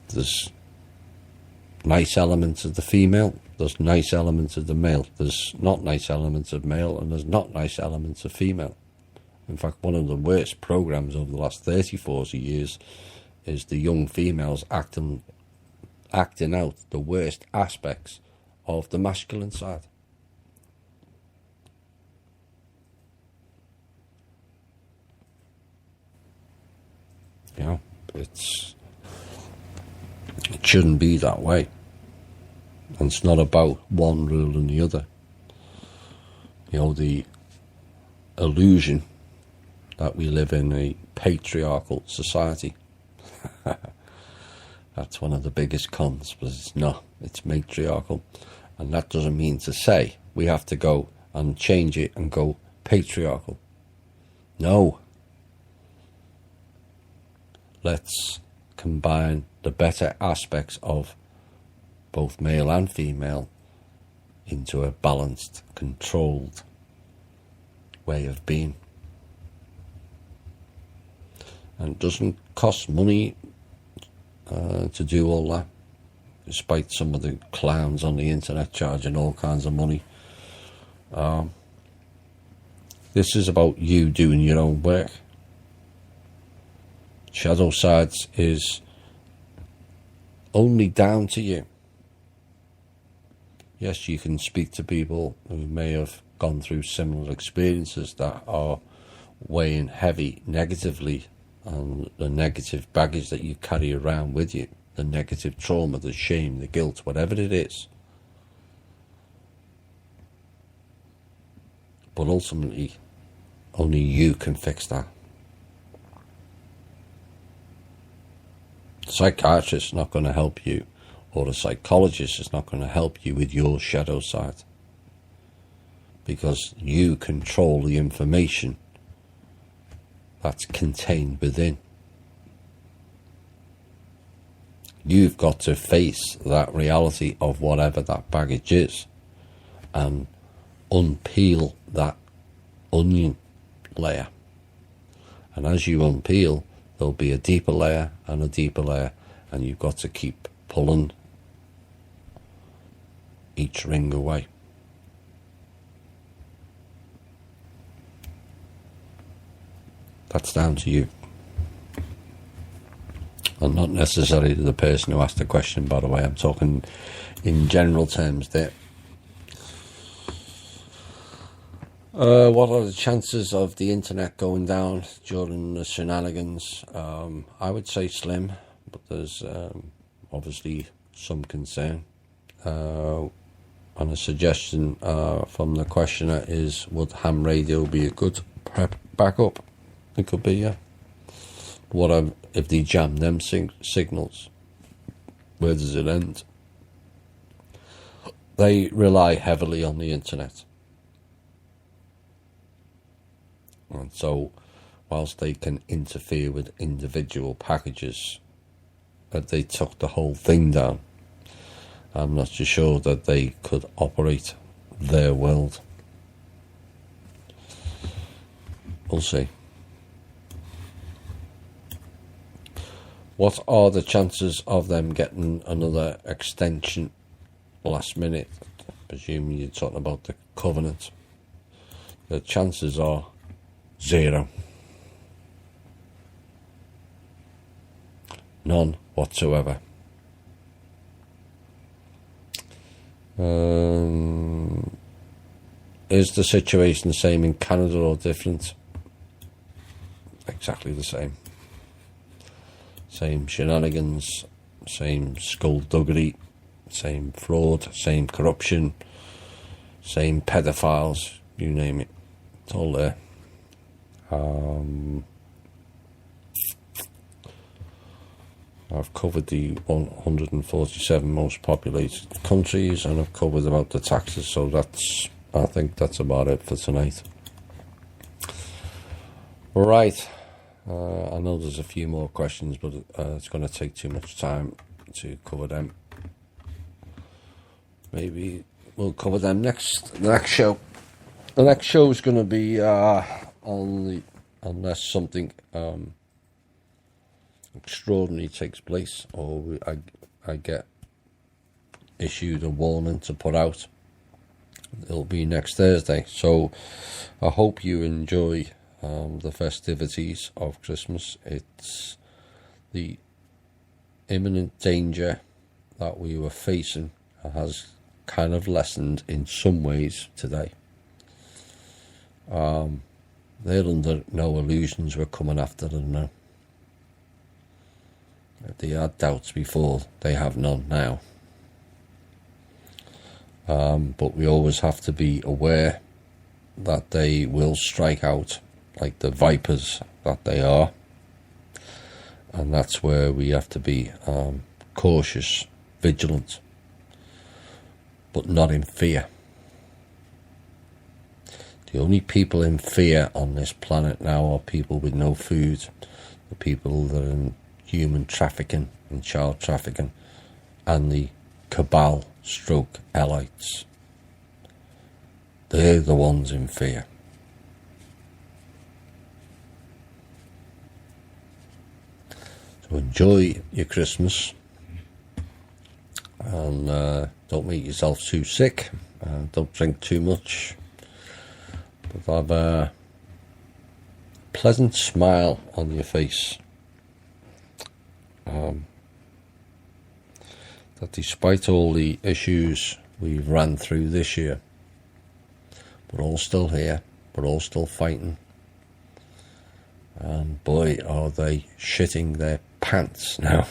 There's nice elements of the female, there's nice elements of the male, there's not nice elements of male, and there's not nice elements of female. In fact, one of the worst programs over the last 30, 40 years is the young females acting out the worst aspects of the masculine side. You know, it shouldn't be that way. And it's not about one rule and the other. You know, the illusion that we live in a patriarchal society That's one of the biggest cons, but it's not. It's matriarchal. And that doesn't mean to say we have to go and change it and go patriarchal. No. Let's combine the better aspects of both male and female into a balanced, controlled way of being. And it doesn't cost money to do all that, despite some of the clowns on the internet charging all kinds of money. This is about you doing your own work. Shadow sides is only down to you. Yes, you can speak to people who may have gone through similar experiences that are weighing heavy negatively on the negative baggage that you carry around with you, the negative trauma, the shame, the guilt, whatever it is. But ultimately, only you can fix that. The psychiatrist is not going to help you, or the psychologist is not going to help you with your shadow side, because you control the information that's contained within. You've got to face that reality of whatever that baggage is and unpeel that onion layer. And as you unpeel, there'll be a deeper layer and a deeper layer, and you've got to keep pulling each ring away. That's down to you, and not necessarily to the person who asked the question, by the way. I'm talking in general terms there. What are the chances of the internet going down during the shenanigans? I would say slim, but there's obviously some concern. And a suggestion from the questioner is, would ham radio be a good prep backup? It could be, yeah. What if they jam them signals? Where does it end? They rely heavily on the internet. And so, whilst they can interfere with individual packages, that they took the whole thing down, I'm not too sure that they could operate their world. We'll see. What are the chances of them getting another extension last minute? Presuming you're talking about the covenant. The chances are 0. None whatsoever. Is the situation the same in Canada or different? Exactly the same. Same shenanigans, same skullduggery, same fraud, same corruption, same pedophiles, you name it. It's all there. I've covered the 147 most populated countries, and I've covered about the taxes, so I think that's about it for tonight. Right. I know there's a few more questions, but it's going to take too much time to cover them. Maybe we'll cover them the next show. The next show is going to be unless something extraordinary takes place, or I get issued a warning to put out. It'll be next Thursday. So I hope you enjoy the festivities of Christmas. It's the imminent danger that we were facing has kind of lessened in some ways today. They're under no illusions we're coming after them now. If they had doubts before, they have none now. But we always have to be aware that they will strike out like the vipers that they are. And that's where we have to be cautious, vigilant, but not in fear. The only people in fear on this planet now are people with no food, the people that are in human trafficking and child trafficking, and the cabal stroke elites. They're the ones in fear. So enjoy your Christmas, and don't make yourself too sick, don't drink too much, but have a pleasant smile on your face. That despite all the issues we've ran through this year, we're all still here, we're all still fighting, and boy are they shitting their pants now.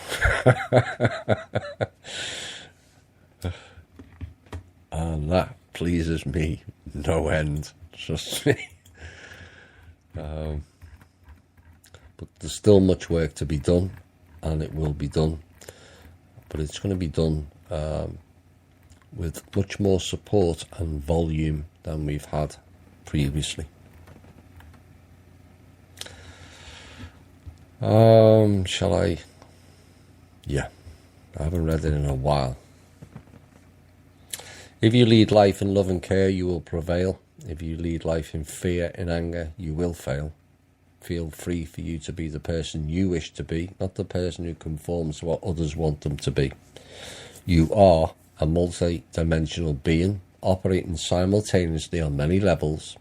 And that pleases me no end, trust me. But there's still much work to be done, and it will be done, but it's going to be done with much more support and volume than we've had previously. Shall I? Yeah, I haven't read it in a while. If you lead life in love and care, you will prevail. If you lead life in fear and anger, you will fail. Feel free for you to be the person you wish to be, not the person who conforms to what others want them to be. You are a multi-dimensional being, operating simultaneously on many levels.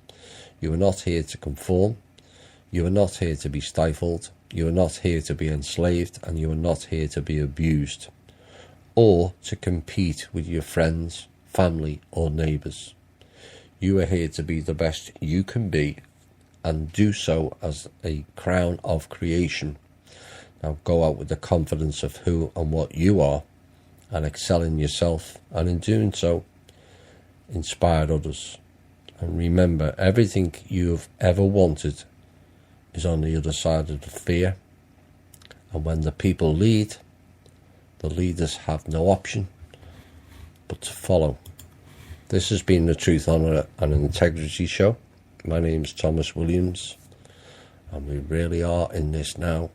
You are not here to conform. You are not here to be stifled. You are not here to be enslaved, and you are not here to be abused, or to compete with your friends, family, or neighbours. You are here to be the best you can be, and do so as a crown of creation. Now go out with the confidence of who and what you are, and excel in yourself, and in doing so, inspire others. And remember, everything you've ever wanted is on the other side of the fear. And when the people lead, the leaders have no option but to follow. This has been the Truth, Honour and Integrity Show. My name's Thomas Williams, and we really are in this now.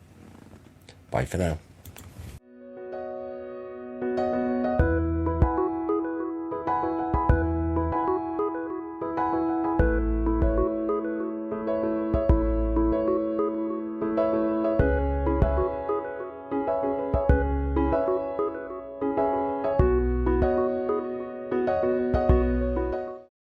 Bye for now.